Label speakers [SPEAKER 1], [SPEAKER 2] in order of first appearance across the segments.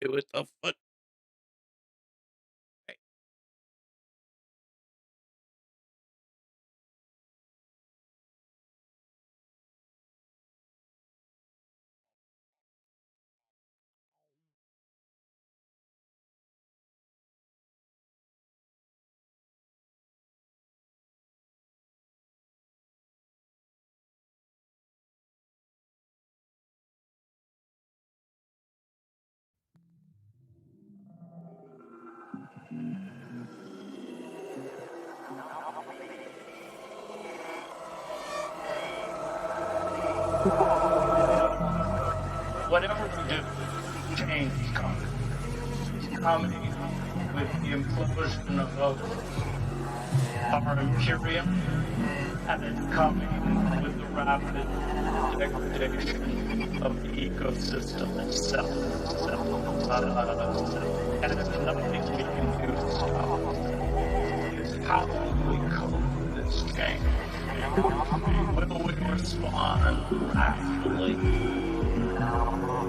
[SPEAKER 1] with the foot. Whatever we do, change is coming. It's coming with the implosion of our imperium, and it's coming with the rapid degradation of the ecosystem itself. And there's nothing we can do to stop it. It's how we cope with this change. Will we respond rationally?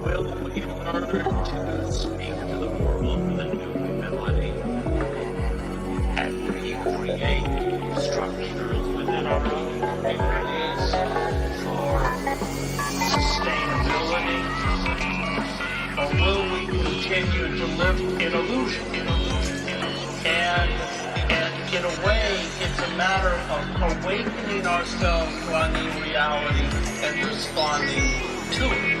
[SPEAKER 1] Will we learn to speak to the world with a new humility and recreate structures within our own communities for sustainability? Or will we continue to live in illusion? And in a way, it's a matter of awakening ourselves to our new reality and responding to it.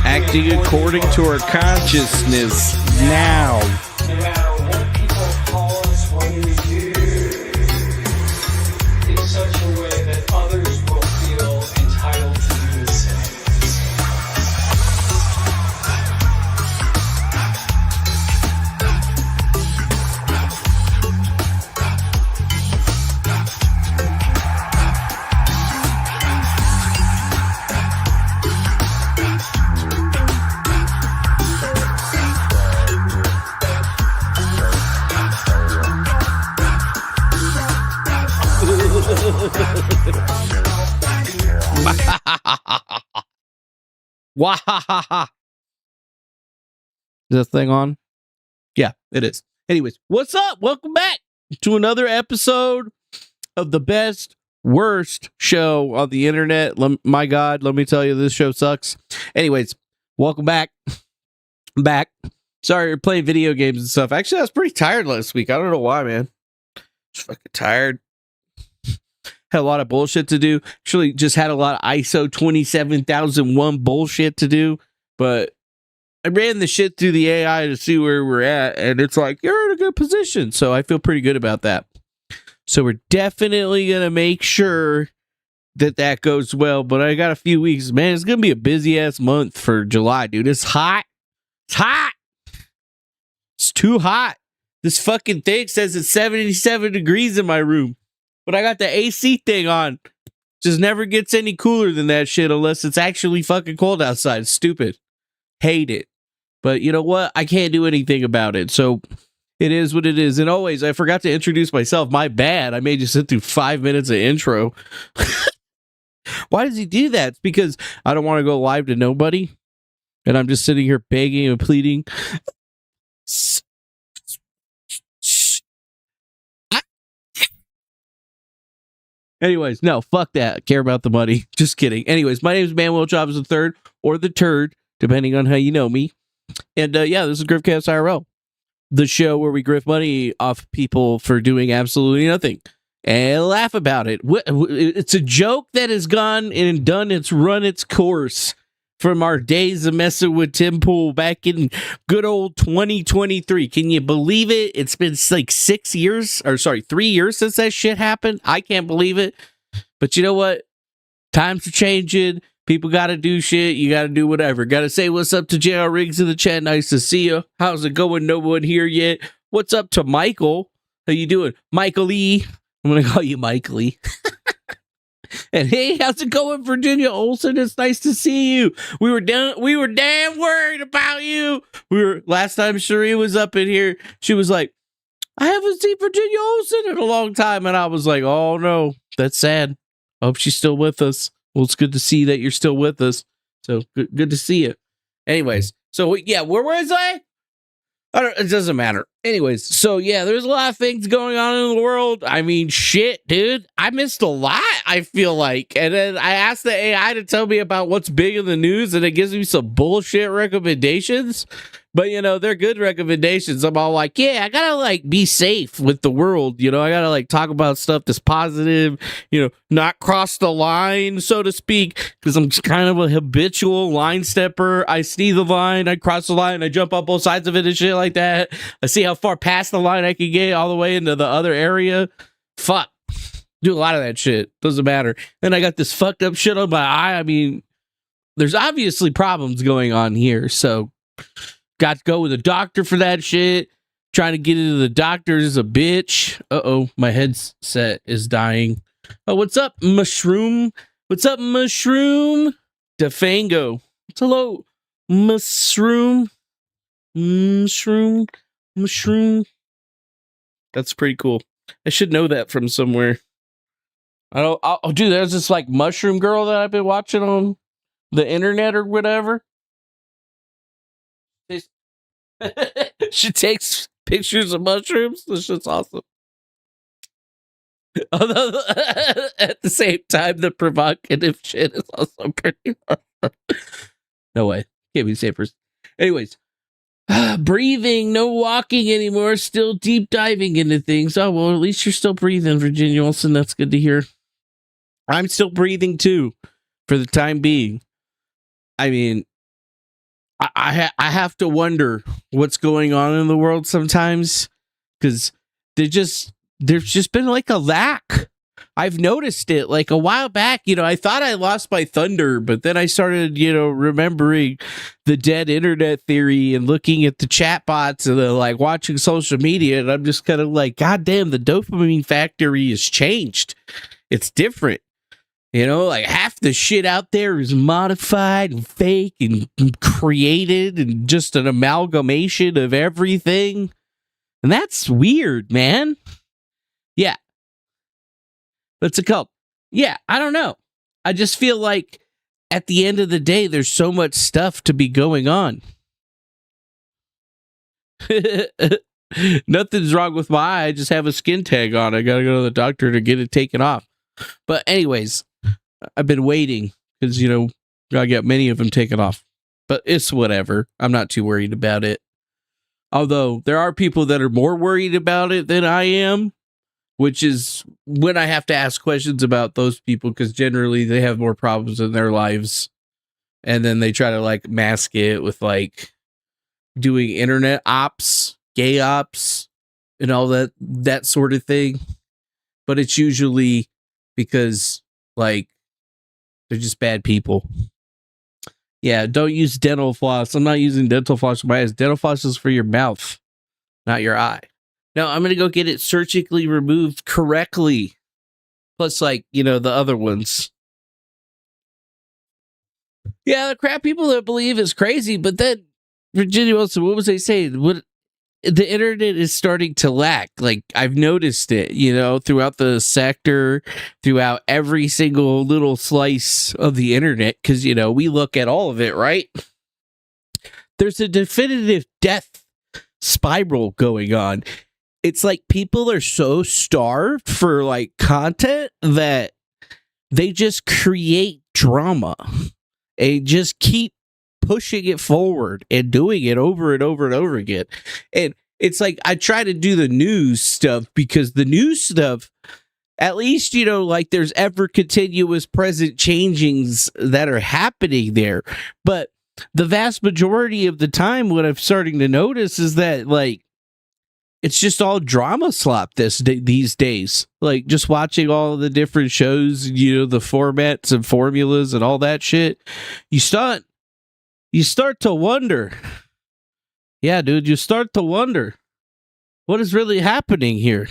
[SPEAKER 2] Acting according to our consciousness now.
[SPEAKER 3] No matter what people call us, what we do, in such a way that others will feel entitled to do the same.
[SPEAKER 2] Wahahaha. Is that thing on? Yeah, it is. Anyways, what's up? Welcome back to another episode of the best, worst show on the internet. My God, let me tell you, this show sucks. Anyways, welcome back. I'm back. Sorry, you're playing video games and stuff. Actually, I was pretty tired last week. I don't know why, man. Just fucking tired. Had a lot of bullshit to do. Actually, just had a lot of ISO 27001 bullshit to do. But I ran the shit through the AI to see where we're at, and it's like, you're in a good position. So I feel pretty good about that. So we're definitely going to make sure that goes well. But I got a few weeks. Man, it's going to be a busy-ass month for July, dude. It's hot. It's hot. It's too hot. This fucking thing says it's 77 degrees in my room. But I got the AC thing on. Just never gets any cooler than that shit unless it's actually fucking cold outside. It's stupid. Hate it. But you know what? I can't do anything about it. So it is what it is. And always, I forgot to introduce myself. My bad. I made you sit through 5 minutes of intro. Why does he do that? It's because I don't want to go live to nobody. And I'm just sitting here begging and pleading. Anyways, no, fuck that. I care about the money. Just kidding. Anyways, my name is Manuel Chavez III, or the Turd, depending on how you know me. And yeah, this is Griftcast IRL, the show where we grift money off people for doing absolutely nothing and laugh about it. It's a joke that has gone and done its run its course from our days of messing with Tim Pool back in good old 2023. Can you believe it? It's been like 3 years since that shit happened. I can't believe it. But you know what? Times are changing. People got to do shit. You got to do whatever. Got to say what's up to JR Riggs in the chat. Nice to see you. How's it going? No one here yet. What's up to Michael? How you doing? Michael E. I'm going to call you Michael E. And hey, how's it going, Virginia Olsen? It's nice to see you. We were damn worried about you. Last time Cherie was up in here, she was like, I haven't seen Virginia Olsen in a long time. And I was like, oh no, that's sad. I hope she's still with us. Well, it's good to see that you're still with us. So good to see you. Anyways, so yeah, where was I? It doesn't matter. Anyways, so yeah, there's a lot of things going on in the world. I mean, shit, dude. I missed a lot, I feel like. And then I asked the AI to tell me about what's big in the news, and it gives me some bullshit recommendations. But, you know, they're good recommendations. I'm all like, yeah, I gotta, like, be safe with the world. You know, I gotta, like, talk about stuff that's positive, you know, not cross the line, so to speak, because I'm kind of a habitual line stepper. I see the line, I cross the line, I jump up both sides of it and shit like that. I see how far past the line I can get all the way into the other area. Fuck. Do a lot of that shit. Doesn't matter. Then I got this fucked up shit on my eye. I mean, there's obviously problems going on here, so got to go with a doctor for that shit. Trying to get into the doctor is a bitch. Uh-oh, my headset is dying. Oh, what's up, Mushroom? What's up, Mushroom? Defango. Hello, Mushroom. Mushroom. That's pretty cool. I should know that from somewhere. Dude, there's this, like, mushroom girl that I've been watching on the internet or whatever. She takes pictures of mushrooms. This shit's awesome. Although at the same time, the provocative shit is also pretty awesome. No way. Can't be safer. Anyways, breathing, no walking anymore. Still deep diving into things. Oh, well, at least you're still breathing, Virginia Olsen. That's good to hear. I'm still breathing too, for the time being. I mean, I have to wonder what's going on in the world sometimes, because there's just been like a lack. I've noticed it like a while back. You know, I thought I lost my thunder, but then I started, you know, remembering the dead internet theory and looking at the chat bots and like watching social media, and I'm just kind of like, God damn, the dopamine factory has changed. It's different. You know, like half the shit out there is modified and fake and created and just an amalgamation of everything. And that's weird, man. Yeah. What's it called? Yeah, I don't know. I just feel like at the end of the day, there's so much stuff to be going on. Nothing's wrong with my eye. I just have a skin tag on. I gotta go to the doctor to get it taken off. But anyways, I've been waiting because, I got many of them taken off. But it's whatever. I'm not too worried about it. Although there are people that are more worried about it than I am, which is when I have to ask questions about those people, because generally they have more problems in their lives. And then they try to like mask it with like doing internet ops, gay ops, and all that sort of thing. But it's usually because like they're just bad people. Yeah, don't use dental floss. I'm not using dental floss for my eyes. Dental floss is for your mouth, not your eye. Now, I'm going to go get it surgically removed correctly. Plus, like, the other ones. Yeah, the crap people that believe is crazy, but then, Virginia Wilson, what was they saying? The internet is starting to lack. Like, I've noticed it, throughout the sector, throughout every single little slice of the internet, because, we look at all of it, right? There's a definitive death spiral going on. It's like people are so starved for, like, content that they just create drama and just keep pushing it forward and doing it over and over and over again. And it's like I try to do the news stuff because the news stuff, at least, like there's ever continuous present changings that are happening there. But the vast majority of the time, what I'm starting to notice is that like it's just all drama slop these days. Like just watching all of the different shows, the formats and formulas and all that shit. You start to wonder. Yeah, dude, you start to wonder what is really happening here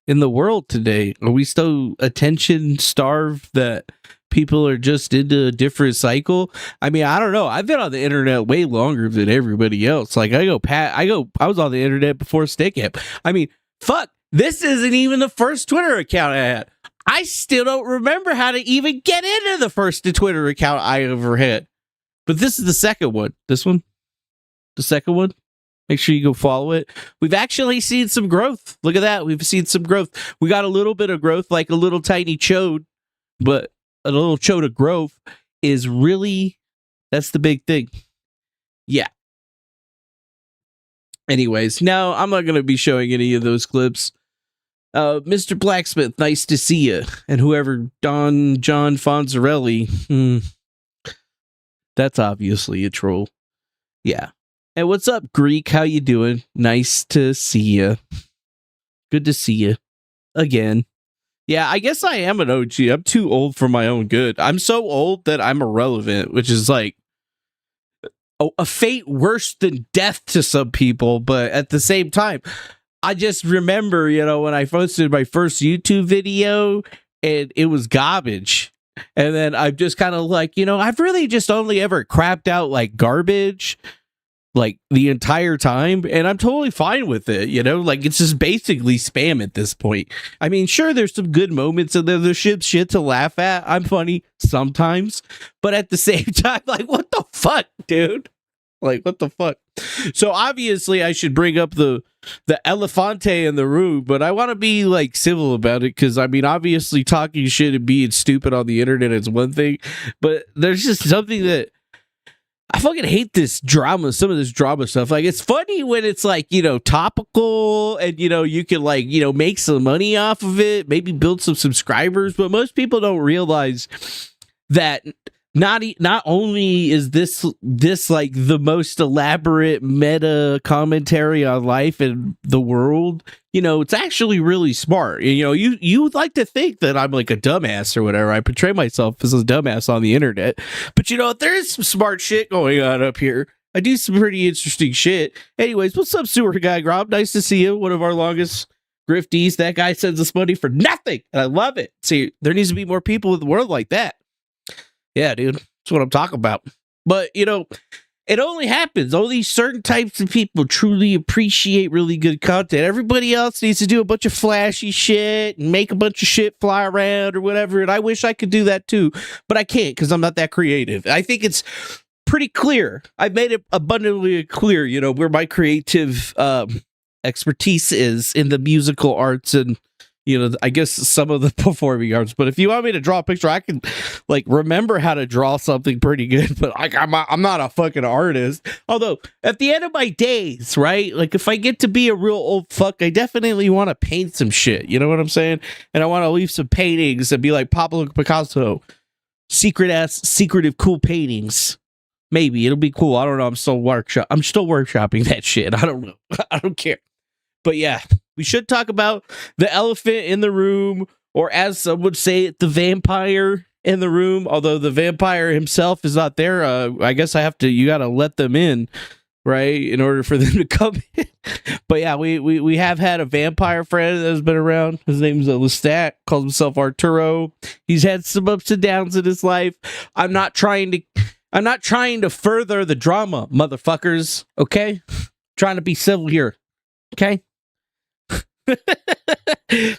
[SPEAKER 2] in the world today. Are we so attention starved that people are just into a different cycle? I mean, I don't know. I've been on the internet way longer than everybody else. Like I was on the internet before Stickam. I mean, fuck, this isn't even the first Twitter account I had. I still don't remember how to even get into the first Twitter account I ever had. But this is the second one. This one? The second one? Make sure you go follow it. We've actually seen some growth. Look at that. We've seen some growth. We got a little bit of growth, like a little tiny chode. But a little chode of growth is really, that's the big thing. Yeah. Anyways, now I'm not going to be showing any of those clips. Mr. Blacksmith, nice to see you. And whoever, John Fonzarelli, that's obviously a troll. Yeah. Hey, what's up, Greek? How you doing? Nice to see you. Good to see you. Again. Yeah, I guess I am an OG. I'm too old for my own good. I'm so old that I'm irrelevant, which is like a fate worse than death to some people. But at the same time, I just remember, when I posted my first YouTube video and it was garbage. And then I'm just kind of like, I've really just only ever crapped out like garbage like the entire time, and I'm totally fine with it, like it's just basically spam at this point. I mean, sure, there's some good moments and there's shit to laugh at. I'm funny sometimes, but at the same time, like, what the fuck, dude? Like, what the fuck? So obviously I should bring up the elefante in the room, but I want to be like civil about it, because I mean, obviously talking shit and being stupid on the internet is one thing, but there's just something that I fucking hate this drama, some of this drama stuff. Like, it's funny when it's like, topical and, you can like, make some money off of it, maybe build some subscribers, but most people don't realize that not only is this like the most elaborate meta commentary on life and the world, it's actually really smart. You would like to think that I'm like a dumbass or whatever. I portray myself as a dumbass on the internet, but there is some smart shit going on up here. I do some pretty interesting shit. Anyways, what's up, sewer guy Rob? Nice to see you. One of our longest grifties. That guy sends us money for nothing, and I love it. See, there needs to be more people in the world like that. Yeah, dude, that's what I'm talking about. But, it only happens. Only certain types of people truly appreciate really good content. Everybody else needs to do a bunch of flashy shit and make a bunch of shit fly around or whatever. And I wish I could do that too, but I can't because I'm not that creative. I think it's pretty clear. I've made it abundantly clear, you know, where my creative expertise is in the musical arts and, you know, I guess some of the performing arts. But if you want me to draw a picture, I can like remember how to draw something pretty good. But like, I'm not a fucking artist. Although at the end of my days, right? Like if I get to be a real old fuck, I definitely want to paint some shit. You know what I'm saying? And I want to leave some paintings and be like Pablo Picasso, secretive, cool paintings. Maybe it'll be cool. I don't know. I'm still workshopping that shit. I don't know. I don't care. But yeah, we should talk about the elephant in the room, or as some would say, the vampire in the room. Although the vampire himself is not there, I guess you got to let them in, right, in order for them to come in. But yeah, we have had a vampire friend that's been around. His name's Lestat. Calls himself Arturo. He's had some ups and downs in his life. I'm not trying to further the drama, motherfuckers. Okay, trying to be civil here. Okay.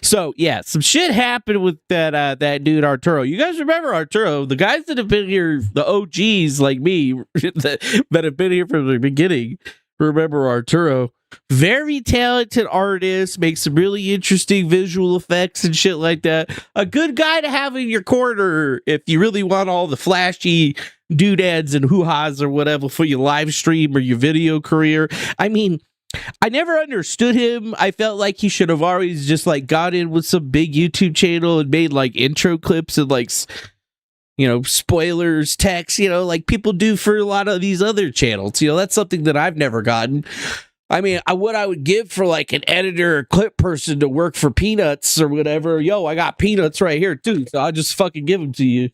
[SPEAKER 2] So yeah, some shit happened with that dude Arturo. You guys remember Arturo? The guys that have been here, the OGs like me, that have been here from the beginning, remember Arturo. Very talented artist, makes some really interesting visual effects and shit like that. A good guy to have in your corner if you really want all the flashy doodads and hoo-has or whatever for your live stream or your video career. I mean, I never understood him. I felt like he should have always just like got in with some big YouTube channel and made like intro clips and like, you know, spoilers, text, you know, like people do for a lot of these other channels. You know, that's something that I've never gotten. I mean, what I would give for like an editor or clip person to work for Peanuts or whatever. Yo, I got Peanuts right here too, so I'll just fucking give them to you.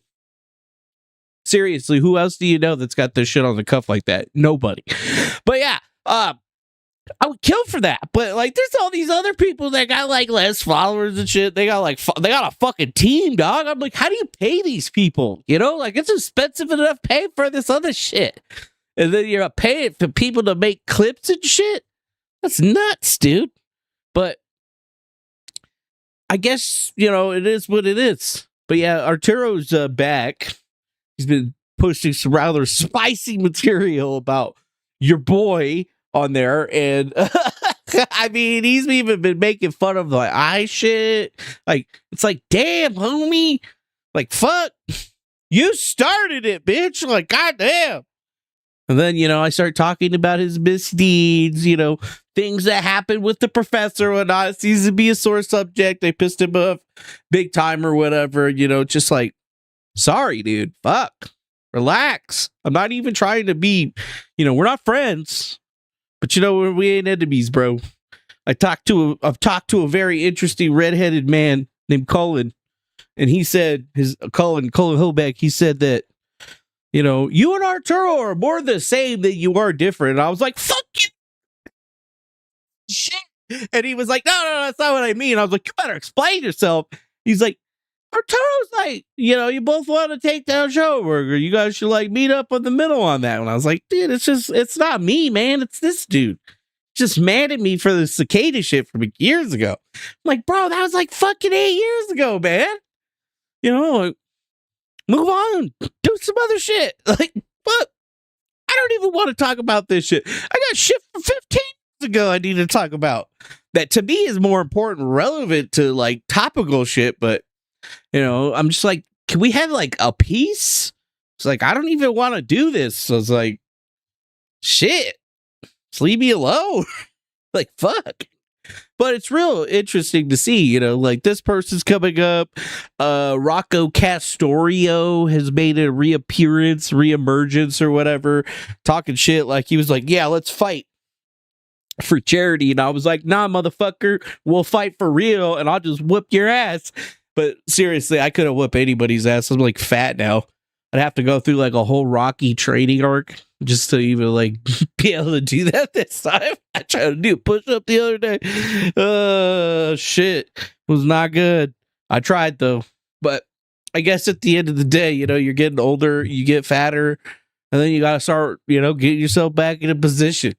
[SPEAKER 2] Seriously, who else do you know that's got this shit on the cuff like that? Nobody. But yeah, I would kill for that, but like, there's all these other people that got like less followers and shit. They got like, they got a fucking team, dog. I'm like, how do you pay these people? You know, like it's expensive enough pay for this other shit, and then you're paying for people to make clips and shit. That's nuts, dude. But I guess, you know, it is what it is. But yeah, Arturo's back. He's been posting some rather spicy material about your boy on there, and I mean, he's even been making fun of like eye shit. Like, it's like, damn, homie, like, fuck, you started it, bitch. Like, goddamn. And then, you know, I start talking about his misdeeds, you know, things that happened with the professor or not. It seems to be a sore subject. They pissed him off big time or whatever, you know, just like, sorry, dude, fuck, relax. I'm not even trying to be, you know, we're not friends. But you know, we ain't enemies, bro. I've talked to a very interesting redheaded man named Colin, and he said Colin Hoback. He said that, you know, you and Arturo are more the same than you are different. And I was like, fuck you, shit. And he was like, no, that's not what I mean. I was like, you better explain yourself. He's like, Arturo's like, you know, you both want to take down Showburger. You guys should like meet up in the middle on that one. I was like, dude, it's not me, man. It's this dude. Just mad at me for the cicada shit from years ago. I'm like, bro, that was like fucking 8 years ago, man. You know, like, move on. Do some other shit. Like, what? I don't even want to talk about this shit. I got shit from 15 years ago I need to talk about. That to me is more important, relevant to like topical shit, but you know, I'm just like, can we have like a peace? It's like, I don't even want to do this. So it's like, shit, just leave me alone. Like, fuck. But it's real interesting to see, you know, like this person's coming up. Rocco Castorio has made a reemergence or whatever, talking shit like he was like, yeah, let's fight for charity. And I was like, nah, motherfucker, we'll fight for real and I'll just whoop your ass. But seriously, I couldn't whoop anybody's ass. I'm like fat now. I'd have to go through like a whole Rocky training arc just to even like be able to do that this time. I tried to do a push up the other day. Shit. Was not good. I tried though. But I guess at the end of the day, you know, you're getting older, you get fatter, and then you got to start, you know, getting yourself back in a position.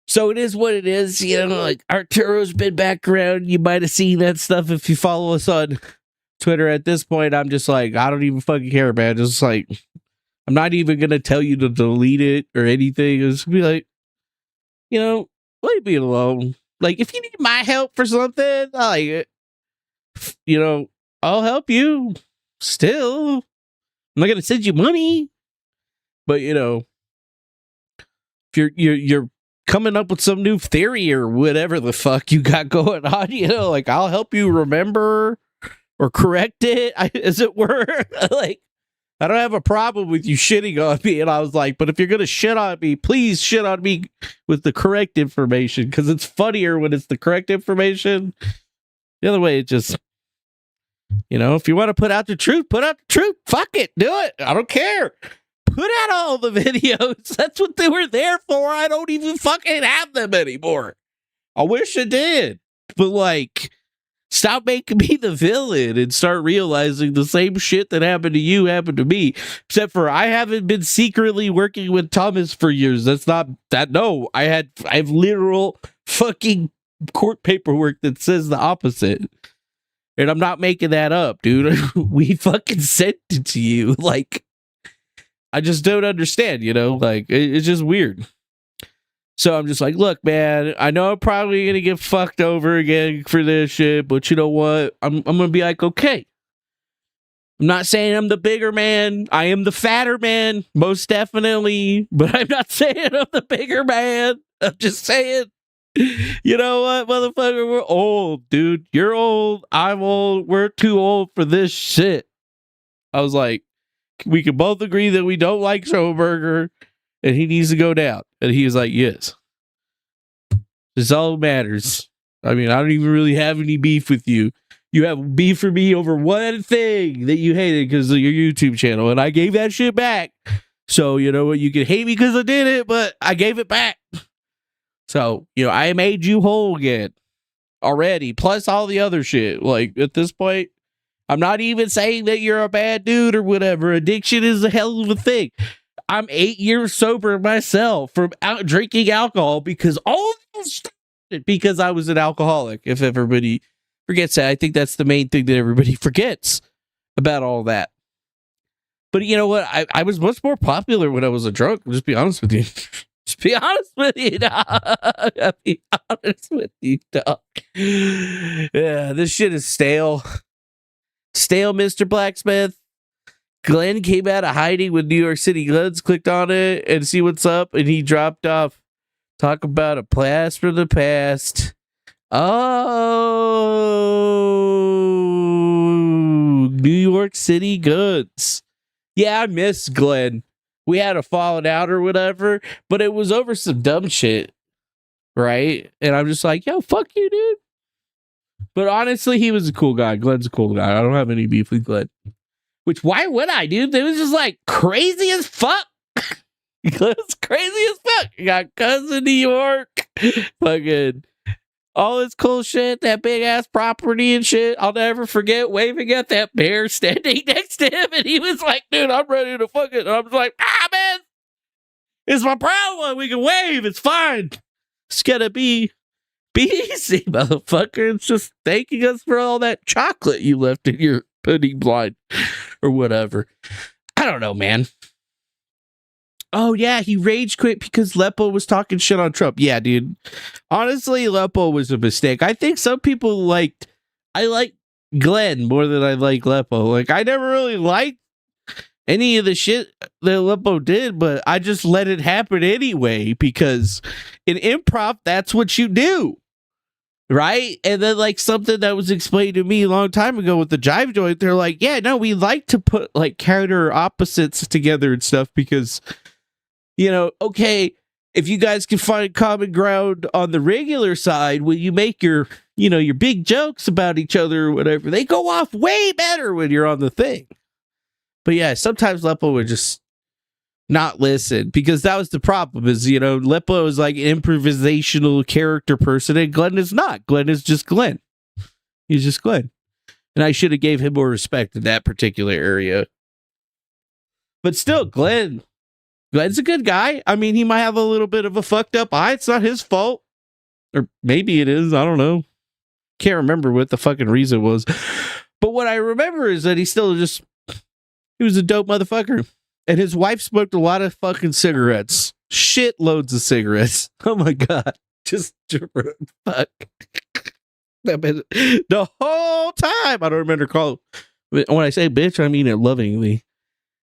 [SPEAKER 2] So it is what it is, you know, like Arturo's been back around. You might have seen that stuff if you follow us on Twitter. At this point, I'm just like, I don't even fucking care, man. Just like, I'm not even gonna tell you to delete it or anything. It's gonna be like, leave me alone. Like, if you need my help for something, I'll help you. Still, I'm not gonna send you money. But if you're coming up with some new theory or whatever the fuck you got going on, like, I'll help you remember or correct it, as it were. Like, I don't have a problem with you shitting on me. And I was like, but if you're gonna shit on me, please shit on me with the correct information, because it's funnier when it's the correct information. The other way, it just, if you want to put out the truth, put out the truth. Fuck it, do it. I don't care. Put out all the videos. That's what they were there for. I don't even fucking have them anymore. I wish I did. But, like, stop making me the villain and start realizing the same shit that happened to you happened to me. Except for I haven't been secretly working with Thomas for years. That's not that. No, I have literal fucking court paperwork that says the opposite. And I'm not making that up, dude. We fucking sent it to you. Like, I just don't understand, like, it's just weird. So I'm just like, look, man, I know I'm probably going to get fucked over again for this shit, but you know what? I'm going to be like, okay. I'm not saying I'm the bigger man. I am the fatter man, most definitely, but I'm not saying I'm the bigger man. I'm just saying, you know what, motherfucker? We're old, dude. You're old. I'm old. We're too old for this shit. I was like, we can both agree that we don't like Schoenberger and he needs to go down. And he was like, yes. This all matters. I mean, I don't even really have any beef with you. You have beef for me over one thing that you hated because of your YouTube channel. And I gave that shit back. So, you know what? You can hate me because I did it, but I gave it back. So, I made you whole again already. Plus all the other shit. Like, at this point, I'm not even saying that you're a bad dude or whatever. Addiction is a hell of a thing. I'm 8 years sober myself from drinking alcohol because all this started because I was an alcoholic. If everybody forgets that, I think that's the main thing that everybody forgets about all that. But you know what? I was much more popular when I was a drunk. I'll just be honest with you. Just be honest with you, dog. I'll be honest with you, dog. Yeah, this shit is stale. Stale, Mr. Blacksmith. Glenn came out of hiding with New York City Guns, clicked on it and see what's up, and he dropped off. Talk about a blast from the past. Oh, New York City Guns. Yeah, I miss Glenn. We had a falling out or whatever, but it was over some dumb shit, right? And I'm just like, yo, fuck you, dude. But honestly, he was a cool guy. Glenn's a cool guy. I don't have any beef with Glenn. Which, why would I, dude? It was just like crazy as fuck. Glenn's crazy as fuck. You got cousins in New York. Fucking all this cool shit. That big ass property and shit. I'll never forget waving at that bear standing next to him. And he was like, dude, I'm ready to fuck it. And I was like, man, it's my proud one. We can wave. It's fine. It's gonna be easy, motherfucker. It's just thanking us for all that chocolate you left in your pudding blind or whatever. I don't know, man. Oh, yeah, he rage quit because Lepo was talking shit on Trump. Yeah, dude. Honestly, Lepo was a mistake. I think some people I like Glenn more than I like Lepo. Like, I never really liked any of the shit that Lepo did, but I just let it happen anyway because in improv, that's what you do. Right? And then something that was explained to me a long time ago with the jive joint, they're like, yeah, no, we like to put counter opposites together and stuff because, okay, if you guys can find common ground on the regular side, when you make your big jokes about each other or whatever, they go off way better when you're on the thing. But yeah, sometimes Lepo would just not listen because that was the problem is, Lepo is like an improvisational character person and Glenn is not. Glenn is just Glenn. He's just Glenn. And I should have gave him more respect in that particular area. But still, Glenn's a good guy. I mean, he might have a little bit of a fucked up eye. It's not his fault. Or maybe it is. I don't know. Can't remember what the fucking reason was. But what I remember is that he was a dope motherfucker. And his wife smoked a lot of fucking cigarettes. Shit loads of cigarettes. Oh my God. Just fuck. The whole time. I don't remember calling. When I say bitch, I mean it lovingly.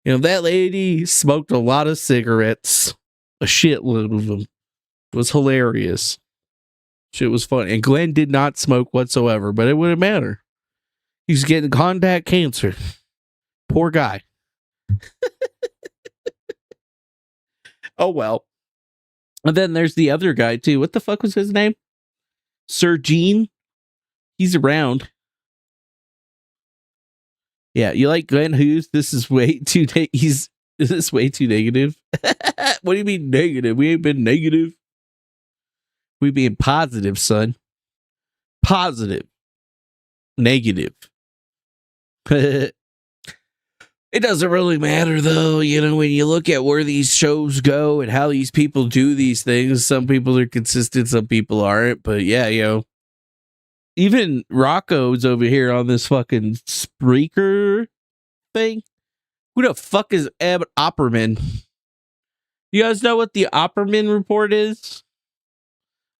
[SPEAKER 2] You know, that lady smoked a lot of cigarettes. A shitload of them. It was hilarious. Shit was fun. And Glenn did not smoke whatsoever, but it wouldn't matter. He's getting contact cancer. Poor guy. Oh, well. And then there's the other guy, too. What the fuck was his name? Sir Gene? He's around. Yeah, you like Glenn Hughes? This is way too... Is this way too negative? What do you mean negative? We ain't been negative. We being positive, son. Positive. Negative. It doesn't really matter, though. You know, when you look at where these shows go and how these people do these things, some people are consistent, some people aren't. But yeah, you know, even Rocco's over here on this fucking Spreaker thing. Who the fuck is Ed Opperman? You guys know what the Opperman report is?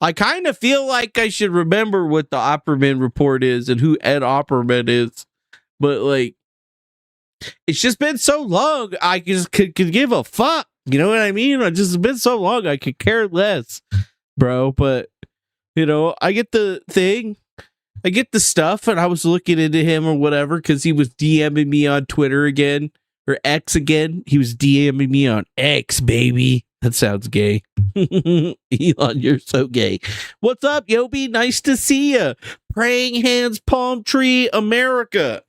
[SPEAKER 2] I kind of feel like I should remember what the Opperman report is and who Ed Opperman is. But, like, it's just been so long, I just could give a fuck. You know what I mean? It's just been so long, I could care less, bro. But, you know, I get the thing. I get the stuff, and I was looking into him or whatever because he was DMing me on Twitter again. Or X again. He was DMing me on X, baby. That sounds gay. Elon, you're so gay. What's up, Yobi? Nice to see ya. Praying Hands Palm Tree America.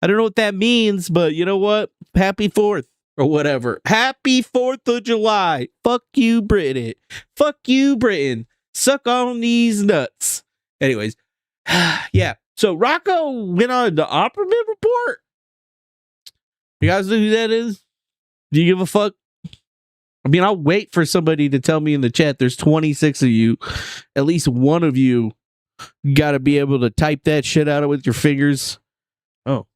[SPEAKER 2] I don't know what that means, but you know what? Happy 4th or whatever. Happy 4th of July. Fuck you, Britain. Fuck you, Britain. Suck on these nuts. Anyways. Yeah. So Rocco went on the Opperman report. You guys know who that is? Do you give a fuck? I mean, I'll wait for somebody to tell me in the chat. There's 26 of you. At least one of you got to be able to type that shit out with your fingers. Oh.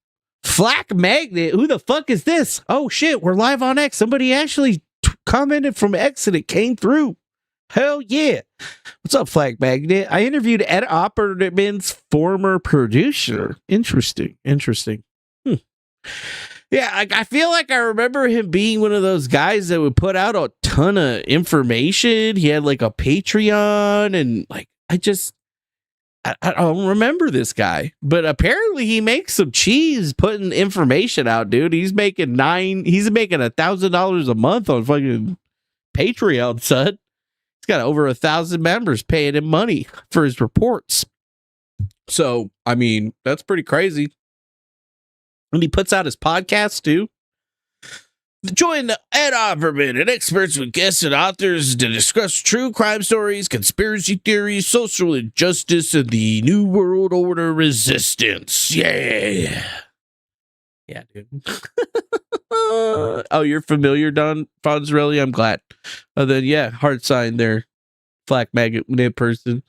[SPEAKER 2] Flak Magnet? Who the fuck is this? Oh, shit. We're live on X. Somebody actually commented from X and it came through. Hell yeah. What's up, Flak Magnet? I interviewed Ed Opperman's former producer. Interesting. Yeah, I feel like I remember him being one of those guys that would put out a ton of information. He had like a Patreon and like, I don't remember this guy, but apparently he makes some cheese putting information out, dude. He's making $1,000 a month on fucking Patreon, son. He's got over 1,000 members paying him money for his reports. So, I mean, that's pretty crazy. And he puts out his podcast, too. Join the Ed Opperman and experts with guests and authors to discuss true crime stories, conspiracy theories, social injustice, and the New World Order resistance. Yeah. Yeah, dude. Oh, you're familiar, Don Fonzarelli? I'm glad. Then, yeah, heart sign there. Flak magnet person.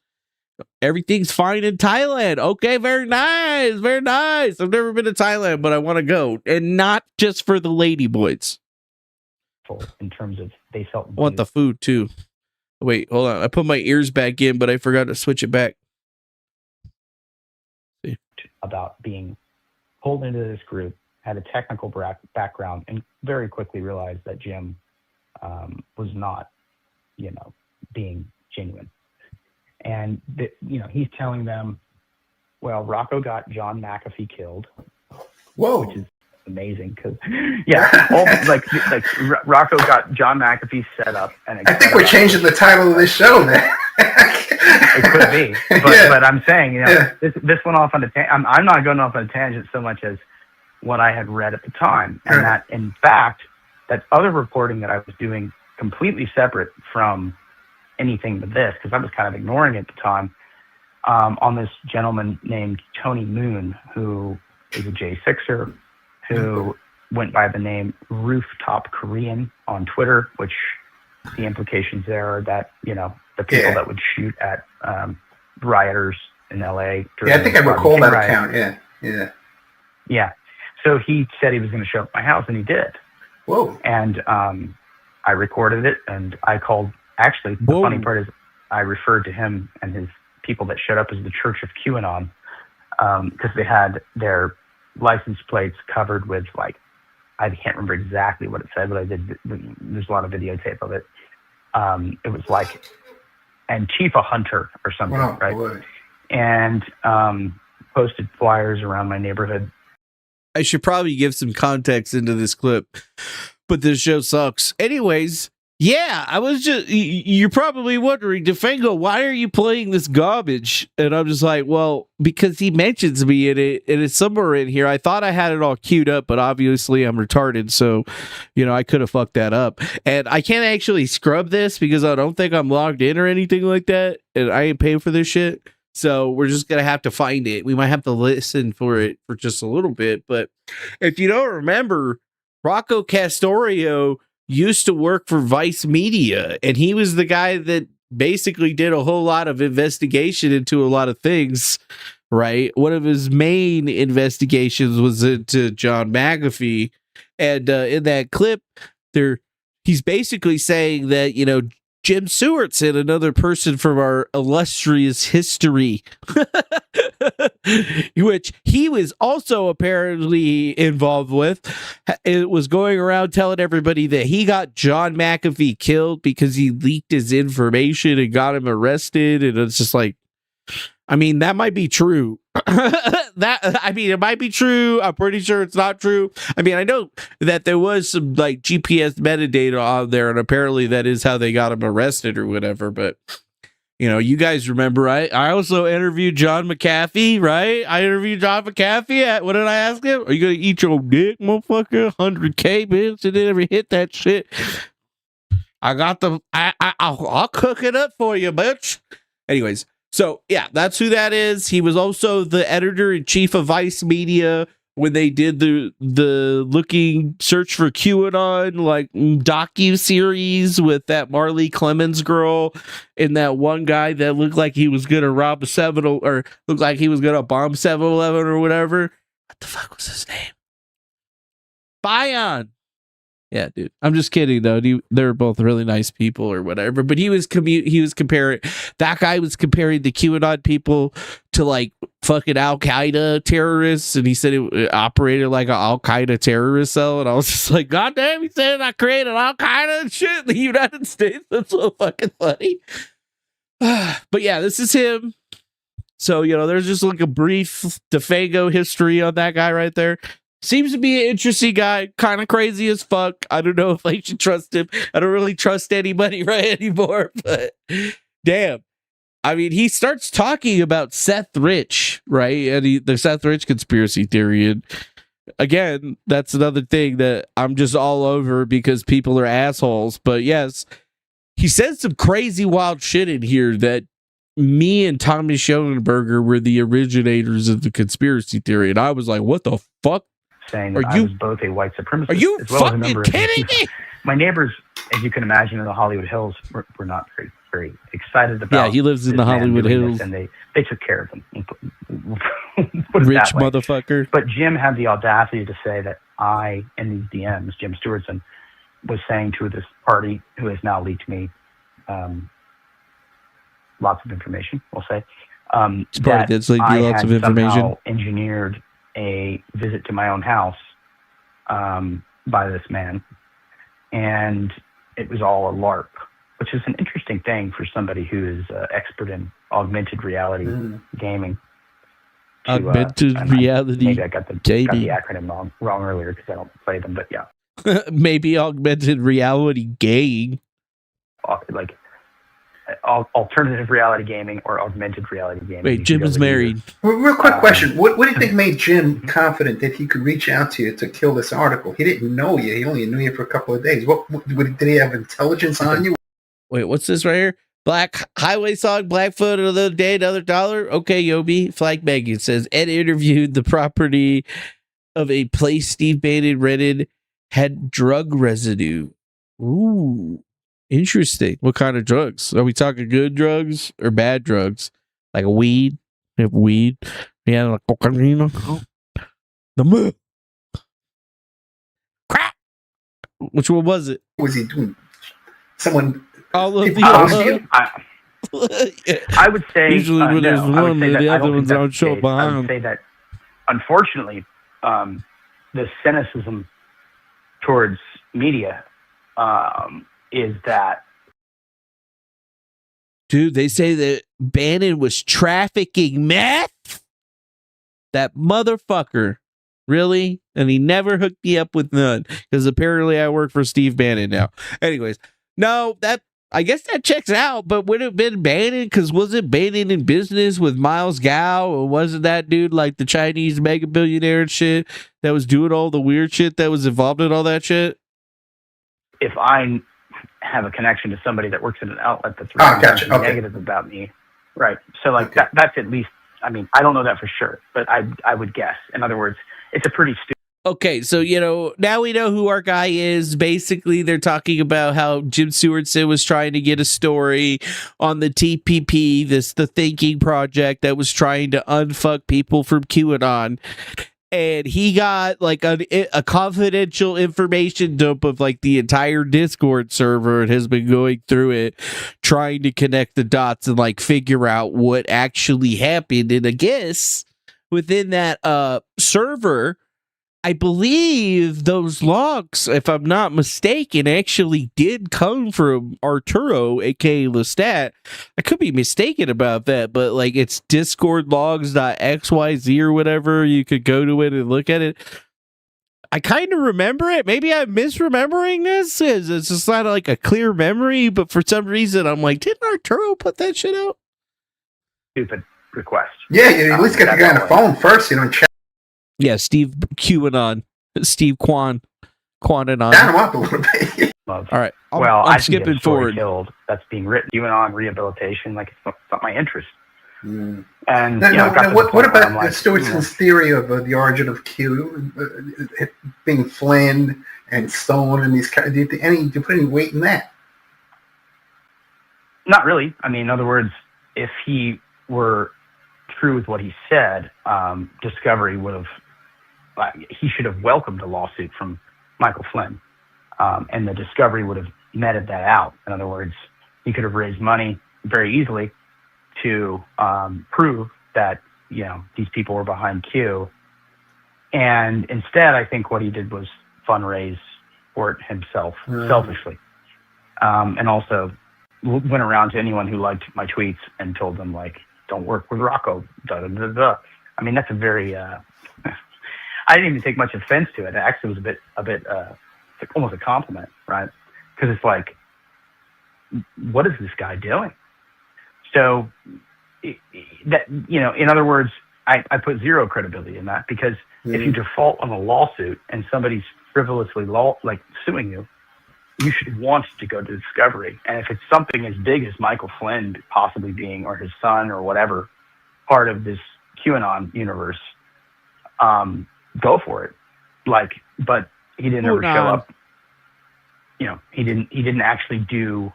[SPEAKER 2] Everything's fine in Thailand. Okay, very nice. Very nice. I've never been to Thailand, but I want to go. And not just for the lady boys.
[SPEAKER 4] In terms of they felt
[SPEAKER 2] I want the food too. Wait, hold on. I put my ears back in, but I forgot to switch it back. See.
[SPEAKER 4] About being pulled into this group, had a technical background, and very quickly realized that Jim was not, being genuine. And, he's telling them, well, Rocco got John McAfee killed.
[SPEAKER 5] Whoa.
[SPEAKER 4] Which is amazing because, Rocco got John McAfee set up. And
[SPEAKER 5] I think we're changing the title of this show, man.
[SPEAKER 4] It could be. But I'm saying, this went off on a tangent. I'm not going off on a tangent so much as what I had read at the time. And that, in fact, that other reporting that I was doing completely separate from anything but this, because I was kind of ignoring it at the time, on this gentleman named Tony Moon, who is a J6er, who went by the name Rooftop Korean on Twitter, which the implications there are that, the people that would shoot at rioters in LA.
[SPEAKER 5] Yeah, I think I recall that account. Yeah.
[SPEAKER 4] So he said he was going to show up at my house, and he did.
[SPEAKER 5] Whoa.
[SPEAKER 4] And I recorded it, and I called. Actually, the
[SPEAKER 2] Whoa.
[SPEAKER 4] funny part is I referred to him and his people that showed up as the Church of QAnon, because they had their license plates covered with, like, I can't remember exactly what it said, but there's a lot of videotape of it. It was like Antifa Hunter or something,
[SPEAKER 5] Wow,
[SPEAKER 4] right?
[SPEAKER 5] boy.
[SPEAKER 4] And posted flyers around my neighborhood.
[SPEAKER 2] I should probably give some context into this clip, but this show sucks. Anyways, yeah, I was just, you're probably wondering, Defango, why are you playing this garbage? And I'm just like, well, because he mentions me in it, and it's somewhere in here. I thought I had it all queued up, but obviously I'm retarded, so, I could have fucked that up. And I can't actually scrub this because I don't think I'm logged in or anything like that, and I ain't paying for this shit. So we're just going to have to find it. We might have to listen for it for just a little bit. But if you don't remember, Rocco Castorio used to work for Vice Media, and he was the guy that basically did a whole lot of investigation into a lot of things, right? One of his main investigations was into John McAfee. And in that clip, he's basically saying that, Jim Stewart's in another person from our illustrious history, which he was also apparently involved with. It was going around telling everybody that he got John McAfee killed because he leaked his information and got him arrested. And it's just like, that might be true. It might be true. I'm pretty sure it's not true. I know that there was some like GPS metadata on there, and apparently that is how they got him arrested or whatever. But you guys remember, I also interviewed John McAfee, right? I interviewed John McAfee. What did I ask him? Are you gonna eat your dick, motherfucker? 100K, bitch. It didn't ever hit that shit. I'll cook it up for you, bitch. Anyways. So, yeah, that's who that is. He was also the editor-in-chief of Vice Media when they did the looking search for QAnon, like, docu-series with that Marley Clemens girl and that one guy that looked like he was going to rob or looked like he was going to bomb 7-Eleven or whatever. What the fuck was his name? Bion. Yeah, dude. I'm just kidding, though. They're both really nice people or whatever. But he was comparing. That guy was comparing the QAnon people to like fucking Al Qaeda terrorists, and he said it operated like an Al Qaeda terrorist cell. And I was just like, God damn, he said I created Al Qaeda and shit in the United States. That's so fucking funny. But yeah, this is him. So there's just like a brief Defango history on that guy right there. Seems to be an interesting guy, kind of crazy as fuck. I don't know if I should trust him. I don't really trust anybody right anymore, but damn. He starts talking about Seth Rich, right? And the Seth Rich conspiracy theory. And again, that's another thing that I'm just all over because people are assholes. But yes, he says some crazy wild shit in here that me and Tommy Schoenberger were the originators of the conspiracy theory. And I was like, what the fuck?
[SPEAKER 4] Saying that I was both a white supremacist.
[SPEAKER 2] Are you
[SPEAKER 4] as well
[SPEAKER 2] fucking
[SPEAKER 4] as a number
[SPEAKER 2] kidding me?
[SPEAKER 4] My neighbors, as you can imagine, in the Hollywood Hills, were not very, very excited about.
[SPEAKER 2] Yeah, he lives in the Hollywood Hills,
[SPEAKER 4] and they took care of him.
[SPEAKER 2] Rich motherfucker.
[SPEAKER 4] But Jim had the audacity to say that I, in these DMs, Jim Stewartson, was saying to this party who has now leaked me lots of information. We'll say
[SPEAKER 2] that I
[SPEAKER 4] had somehow engineered a visit to my own house by this man, and it was all a LARP, which is an interesting thing for somebody who is expert in augmented reality gaming.
[SPEAKER 2] Reality
[SPEAKER 4] maybe I got the acronym wrong earlier because I don't play them, but yeah.
[SPEAKER 2] Maybe augmented reality gaming.
[SPEAKER 4] Like alternative reality gaming or augmented reality gaming.
[SPEAKER 2] Wait, Jim is married.
[SPEAKER 5] Real quick question. What do you think made Jim confident that he could reach out to you to kill this article? He didn't know you. He only knew you for a couple of days. Did he have intelligence on you?
[SPEAKER 2] Wait, what's this right here? Black Highway song, Blackfoot, another day, another dollar. Okay, Yobi. Flag Megan says, Ed interviewed the property of a place Steve Bannon rented had drug residue. Ooh. Interesting. What kind of drugs? Are we talking good drugs or bad drugs? Like a weed? We have weed. Yeah, like cocaine. The crack. Which one was it?
[SPEAKER 5] What was he doing? Someone.
[SPEAKER 2] All of
[SPEAKER 5] People
[SPEAKER 2] the
[SPEAKER 5] posed
[SPEAKER 2] above?
[SPEAKER 5] you?
[SPEAKER 4] I would say
[SPEAKER 2] Usually when there's
[SPEAKER 4] no. I would
[SPEAKER 2] one,
[SPEAKER 4] say that
[SPEAKER 2] the
[SPEAKER 4] I
[SPEAKER 2] other
[SPEAKER 4] don't think
[SPEAKER 2] ones
[SPEAKER 4] that's
[SPEAKER 2] don't
[SPEAKER 4] the
[SPEAKER 2] show
[SPEAKER 4] case. I would
[SPEAKER 2] behind.
[SPEAKER 4] say that, unfortunately, the cynicism towards media is that.
[SPEAKER 2] Dude, they say that Bannon was trafficking meth? That motherfucker. Really? And he never hooked me up with none. Because apparently I work for Steve Bannon now. Anyways, no, I guess that checks out, but would it have been Bannon? Because wasn't Bannon in business with Miles Gao? Or wasn't that dude like the Chinese mega billionaire and shit that was doing all the weird shit that was involved in all that shit?
[SPEAKER 4] If I have a connection to somebody that works at an outlet that's
[SPEAKER 5] Gotcha. Okay.
[SPEAKER 4] negative about me, right? So like that's at least. I mean, I don't know that for sure, but I would guess. In other words, it's a pretty stupid.
[SPEAKER 2] Okay, so now we know who our guy is. Basically, they're talking about how Jim Stewardson was trying to get a story on the TPP, the Thinking Project that was trying to unfuck people from QAnon. And he got like a confidential information dump of like the entire Discord server and has been going through it, trying to connect the dots and like figure out what actually happened. And I guess within that server, I believe those logs, if I'm not mistaken, actually did come from Arturo, aka Lestat. I could be mistaken about that, but like it's discordlogs.xyz or whatever. You could go to it and look at it. I kind of remember it. Maybe I'm misremembering this. It's just not like a clear memory, but for some reason I'm like, didn't Arturo put that shit out?
[SPEAKER 4] Stupid request.
[SPEAKER 5] Yeah, you at least get the guy on the phone first, chat.
[SPEAKER 2] Yeah, Steve QAnon. Steve Quananon.
[SPEAKER 5] Down him up a little bit.
[SPEAKER 2] All right.
[SPEAKER 4] I'm
[SPEAKER 2] skipping forward.
[SPEAKER 4] Killed that's being written, even on rehabilitation, like it's not my interest.
[SPEAKER 5] Mm.
[SPEAKER 4] And
[SPEAKER 5] what about Stewartson's theory of the origin of Q being Flynn and Stone and these kind? Do you put any weight in that?
[SPEAKER 4] Not really. I mean, in other words, if he were true with what he said, Discovery would have. He should have welcomed a lawsuit from Michael Flynn, and the Discovery would have netted that out. In other words, he could have raised money very easily to prove that these people were behind Q. And instead, I think what he did was fundraise for it himself, selfishly, and also went around to anyone who liked my tweets and told them like, "Don't work with Rocco." Da da da da. I mean, that's a very I didn't even take much offense to it. It actually was a bit almost a compliment, right? Because it's like, what is this guy doing? So that in other words, I put zero credibility in that, because if you default on a lawsuit and somebody's frivolously suing you, you should want to go to Discovery. And if it's something as big as Michael Flynn possibly being, or his son or whatever, part of this QAnon universe, go for it. But he didn't ever show up. He didn't actually do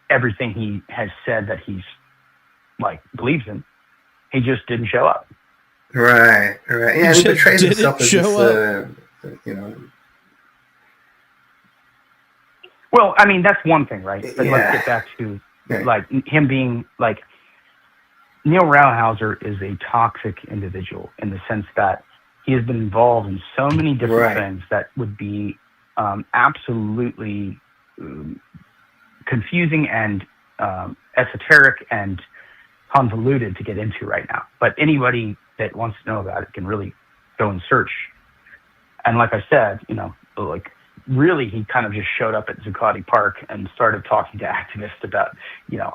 [SPEAKER 4] everything he has said that he's believes in. He just didn't show up.
[SPEAKER 5] Right. Yeah, he betrays himself as this,
[SPEAKER 4] Well, I mean, that's one thing, right? But let's get back to him being Neil Rauhauser is a toxic individual in the sense that he has been involved in so many different things that would be absolutely confusing and esoteric and convoluted to get into right now. But anybody that wants to know about it can really go and search. And like I said, really he kind of just showed up at Zuccotti Park and started talking to activists about,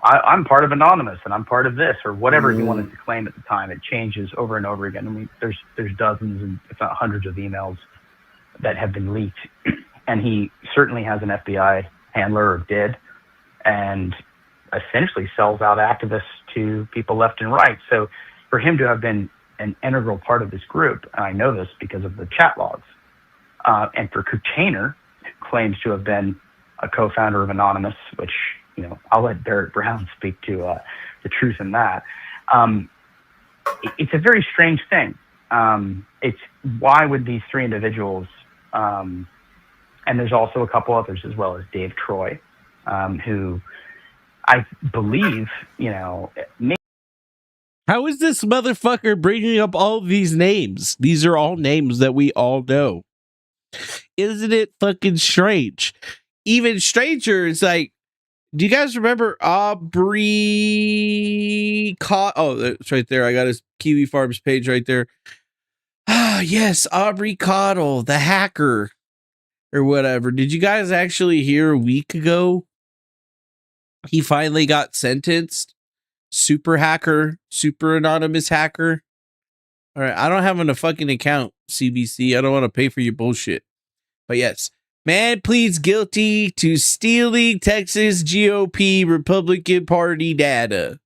[SPEAKER 4] I'm part of Anonymous and I'm part of this, or whatever he wanted to claim at the time. It changes over and over again. I mean, there's dozens and if not hundreds of emails that have been leaked. And he certainly has an FBI handler, or did, and essentially sells out activists to people left and right. So for him to have been an integral part of this group, and I know this because of the chat logs, and for Kuchainer, who claims to have been a co-founder of Anonymous, which, I'll let Barrett Brown speak to the truth in that. It's a very strange thing. It's why would these three individuals, and And there's also a couple others as well, as Dave Troy, who I believe,
[SPEAKER 2] How is this motherfucker bringing up all these names? These are all names that we all know. Isn't it fucking strange? Even stranger is like, do you guys remember Aubrey Oh, that's right there. I got his Kiwi Farms page right there. Ah, yes, Aubrey Cottle, the hacker or whatever. Did you guys actually hear a week ago? He finally got sentenced. Super hacker, super anonymous hacker. All right, I don't have a fucking account, CBC. I don't want to pay for your bullshit. But yes, man pleads guilty to stealing Texas GOP Republican Party data.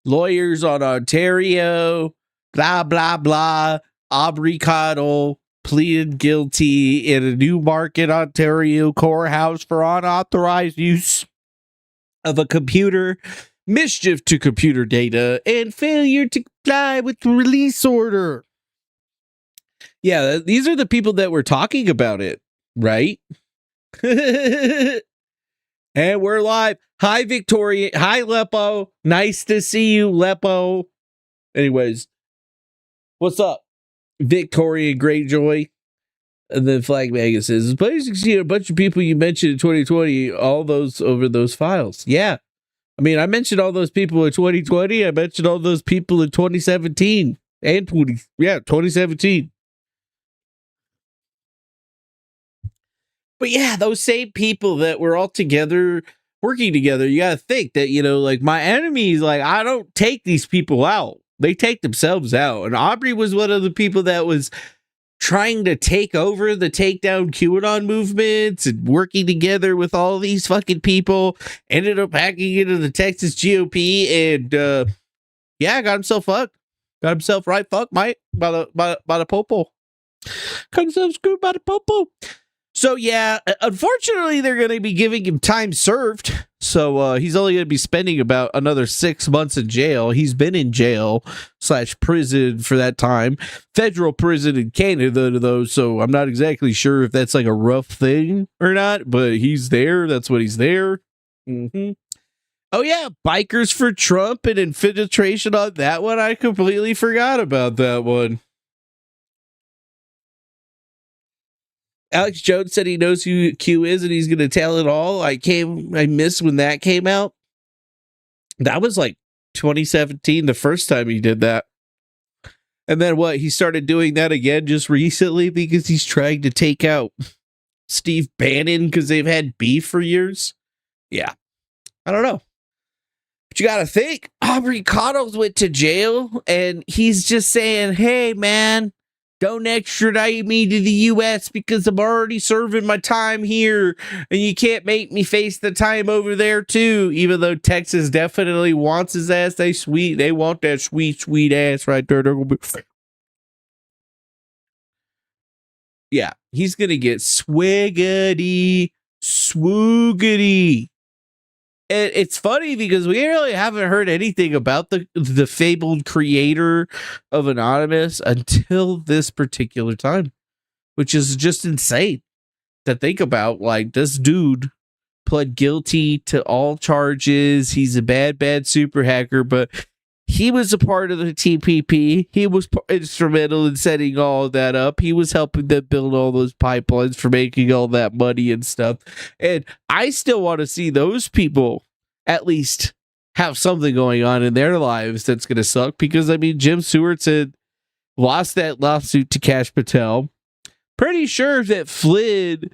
[SPEAKER 2] Lawyers on Ontario, blah, blah, blah. Aubrey Cottle pleaded guilty in a Newmarket, Ontario courthouse for unauthorized use of a computer, mischief to computer data, and failure to comply with the release order. Yeah, these are the people that were talking about it, right? And we're live. Hi, Victoria. Hi, Lepo. Nice to see you, Lepo. Anyways, what's up, Victoria Greyjoy? And then Flag Mega says, please see a bunch of people you mentioned in 2020, all those over those files. Yeah. I mean, I mentioned all those people in 2020. I mentioned all those people in 2017 and 2017. But yeah, those same people that were all together, working together, you gotta think that, like my enemies, like I don't take these people out. They take themselves out. And Aubrey was one of the people that was trying to take over the takedown QAnon movements and working together with all these fucking people, ended up hacking into the Texas GOP and got himself fucked. Got himself right fucked, mate, by the popo. Got himself screwed by the popo. So yeah, unfortunately, they're going to be giving him time served. So he's only going to be spending about another 6 months in jail. He's been in jail / prison for that time. Federal prison in Canada, though. So I'm not exactly sure if that's like a rough thing or not, but he's there. That's what he's there. Mm-hmm. Oh yeah, bikers for Trump and infiltration on that one. I completely forgot about that one. Alex Jones said he knows who Q is and he's going to tell it all. I missed when that came out. That was like 2017, the first time he did that. And then he started doing that again just recently because he's trying to take out Steve Bannon because they've had beef for years. Yeah. I don't know. But you got to think, Aubrey Cottles went to jail and he's just saying, hey, man, don't extradite me to the U.S. because I'm already serving my time here and you can't make me face the time over there too, even though Texas definitely wants his ass. They want that sweet ass right there. Yeah, he's going to get swoogity. And it's funny because we really haven't heard anything about the fabled creator of Anonymous until this particular time, which is just insane to think about. Like, this dude pled guilty to all charges. He's a bad super hacker, but he was a part of the TPP. He was instrumental in setting all that up. He was helping them build all those pipelines for making all that money and stuff. And I still want to see those people at least have something going on in their lives that's going to suck. Because, I mean, Jim Stewart said lost that lawsuit to Kash Patel. Pretty sure that Flynn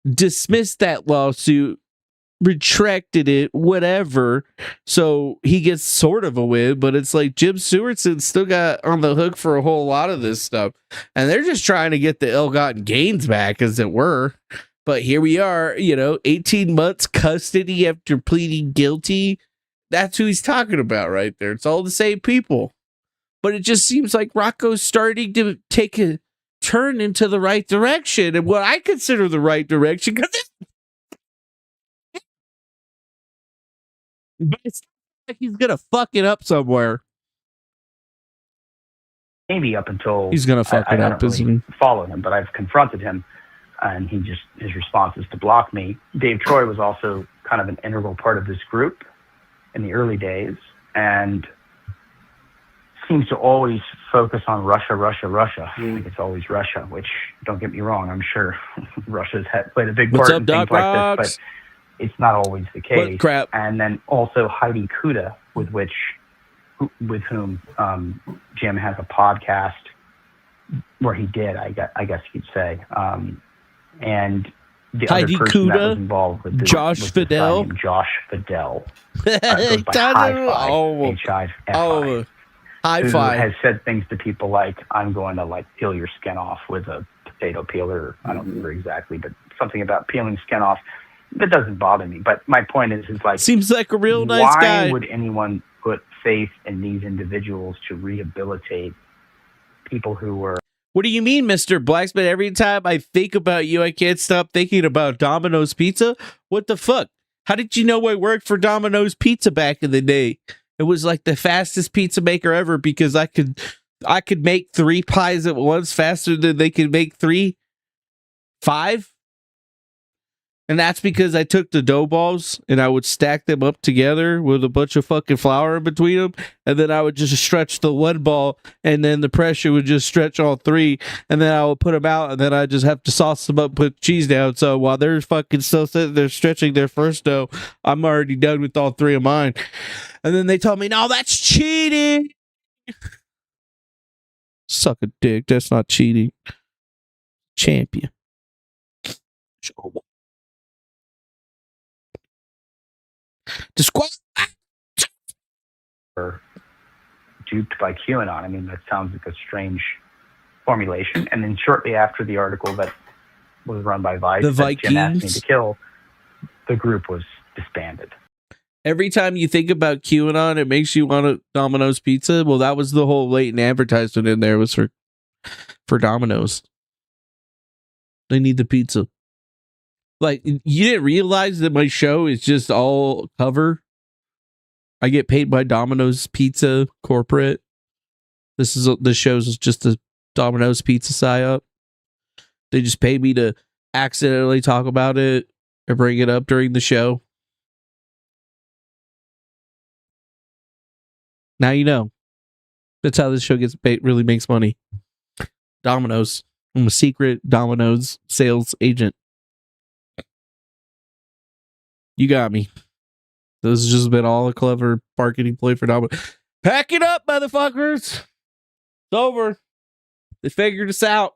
[SPEAKER 2] dismissed that lawsuit, retracted it, whatever, so he gets sort of a win. But it's like Jim Stewartson still got on the hook for a whole lot of this stuff, and they're just trying to get the ill-gotten gains back, as it were. But here we are, 18 months custody after pleading guilty. That's who he's talking about right there. It's all the same people, but it just seems like Rocco's starting to take a turn into the right direction, and what I consider the right direction, because but it's like he's gonna fuck it up somewhere.
[SPEAKER 4] Maybe up until
[SPEAKER 2] He's gonna fuck it up,
[SPEAKER 4] really
[SPEAKER 2] isn't he?
[SPEAKER 4] Follow him, but I've confronted him and his response is to block me. Dave Troy was also kind of an integral part of this group in the early days, and seems to always focus on Russia. Like it's always Russia, which, don't get me wrong, I'm sure Russia's played a big part in things like this, but it's not always the case.
[SPEAKER 2] Crap.
[SPEAKER 4] And then also Heidi Kuda, with whom Jim has a podcast where he did, I guess you'd say. And the
[SPEAKER 2] Heidi
[SPEAKER 4] other person
[SPEAKER 2] Kuda,
[SPEAKER 4] that was involved with
[SPEAKER 2] Josh Fidel.
[SPEAKER 4] Josh Fidel. Goes by Hi-Fi, H-I-F-I.
[SPEAKER 2] High
[SPEAKER 4] who
[SPEAKER 2] five.
[SPEAKER 4] has said things to people like, I'm going to like peel your skin off with a potato peeler. I don't remember exactly, but something about peeling skin off. That doesn't bother me. But my point is like,
[SPEAKER 2] seems like a real nice guy.
[SPEAKER 4] Why would anyone put faith in these individuals to rehabilitate people who were...
[SPEAKER 2] What do you mean, Mr. Blacksmith? Every time I think about you, I can't stop thinking about Domino's Pizza. What the fuck? How did you know I worked for Domino's Pizza back in the day? It was like the fastest pizza maker ever, because I could make 3 pies at once faster than they could make 5. And that's because I took the dough balls and I would stack them up together with a bunch of fucking flour in between them. And then I would just stretch the one ball, and then the pressure would just stretch all 3. And then I would put them out, and then I just have to sauce them up, put cheese down. So while they're fucking still sitting there stretching their first dough, I'm already done with all 3 of mine. And then they told me, no, that's cheating. Suck a dick. That's not cheating. Champion.
[SPEAKER 4] Duped by QAnon. I mean, that sounds like a strange formulation. And then shortly after the article that was run by Vice,
[SPEAKER 2] the
[SPEAKER 4] that Jim asked me
[SPEAKER 2] Vikings
[SPEAKER 4] to kill, the group was disbanded.
[SPEAKER 2] Every time you think about QAnon, it makes you want a Domino's pizza. Well, that was the whole latent advertisement in there, was for Domino's. They need the pizza. Like, you didn't realize that my show is just all cover? I get paid by Domino's Pizza corporate. The show's just a Domino's Pizza psyop. They just pay me to accidentally talk about it or bring it up during the show. Now you know. That's how this show gets paid, really makes money. Domino's. I'm a secret Domino's sales agent. You got me. This has just been all a clever marketing play for Domino's. Pack it up, motherfuckers. It's over. They figured us out.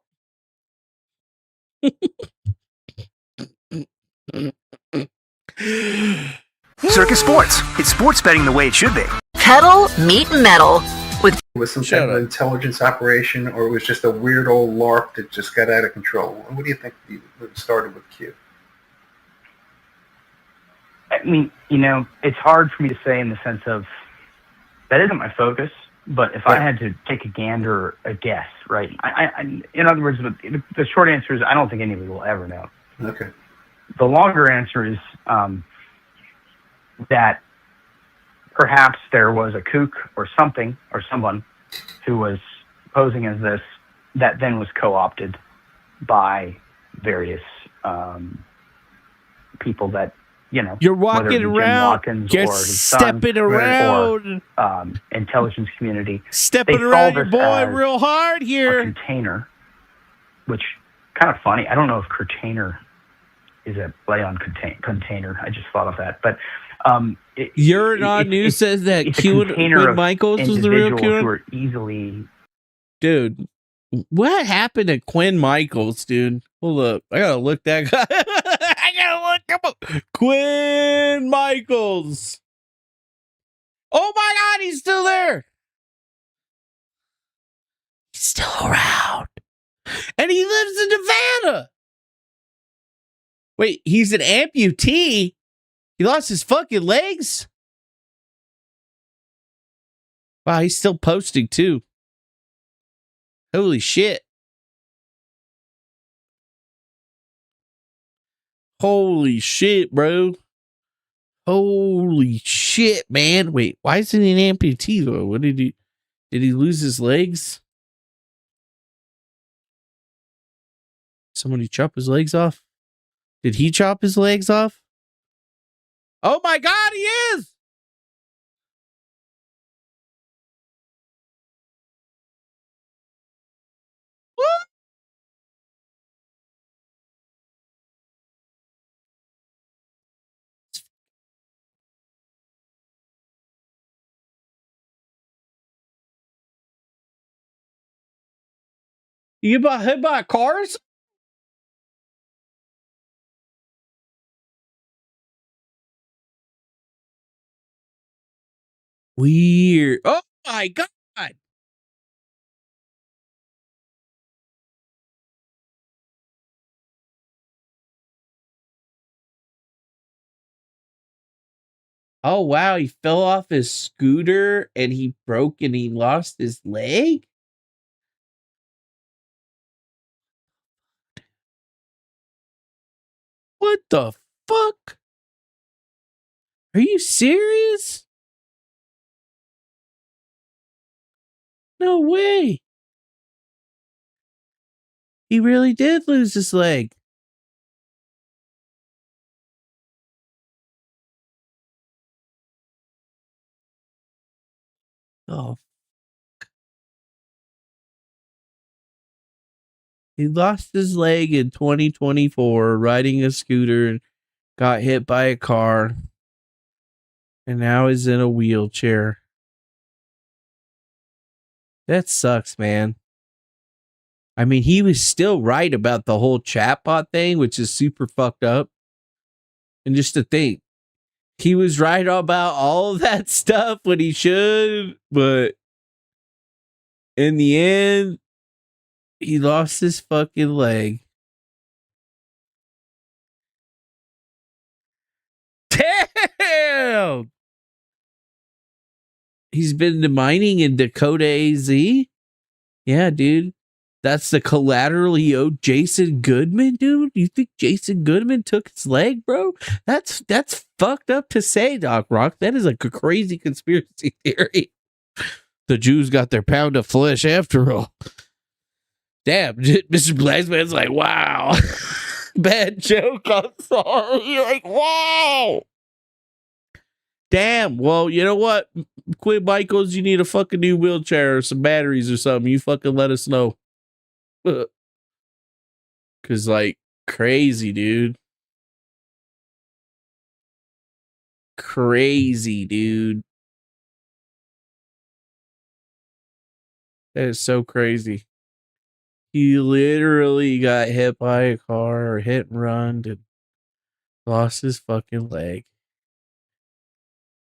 [SPEAKER 6] Circus Sports. It's sports betting the way it should be.
[SPEAKER 7] Pedal, meet metal.
[SPEAKER 5] It was some type of intelligence operation, or it was just a weird old LARP that just got out of control? What do you think started with Q?
[SPEAKER 4] I mean, it's hard for me to say in the sense of that isn't my focus. But if I had to take a gander, a guess, right? In other words, the short answer is I don't think anybody will ever know.
[SPEAKER 5] Okay.
[SPEAKER 4] The longer answer is that perhaps there was a kook or something or someone who was posing as this that then was co-opted by various people that,
[SPEAKER 2] you're walking around, you're stepping around,
[SPEAKER 4] or intelligence community.
[SPEAKER 2] Stepping around your boy real hard here.
[SPEAKER 4] A container, which kind of funny. I don't know if container is a play on container. I just thought of that, but
[SPEAKER 2] Uranon News says that Quinn Michaels was the real QAnon.
[SPEAKER 4] Who are easily,
[SPEAKER 2] dude. What happened to Quinn Michaels, dude? Hold up, I gotta look that guy. I gotta look. Come on, Quinn Michaels. Oh my God, he's still there. He's still around, and he lives in Nevada. Wait, he's an amputee. He lost his fucking legs. Wow, he's still posting too. Holy shit. Holy shit, bro. Holy shit, man. Wait, why isn't he an amputee though? What did he lose his legs? Somebody chop his legs off? Did he chop his legs off? Oh my God, he is! What? You got hit by cars? Weird. Oh my God. Oh wow, he fell off his scooter and he broke and he lost his leg? What the fuck? Are you serious? No way. He really did lose his leg. Oh. He lost his leg in 2024 riding a scooter and got hit by a car. And now he's in a wheelchair. That sucks, man. I mean, he was still right about the whole chatbot thing, which is super fucked up. And just to think, he was right about all of that stuff when he should, but in the end, he lost his fucking leg. Damn! He's been mining in Dakota AZ? Yeah, dude. That's the collateral he owed Jason Goodman, dude? You think Jason Goodman took his leg, bro? That's fucked up to say, Doc Rock. That is like a crazy conspiracy theory. The Jews got their pound of flesh after all. Damn, Mr. Blacksman's like, wow. Bad joke, I'm sorry. You're like, wow. Damn, well, you know what? Quinn Michaels, you need a fucking new wheelchair or some batteries or something. You fucking let us know. Cause like crazy, dude. Crazy, dude. That is so crazy. He literally got hit by a car or hit and run and lost his fucking leg.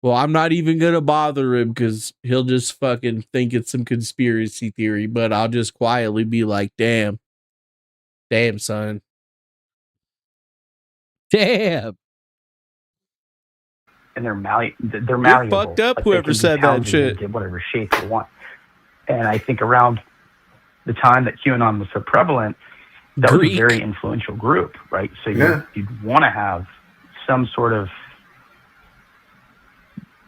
[SPEAKER 2] Well, I'm not even gonna bother him because he'll just fucking think it's some conspiracy theory, but I'll just quietly be like, damn, son. Damn.
[SPEAKER 4] And they're malleable.
[SPEAKER 2] You're fucked up,
[SPEAKER 4] Like,
[SPEAKER 2] whoever said that shit.
[SPEAKER 4] Get whatever shape they want. And I think around the time that QAnon was so prevalent, that was a very influential group, right? So you'd want to have some sort of,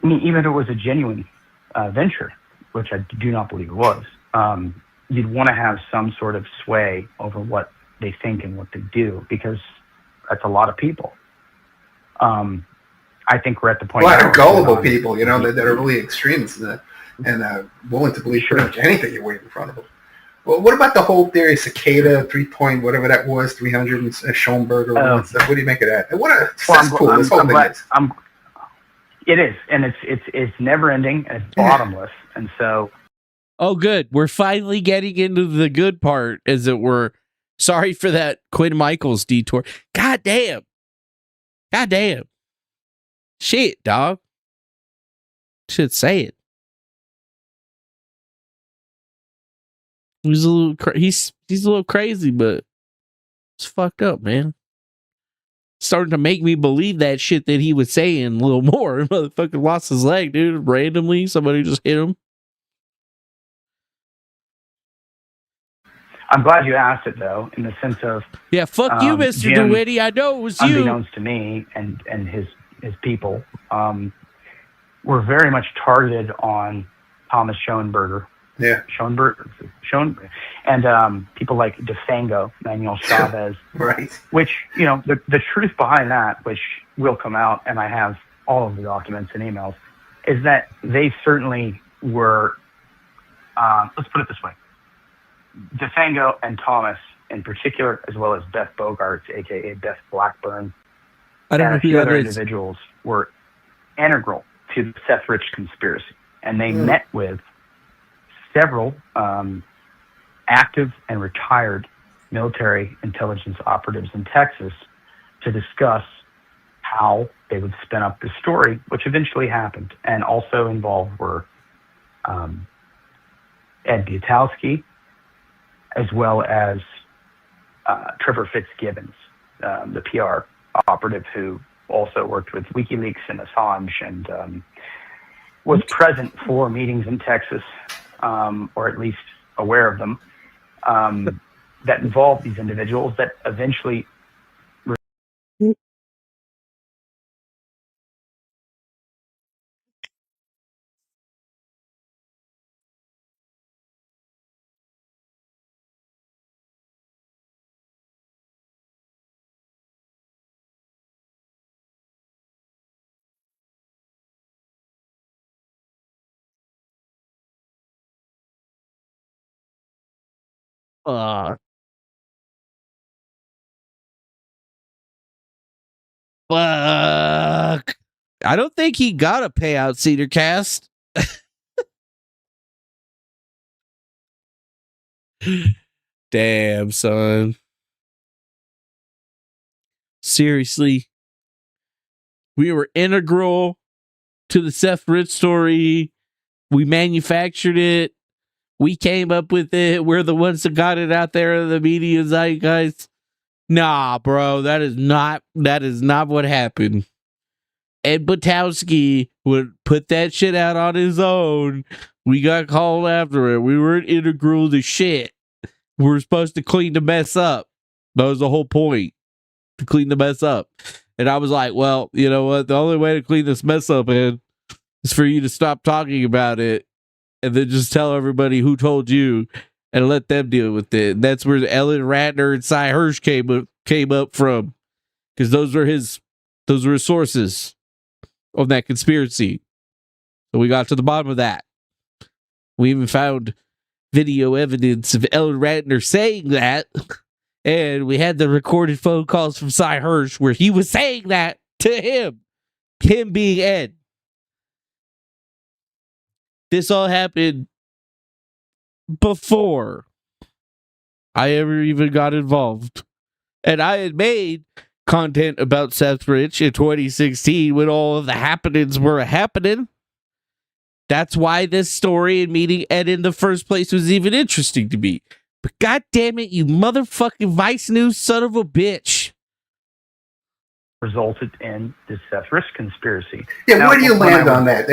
[SPEAKER 4] I mean, even if it was a genuine venture, which I do not believe it was, you'd want to have some sort of sway over what they think and what they do, because that's a lot of people. I think we're at the point.
[SPEAKER 5] A lot of gullible people, that are really extremists and willing to believe pretty much anything you wave in front of them. Well, what about the whole theory, cicada, 3 whatever that was, 300 and Schoenberger? What do you make of that? That's cool. This whole thing is.
[SPEAKER 4] It is, and it's never ending, and it's bottomless, and so.
[SPEAKER 2] Oh, good. We're finally getting into the good part, as it were. Sorry for that Quinn Michaels detour. God damn. Shit, dog. Should say it. He's a little he's a little crazy, but it's fucked up, man. Starting to make me believe that shit that he was saying a little more. Motherfucker lost his leg, dude. Randomly, somebody just hit him.
[SPEAKER 4] I'm glad you asked it, though, in the sense of...
[SPEAKER 2] Yeah, fuck you, Mr.
[SPEAKER 4] Jim,
[SPEAKER 2] DeWitty. I know it was you.
[SPEAKER 4] Unbeknownst to me and his people, were very much targeted on Thomas Schoenberger Schoenberg, and people like DeFango, Manuel Chavez,
[SPEAKER 5] Right.
[SPEAKER 4] which, the truth behind that, which will come out, and I have all of the documents and emails, is that they certainly were, let's put it this way, DeFango and Thomas in particular, as well as Beth Bogarts, aka Beth Blackburn,
[SPEAKER 2] I don't
[SPEAKER 4] and
[SPEAKER 2] know
[SPEAKER 4] a
[SPEAKER 2] who
[SPEAKER 4] few
[SPEAKER 2] that
[SPEAKER 4] other
[SPEAKER 2] is.
[SPEAKER 4] individuals were integral to the Seth Rich conspiracy. And they met with several active and retired military intelligence operatives in Texas to discuss how they would spin up the story, which eventually happened. And also involved were Ed Butowski, as well as Trevor Fitzgibbons, the PR operative who also worked with WikiLeaks and Assange and was present for meetings in Texas, or at least aware of them, that involved these individuals that eventually...
[SPEAKER 2] Fuck. I don't think he got a payout, Cedar Cast. Damn, son. Seriously. We were integral to the Seth Rich story. We manufactured it. We came up with it. We're the ones that got it out there in the media zeitgeist. Nah, bro, that is not what happened. Ed Butowski would put that shit out on his own. We got called after it. We weren't integral to shit. We were supposed to clean the mess up. That was the whole point, to clean the mess up. And I was like, well, you know what? The only way to clean this mess up, Ed, is for you to stop talking about it and then just tell everybody who told you and let them deal with it. And that's where Ellen Ratner and Cy Hirsch came up from, because those were his sources on that conspiracy. So we got to the bottom of that. We even found video evidence of Ellen Ratner saying that, and we had the recorded phone calls from Cy Hirsch where he was saying that to him being Ed. This all happened before I ever even got involved. And I had made content about Seth Rich in 2016 when all of the happenings were happening. That's why this story and meeting Ed in the first place was even interesting to me. But god damn it, you motherfucking Vice News son of a bitch.
[SPEAKER 4] resulted in the Seth Rich conspiracy.
[SPEAKER 5] Yeah,
[SPEAKER 4] now,
[SPEAKER 5] where do you land on that?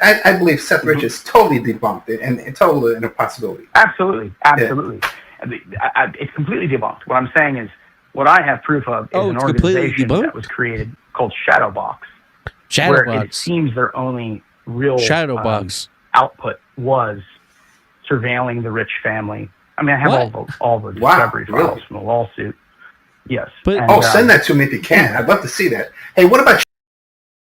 [SPEAKER 5] I believe Seth Rich is totally debunked and totally an impossibility.
[SPEAKER 4] Absolutely. It's completely debunked. What I'm saying is, what I have proof of is an organization that was created called Shadowbox. Where it seems their only real output was surveilling the Rich family. I mean, I have all the discovery files from the lawsuit. Yes.
[SPEAKER 5] But, send that to me if you can. I'd love to see that. Hey, what about...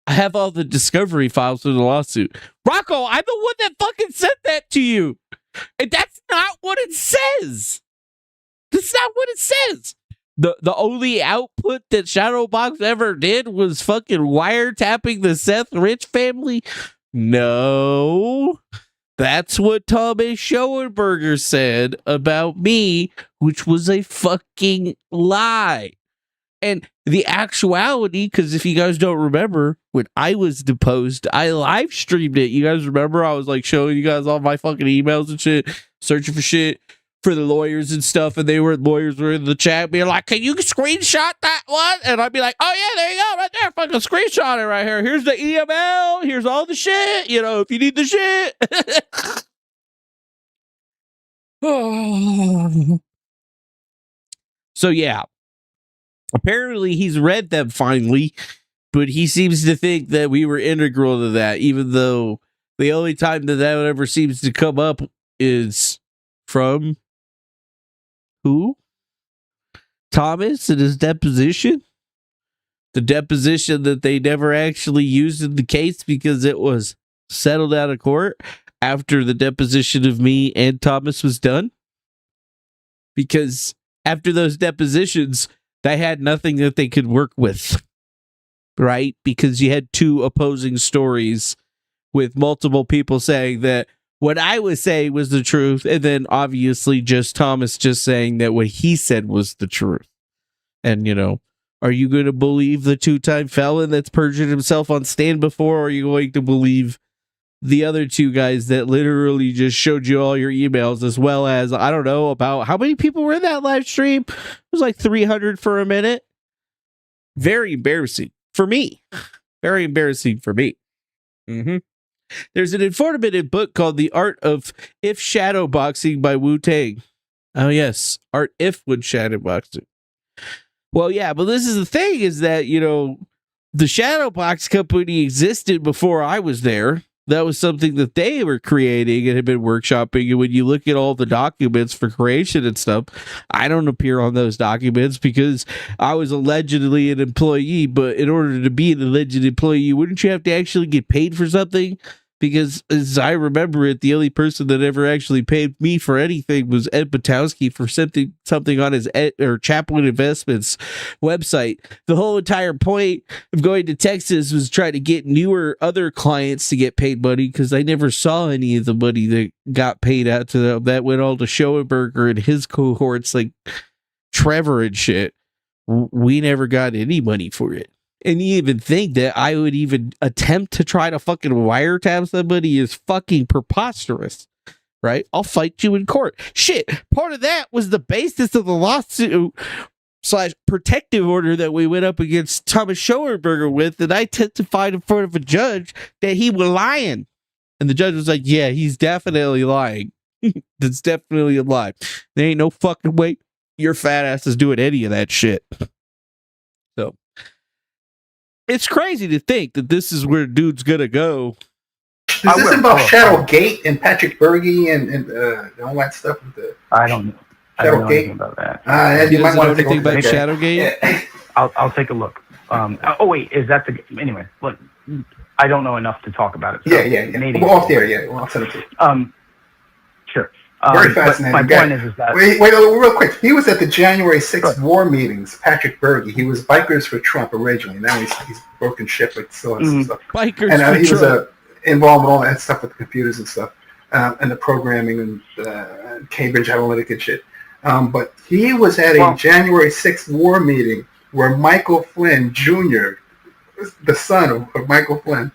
[SPEAKER 2] I have all the discovery files from the lawsuit. Rocco, I'm the one that fucking sent that to you. And that's not what it says. That's not what it says. The only output that Shadowbox ever did was fucking wiretapping the Seth Rich family? No. That's what Thomas Schoenberger said about me, which was a fucking lie. And the actuality, because if you guys don't remember, when I was deposed, I live streamed it. You guys remember? I was like showing you guys all my fucking emails and shit, searching for shit for the lawyers and stuff, and lawyers were in the chat being like, can you screenshot that one? And I'd be like, oh yeah, there you go, right there, fucking screenshot it right here. Here's the EML, here's all the shit, if you need the shit. So yeah, apparently he's read them finally, but he seems to think that we were integral to that, even though The only time that ever seems to come up is from who? Thomas in his deposition. The deposition that they never actually used in the case because it was settled out of court after the deposition of me and Thomas was done. Because after those depositions, they had nothing that they could work with, right? Because you had two opposing stories with multiple people saying that what I was saying was the truth, and then obviously just Thomas just saying that what he said was the truth. And, are you going to believe the two-time felon that's perjured himself on stand before, or are you going to believe the other two guys that literally just showed you all your emails, as well as, I don't know, about how many people were in that live stream? It was like 300 for a minute. Very embarrassing for me. Very embarrassing for me. Mm-hmm. There's an informative book called The Art of If Shadowboxing by Wu-Tang. Oh, yes. Art If would Shadowboxing. Well, yeah, but this is the thing is that, the Shadowbox company existed before I was there. That was something that they were creating and had been workshopping. And when you look at all the documents for creation and stuff, I don't appear on those documents because I was allegedly an employee. But in order to be an alleged employee, wouldn't you have to actually get paid for something? Because as I remember it, the only person that ever actually paid me for anything was Ed Butowski for something on his Chaplain Investments website. The whole entire point of going to Texas was trying to get other clients to get paid money, because I never saw any of the money that got paid out to them. That went all to Schoenberger and his cohorts like Trevor and shit. We never got any money for it. And you even think that I would even attempt to try to fucking wiretap somebody is fucking preposterous, right? I'll fight you in court. Shit, part of that was the basis of the lawsuit / protective order that we went up against Thomas Schoenberger with, that I testified in front of a judge that he was lying. And the judge was like, yeah, he's definitely lying. That's definitely a lie. There ain't no fucking way your fat ass is doing any of that shit. So it's crazy to think that this is where dude's gonna go.
[SPEAKER 5] Does this involve Shadowgate and Patrick Berge and all that stuff with the?
[SPEAKER 4] I don't know. I don't know anything about that.
[SPEAKER 5] You might want to
[SPEAKER 2] think about Shadowgate.
[SPEAKER 5] Yeah.
[SPEAKER 4] I'll take a look. Wait, is that the? Anyway, look, I don't know enough to talk about it. So
[SPEAKER 5] yeah.
[SPEAKER 4] Maybe
[SPEAKER 5] we're off there. Yeah, well, I'll send it to you.
[SPEAKER 4] Sure.
[SPEAKER 5] Very fascinating.
[SPEAKER 4] My point is that...
[SPEAKER 5] Wait, real quick. He was at the January 6th war meetings, Patrick Berge. He was Bikers for Trump originally. Now he's broken ship with still and stuff.
[SPEAKER 2] Bikers
[SPEAKER 5] and
[SPEAKER 2] for
[SPEAKER 5] he
[SPEAKER 2] Trump.
[SPEAKER 5] was involved in all that stuff with the computers and stuff, and the programming and Cambridge Analytica and shit. But he was at a January 6th war meeting where Michael Flynn Jr., the son of Michael Flynn,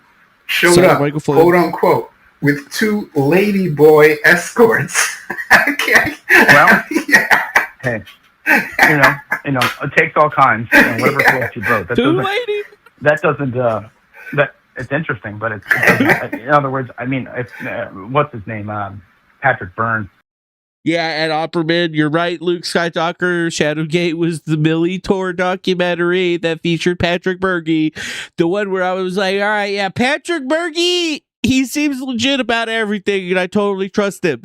[SPEAKER 5] showed up, quote unquote, with two lady boy escorts. Okay.
[SPEAKER 4] Well,
[SPEAKER 5] yeah.
[SPEAKER 4] Hey, it takes all kinds. Whatever floats your boat. That doesn't. It's interesting, but it doesn't. In other words, I mean, what's his name? Patrick Byrne.
[SPEAKER 2] Yeah, at Opperman, you're right, Luke Skywalker. Shadowgate was the Millie Tour documentary that featured Patrick Berge. The one where I was like, all right, yeah, Patrick Berge, he seems legit about everything, and I totally trust him.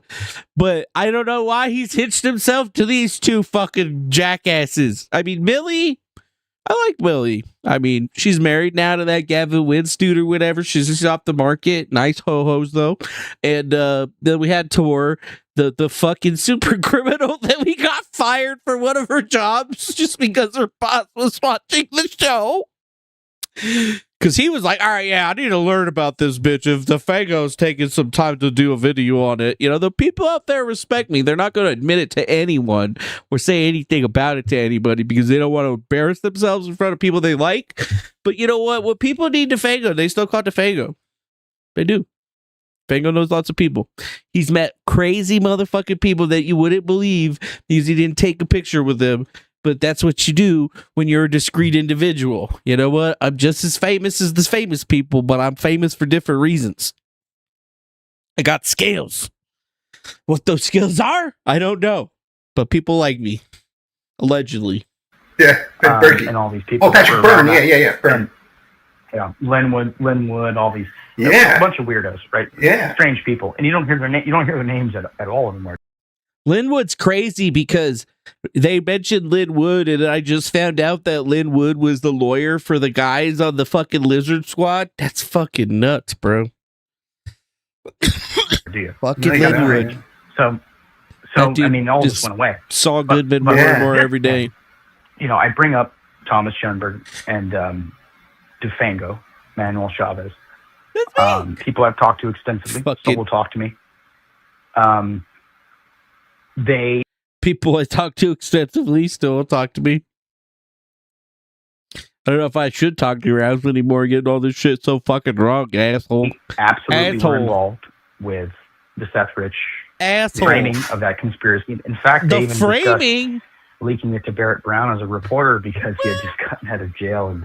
[SPEAKER 2] But I don't know why he's hitched himself to these two fucking jackasses. I mean, Millie, I like Millie. I mean, she's married now to that Gavin Wince dude or whatever. She's just off the market. Nice ho-hos, though. And then we had Tor, the fucking super criminal that we got fired for one of her jobs just because her boss was watching the show. Because he was like, all right, yeah, I need to learn about this bitch. If the Fango's taking some time to do a video on it, the people out there respect me. They're not going to admit it to anyone or say anything about it to anybody because they don't want to embarrass themselves in front of people they like. But you know what? What people need to Fango, they still call it Fango. They do. Fango knows lots of people. He's met crazy motherfucking people that you wouldn't believe because he didn't take a picture with them. But that's what you do when you're a discreet individual. You know what? I'm just as famous as the famous people, but I'm famous for different reasons. I got skills. What those skills are, I don't know. But people like me. Allegedly.
[SPEAKER 5] Yeah,
[SPEAKER 4] and all these people.
[SPEAKER 5] Oh, Patrick Byrne. Yeah, Byrne.
[SPEAKER 4] Linwood, all these,
[SPEAKER 5] Yeah.
[SPEAKER 4] a bunch of weirdos, right?
[SPEAKER 5] Yeah.
[SPEAKER 4] Strange people, and you don't hear their names at all anymore.
[SPEAKER 2] Linwood's crazy because they mentioned Linwood, and I just found out that Linwood was the lawyer for the guys on the fucking Lizard Squad. That's fucking nuts, bro.
[SPEAKER 4] Do you?
[SPEAKER 2] Fucking
[SPEAKER 5] No, you got it
[SPEAKER 2] Linwood.
[SPEAKER 5] right.
[SPEAKER 4] So
[SPEAKER 2] That dude
[SPEAKER 4] I mean, all this
[SPEAKER 2] just
[SPEAKER 4] went away.
[SPEAKER 2] Saw Goodman
[SPEAKER 4] but-
[SPEAKER 2] more and
[SPEAKER 5] yeah.
[SPEAKER 2] more every day.
[SPEAKER 4] You know, I bring up Thomas Schoenberg and DeFango, Manuel Chavez. People I've talked to extensively,
[SPEAKER 2] Fucking-
[SPEAKER 4] so will talk to me. They
[SPEAKER 2] People I talk to extensively still talk to me. I don't know if I should talk to your ass anymore, getting all this shit so fucking wrong, asshole.
[SPEAKER 4] absolutely
[SPEAKER 2] Asshole.
[SPEAKER 4] were involved with the Seth Rich
[SPEAKER 2] Asshole.
[SPEAKER 4] framing of that conspiracy. In fact, they
[SPEAKER 2] The
[SPEAKER 4] even discussed
[SPEAKER 2] framing?
[SPEAKER 4] leaking it to Barrett Brown as a reporter because he had just gotten out of jail and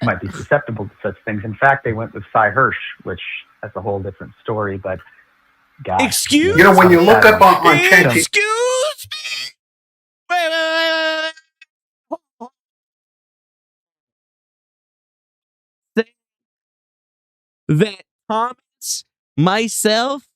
[SPEAKER 4] might be susceptible to such things. In fact, they went with Cy Hirsch, which that's a whole different story. But gosh,
[SPEAKER 2] Excuse
[SPEAKER 5] You know, when you look up on ChatGPT,
[SPEAKER 2] Excuse me? Wait. That Thomas, myself,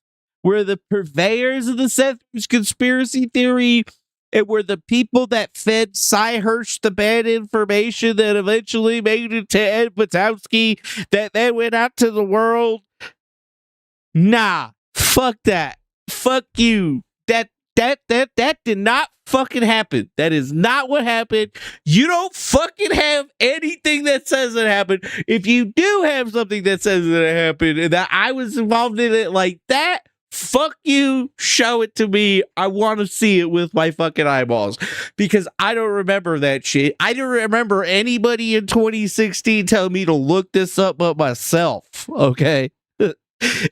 [SPEAKER 2] were the purveyors of the Seth Rich conspiracy theory, and were the people that fed Cy Hirsch the bad information that eventually made it to Ed Potowski, that then went out to the world. Nah, fuck that. Fuck you. That did not fucking happen. That is not what happened. You don't fucking have anything that says it happened. If you do have something that says it happened and that I was involved in it like that, fuck you. Show it to me. I want to see it with my fucking eyeballs because I don't remember that shit. I don't remember anybody in 2016 telling me to look this up but myself. Okay.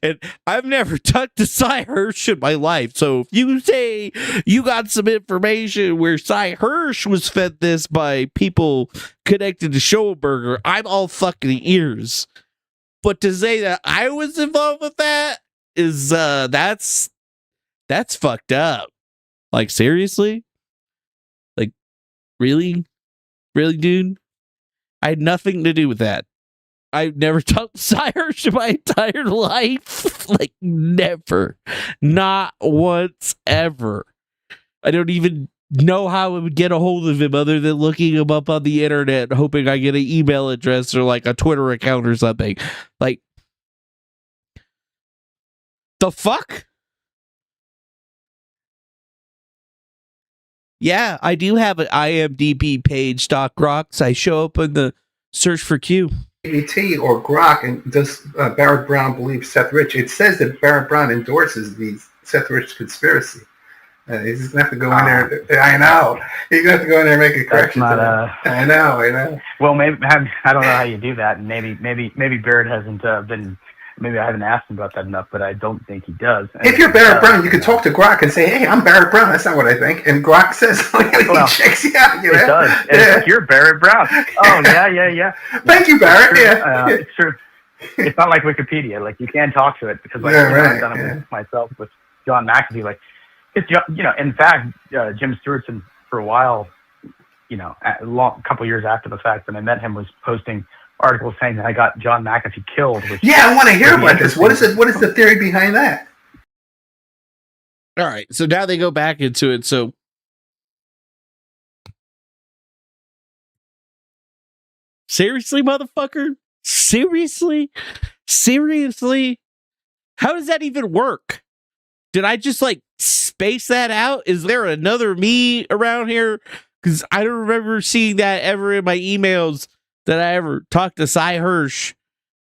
[SPEAKER 2] And I've never talked to Cy Hirsch in my life. So if you say you got some information where Cy Hirsch was fed this by people connected to Schoenberger, I'm all fucking ears. But to say that I was involved with that is that's fucked up. Like seriously? Like really? Really, dude? I had nothing to do with that. I've never talked to Cy Hirsch in my entire life. Like, never. Not once ever. I don't even know how I would get a hold of him other than looking him up on the internet, hoping I get an email address or like a Twitter account or something. Like, the fuck? Yeah, I do have an IMDb page, Doc Rocks. I show up in the search for Q.
[SPEAKER 5] or Grok, and does Barrett Brown believe Seth Rich? It says that Barrett Brown endorses the Seth Rich conspiracy. He's just gonna have to go in there. I know. He's gonna have to go in there and make a correction. I know.
[SPEAKER 4] Well, maybe I don't know how you do that, and maybe Barrett hasn't been. Maybe I haven't asked him about that enough, but I don't think he does.
[SPEAKER 5] If you're Barrett Brown, you can talk to Grok and say, "Hey, I'm Barrett Brown. That's not what I think." And Grok says, he checks you out. You know?
[SPEAKER 4] It does. And it's like, you're Barrett Brown. Oh yeah.
[SPEAKER 5] Thank you, Barrett.
[SPEAKER 4] It's true. It's not like Wikipedia. Like you can't talk to it because I've done it with myself with John McAfee. Like it's in fact, Jim Stewartson for a while, a couple years after the fact, when I met him, was posting articles saying that I got John McAfee killed.
[SPEAKER 5] I want to hear about this. What is it? What is the theory behind that?
[SPEAKER 2] All right, so now they go back into it. So seriously, motherfucker? Seriously? How does that even work? Did I just like space that out? Is there another me around here? Because I don't remember seeing that ever in my emails that I ever talked to Cy Hirsch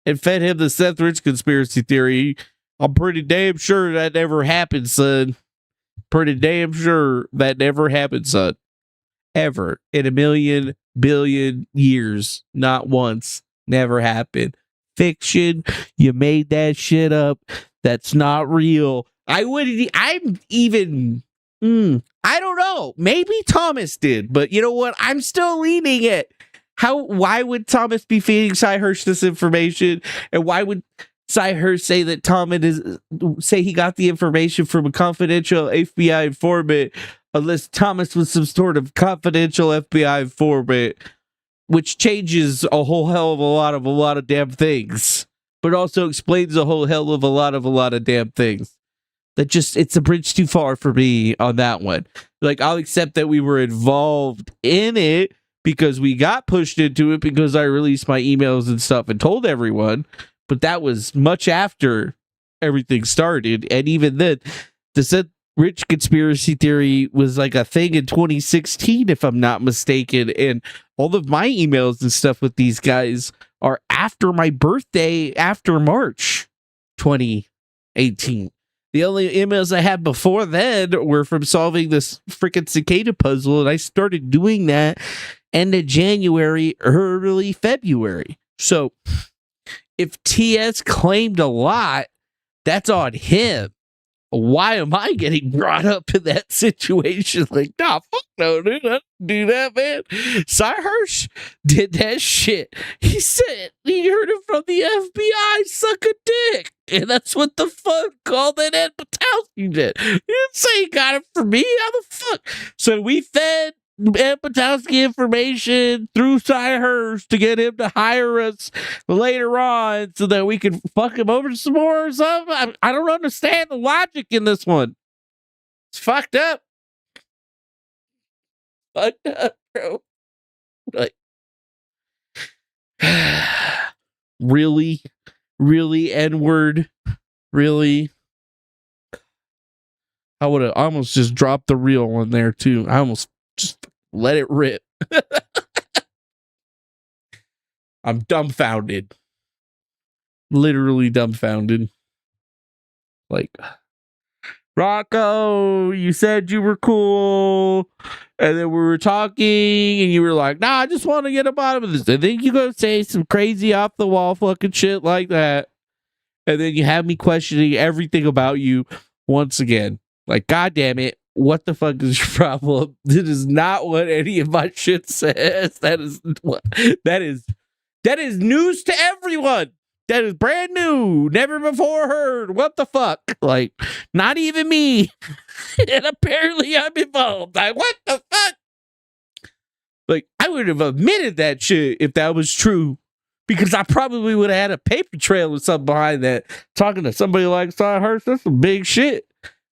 [SPEAKER 2] and fed him the Seth Rich conspiracy theory. I'm pretty damn sure that never happened, son. Pretty damn sure that never happened, son. Ever. In a million billion years. Not once. Never happened. Fiction. You made that shit up. That's not real. I don't know. Maybe Thomas did, but you know what? I'm still leaning it. Why would Thomas be feeding Cy Hirsch this information? And why would Cy Hirsch say that say he got the information from a confidential FBI informant, unless Thomas was some sort of confidential FBI informant which changes a whole hell of a lot of damn things, but also explains a whole hell of a lot of damn things. That just, it's a bridge too far for me on that one. Like, I'll accept that we were involved in it because we got pushed into it because I released my emails and stuff and told everyone, but that was much after everything started. And even then, the said rich conspiracy theory was like a thing in 2016, if I'm not mistaken. And all of my emails and stuff with these guys are after my birthday, after March 2018. The only emails I had before then were from solving this freaking cicada puzzle, and I started doing that end of January, early February. So if TS claimed a lot, that's on him. Why am I getting brought up in that situation? Like, nah, fuck no, dude. I didn't do that, man. Cy Hirsch did that shit. He said he heard it from the FBI, suck a dick. And that's what the fuck called that Ed Patowski did. He didn't say he got it from me. How the fuck? So we fed Ed Patowski information through Cy Hirsch to get him to hire us later on so that we could fuck him over some more or something. I don't understand the logic in this one. It's fucked up. Fucked up, bro. Like, really, N-word, really. I would have almost just dropped the real one there too. I almost just let it rip. I'm dumbfounded. Literally dumbfounded. Like, Rocco, you said you were cool, and then we were talking, and you were like, nah, I just want to get to the bottom of this. And then you go say some crazy off the wall fucking shit like that. And then you have me questioning everything about you once again. Like, God damn it. What the fuck is your problem? This is not what any of my shit says. That is news to everyone. That is brand new. Never before heard. What the fuck? Like, not even me. And apparently I'm involved. Like, what the fuck? Like, I would have admitted that shit if that was true. Because I probably would have had a paper trail or something behind that. Talking to somebody like Cy Hirsch, that's some big shit.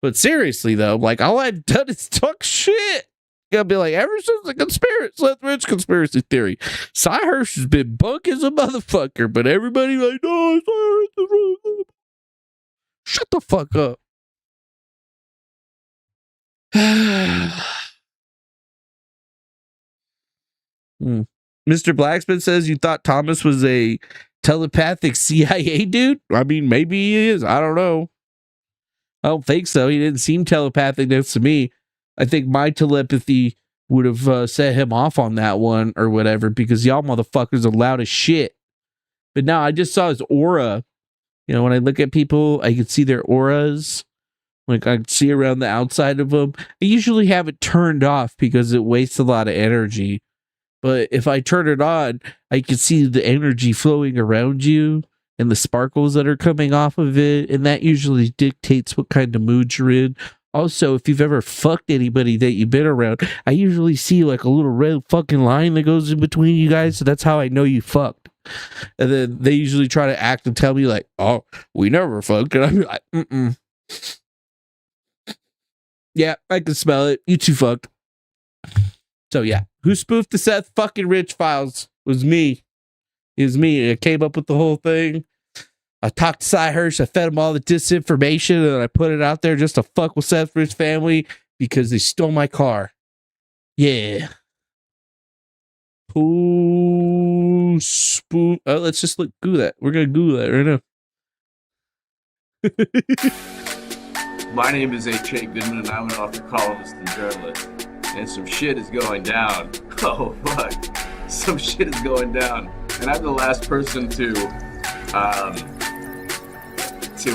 [SPEAKER 2] But seriously, though, like, all I've done is talk shit. You gotta be like, ever since the Seth Rich conspiracy theory, Cy Hirsch has been bunk as a motherfucker, but everybody like, no, Cy Hirsch. Shut the fuck up. Mr. Blacksmith says you thought Thomas was a telepathic CIA dude? I mean, maybe he is. I don't know. I don't think so. He didn't seem telepathic next to me. I think my telepathy would have set him off on that one or whatever, because y'all motherfuckers are loud as shit. But now I just saw his aura. You know, when I look at people, I can see their auras. Like, I can see around the outside of them. I usually have it turned off because it wastes a lot of energy. But if I turn it on, I can see the energy flowing around you and the sparkles that are coming off of it. And that usually dictates what kind of mood you're in. Also, if you've ever fucked anybody that you've been around, I usually see like a little red fucking line that goes in between you guys. So that's how I know you fucked. And then they usually try to act and tell me like, oh, we never fucked. And I'm like, yeah, I can smell it. You two fucked. So yeah, who spoofed the Seth fucking Rich files? Was me. It was me. I came up with the whole thing. I talked to Cy Hirsch. I fed him all the disinformation, and I put it out there just to fuck with Seth Rich family because they stole my car. Yeah. Who spoof? Oh, let's just Google that. We're gonna Google that right
[SPEAKER 8] now. My name is H.A. Goodman, and I'm an author, columnist, and journalist. And some shit is going down. Oh, fuck. Some shit is going down. And I'm the last person to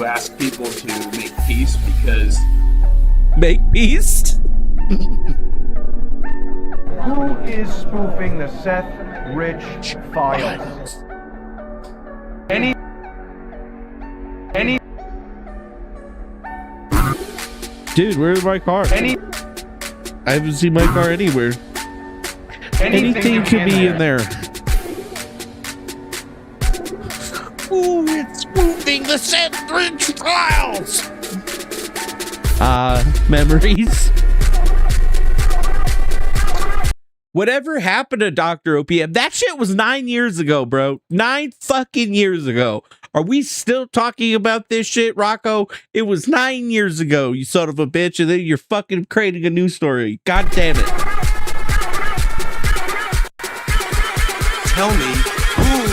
[SPEAKER 8] ask people to make peace because...
[SPEAKER 2] Make peace?
[SPEAKER 9] Who is spoofing the Seth Rich files? Any...
[SPEAKER 2] Dude, where's my car? I haven't seen my car anywhere. Anything could be in there. Ooh, it's moving the Sandridge Trials. Memories. Whatever happened to Dr. OPM? That shit was 9 years ago, bro. 9 fucking years ago. Are we still talking about this shit, Rocco? It was 9 years ago, you son of a bitch, and then you're fucking creating a new story. God damn it.
[SPEAKER 10] Tell me, who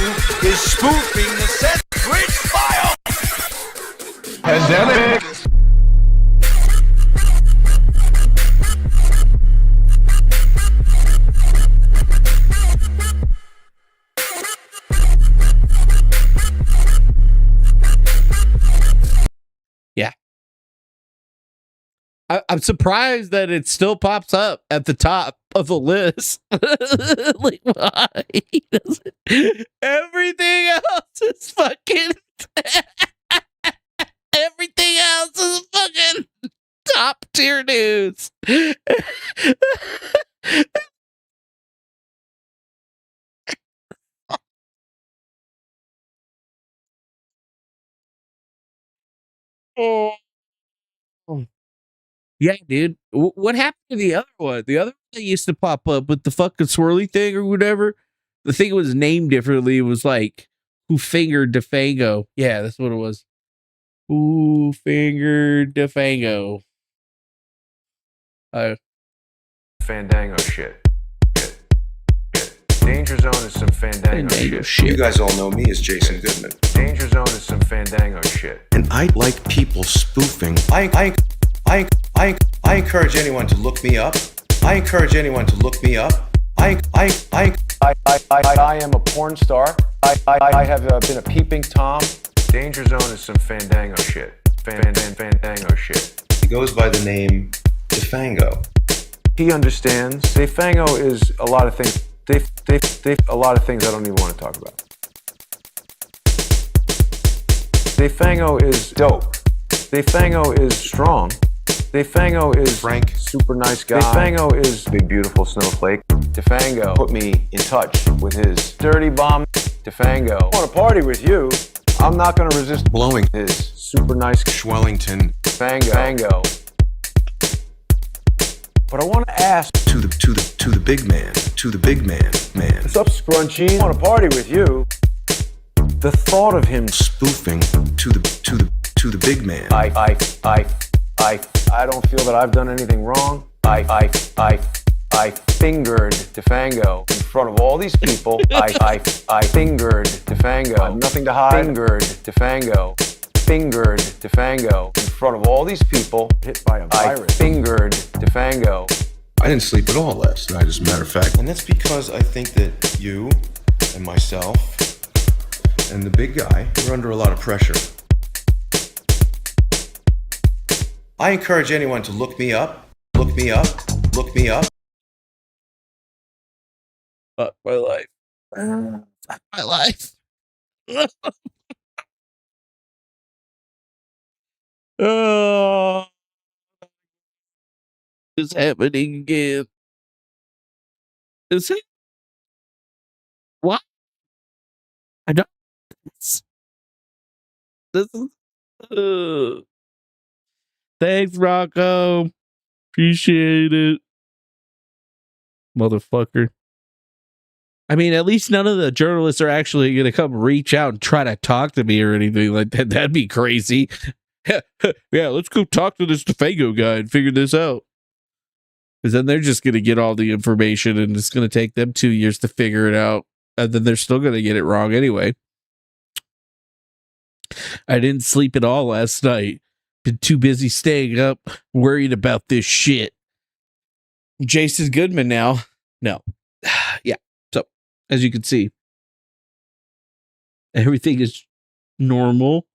[SPEAKER 10] is spoofing the Seth Bridge file?
[SPEAKER 9] Pandemic.
[SPEAKER 2] Yeah. I'm surprised that it still pops up at the top of the list. Like, why does it? Everything else is fucking. Everything else is fucking top tier news. Oh. Yeah, dude. What happened to the other one? The other one that used to pop up with the fucking swirly thing or whatever. The thing was named differently. It was like Who Fingered DeFango. Yeah, that's what it was. Who Fingered DeFango.
[SPEAKER 9] Fandango shit. Danger Zone is some Fandango shit.
[SPEAKER 10] You guys all know me as Jason Goodman.
[SPEAKER 9] Danger Zone is some Fandango shit.
[SPEAKER 10] And I like people spoofing. I encourage anyone to look me up. I encourage anyone to look me up. I
[SPEAKER 9] am a porn star. I have been a peeping Tom. Danger Zone is some Fandango shit. Fandango shit.
[SPEAKER 10] He goes by the name DeFango.
[SPEAKER 9] He understands. DeFango is a lot of things. A lot of things I don't even want to talk about. DeFango is dope. DeFango is strong. DeFango is
[SPEAKER 10] frank,
[SPEAKER 9] super nice guy. DeFango is big beautiful snowflake. DeFango put me in touch with his dirty bomb. DeFango, I want to party with you. I'm not going to resist
[SPEAKER 10] blowing
[SPEAKER 9] his super nice
[SPEAKER 10] Schwellington.
[SPEAKER 9] DeFango. But I want to ask
[SPEAKER 10] to the big man,
[SPEAKER 9] What's up, Scrunchy? I want to party with you. The thought of him
[SPEAKER 10] spoofing to the big man.
[SPEAKER 9] I don't feel that I've done anything wrong. I fingered DeFango in front of all these people. I fingered DeFango. I have nothing to hide. Fingered DeFango in front of all these people. Hit by a virus. I fingered DeFango.
[SPEAKER 10] I didn't sleep at all last night, as a matter of fact. And that's because I think that you and myself and the big guy are under a lot of pressure. I encourage anyone to look me up. Fuck
[SPEAKER 2] my life. Fuck my life. Oh, it's happening again. Is it? What? I don't. This is. Thanks, Rocco. Appreciate it. Motherfucker. I mean, at least none of the journalists are actually going to come reach out and try to talk to me or anything like that. That'd be crazy. Yeah, let's go talk to this DeFango guy and figure this out. Because then they're just going to get all the information and it's going to take them 2 years to figure it out. And then they're still going to get it wrong anyway. I didn't sleep at all last night. Been too busy staying up, worried about this shit. Jason Goodman now. No. Yeah. So, as you can see, everything is normal.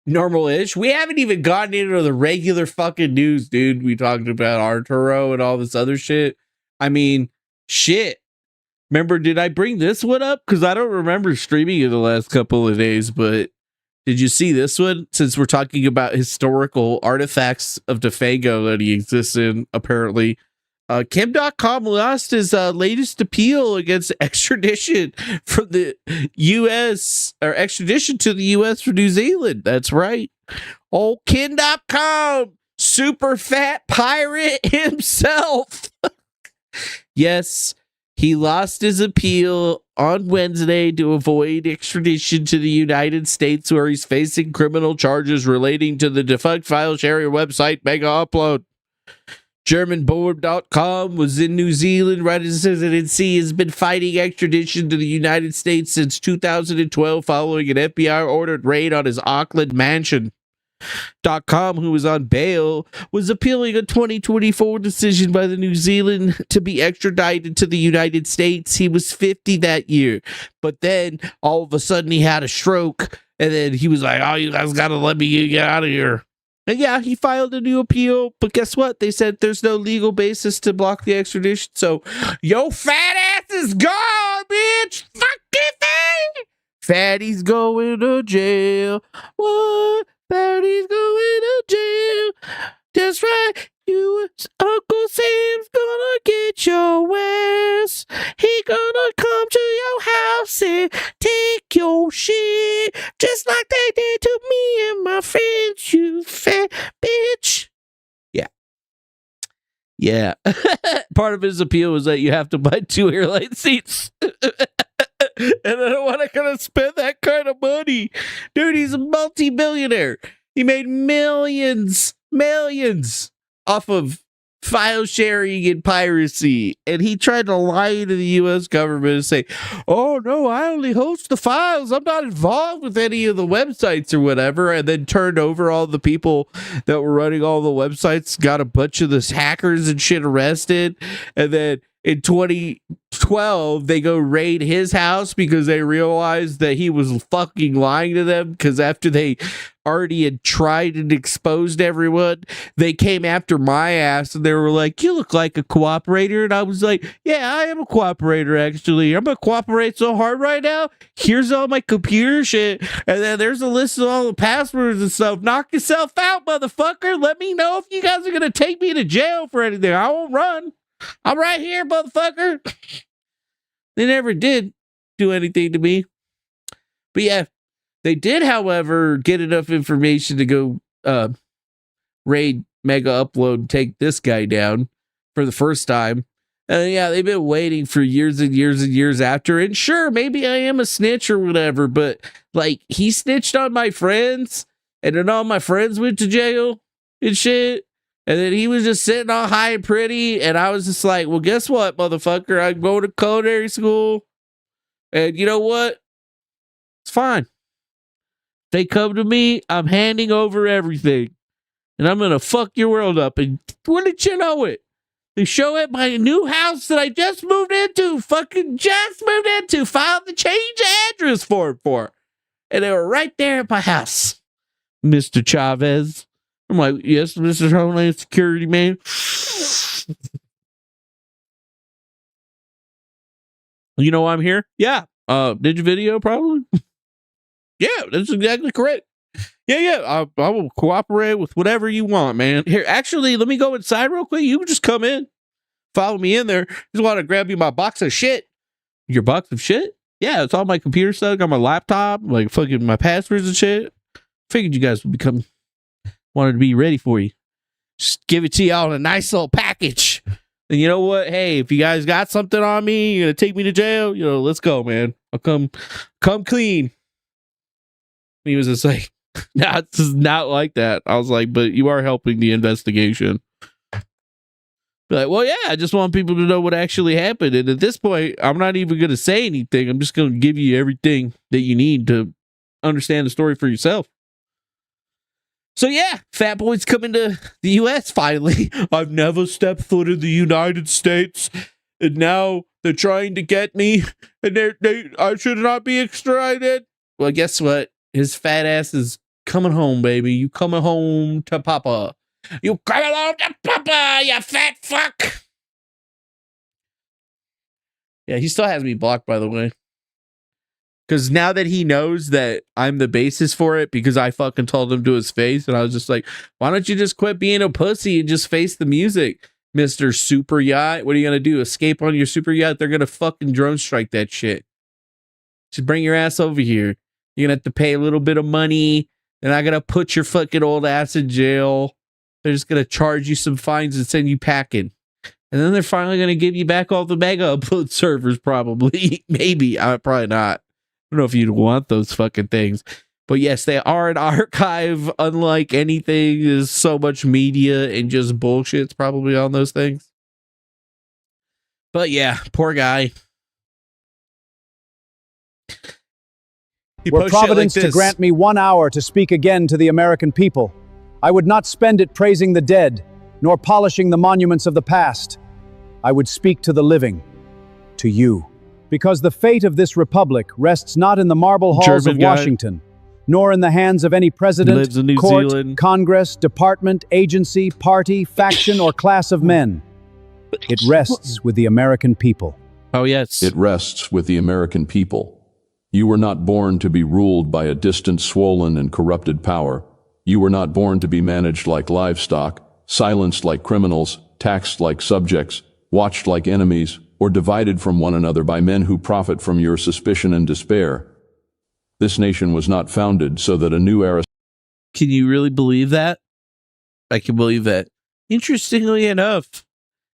[SPEAKER 2] Normal-ish. We haven't even gotten into the regular fucking news, dude. We talked about Arturo and all this other shit. I mean, shit. Remember, did I bring this one up? Because I don't remember streaming it the last couple of days, but did you see this one? Since we're talking about historical artifacts of DeFango that he exists in, apparently. Kim.com lost his latest appeal against extradition from the U.S. or extradition to the U.S. for New Zealand. That's right. Old Kim.com, super fat pirate himself. Yes, he lost his appeal on Wednesday to avoid extradition to the United States, where he's facing criminal charges relating to the defunct file sharing website Mega Upload. GermanBoard.com was in New Zealand right as residency, has been fighting extradition to the United States since 2012 following an FBI-ordered raid on his Auckland mansion. .com, who was on bail, was appealing a 2024 decision by the New Zealand to be extradited to the United States. He was 50 that year, but then all of a sudden he had a stroke, and then he was like, "Oh, you guys gotta let me get out of here." And yeah, he filed a new appeal, but guess what? They said there's no legal basis to block the extradition, so yo fat ass is gone, bitch! Fuck you, fatty! Fatty's going to jail. What? Fatty's going to jail. That's right. Uncle Sam's gonna get your ass. He gonna come to your house and take your shit, just like they did to me and my friends, you fat bitch. Yeah. Part of his appeal was that you have to buy 2 airline seats. And I don't want to kind of spend that kind of money. Dude, he's a multi-billionaire. He made millions off of file sharing and piracy. And he tried to lie to the U.S. government and say, "Oh, no, I only host the files. I'm not involved with any of the websites or whatever." And then turned over all the people that were running all the websites, got a bunch of this hackers and shit arrested. And then in 2012, they go raid his house because they realized that he was fucking lying to them, because after they already had tried and exposed everyone, they came after my ass and they were like, "You look like a cooperator." And I was like, "Yeah, I am a cooperator, actually. I'm going to cooperate so hard right now. Here's all my computer shit. And then there's a list of all the passwords and stuff. Knock yourself out, motherfucker. Let me know if you guys are going to take me to jail for anything. I won't run. I'm right here, motherfucker." They never did do anything to me. But yeah, they did, however, get enough information to go raid Mega Upload and take this guy down for the first time. And yeah, they've been waiting for years and years and years after. And sure, maybe I am a snitch or whatever, but like, he snitched on my friends, and then all my friends went to jail and shit. And then he was just sitting all high and pretty. And I was just like, well, guess what, motherfucker? I'm going to culinary school. And you know what? It's fine. They come to me, I'm handing over everything. And I'm going to fuck your world up. And wouldn't you know it? They show at my new house that I just moved into. Filed the change address form for. And they were right there at my house. Mr. Chavez. I'm like, "Yes, Mr. Homeland Security, man." You know why I'm here? Yeah. Did you video probably? Yeah, that's exactly correct. Yeah. I will cooperate with whatever you want, man. Here, actually, let me go inside real quick. You can just come in. Follow me in there. Just want to grab you my box of shit. Your box of shit? Yeah, it's all my computer stuff. Got my laptop, like fucking my passwords and shit. Figured you guys would wanted to be ready for you. Just give it to y'all in a nice little package. And you know what? Hey, if you guys got something on me, you're gonna take me to jail, let's go, man. I'll come clean. He was just like, "No, it's just not like that." I was like, "But you are helping the investigation." Be like, "Well, yeah, I just want people to know what actually happened." And at this point, I'm not even gonna say anything. I'm just gonna give you everything that you need to understand the story for yourself. So yeah, Fat Boy's coming to the U.S. finally. I've never stepped foot in the United States, and now they're trying to get me, and I should not be extradited. Well, guess what? His fat ass is coming home, baby. You coming home to Papa. You coming home to Papa, you fat fuck. Yeah, he still has me blocked, by the way. Because now that he knows that I'm the basis for it, because I fucking told him to his face, and I was just like, "Why don't you just quit being a pussy and just face the music?" Mr. Super Yacht. What are you going to do? Escape on your super yacht? They're going to fucking drone strike that shit. Just bring your ass over here. You're going to have to pay a little bit of money. They're not going to put your fucking old ass in jail. They're just going to charge you some fines and send you packing. And then they're finally going to give you back all the mega upload servers, probably. Maybe. Probably not. I don't know if you'd want those fucking things. But yes, they are an archive, unlike anything. There's so much media and just bullshit's probably on those things. But yeah, poor guy.
[SPEAKER 11] Were Providence to grant me 1 hour to speak again to the American people, I would not spend it praising the dead, nor polishing the monuments of the past. I would speak to the living, to you. Because the fate of this republic rests not in the marble halls of Washington, nor in the hands of any president, court, Congress, department, agency, party, faction, or class of men. It rests with the American people.
[SPEAKER 2] Oh, yes.
[SPEAKER 12] It rests with the American people. You were not born to be ruled by a distant, swollen, and corrupted power. You were not born to be managed like livestock, silenced like criminals, taxed like subjects, watched like enemies, or divided from one another by men who profit from your suspicion and despair. This nation was not founded so that a new era...
[SPEAKER 2] Can you really believe that? I can believe that. Interestingly enough,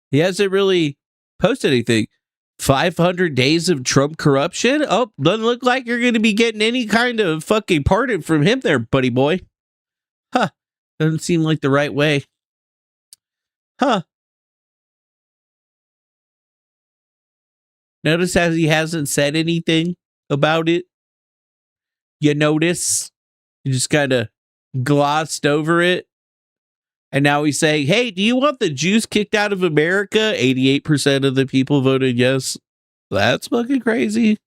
[SPEAKER 2] he hasn't really posted anything. 500 days of Trump corruption? Oh, doesn't look like you're going to be getting any kind of fucking pardon from him there, buddy boy. Huh. Doesn't seem like the right way. Huh. Notice how he hasn't said anything about it? You notice? You just kind of glossed over it. And now he's saying, hey, do you want the Jews kicked out of America? 88% of the people voted yes. That's fucking crazy.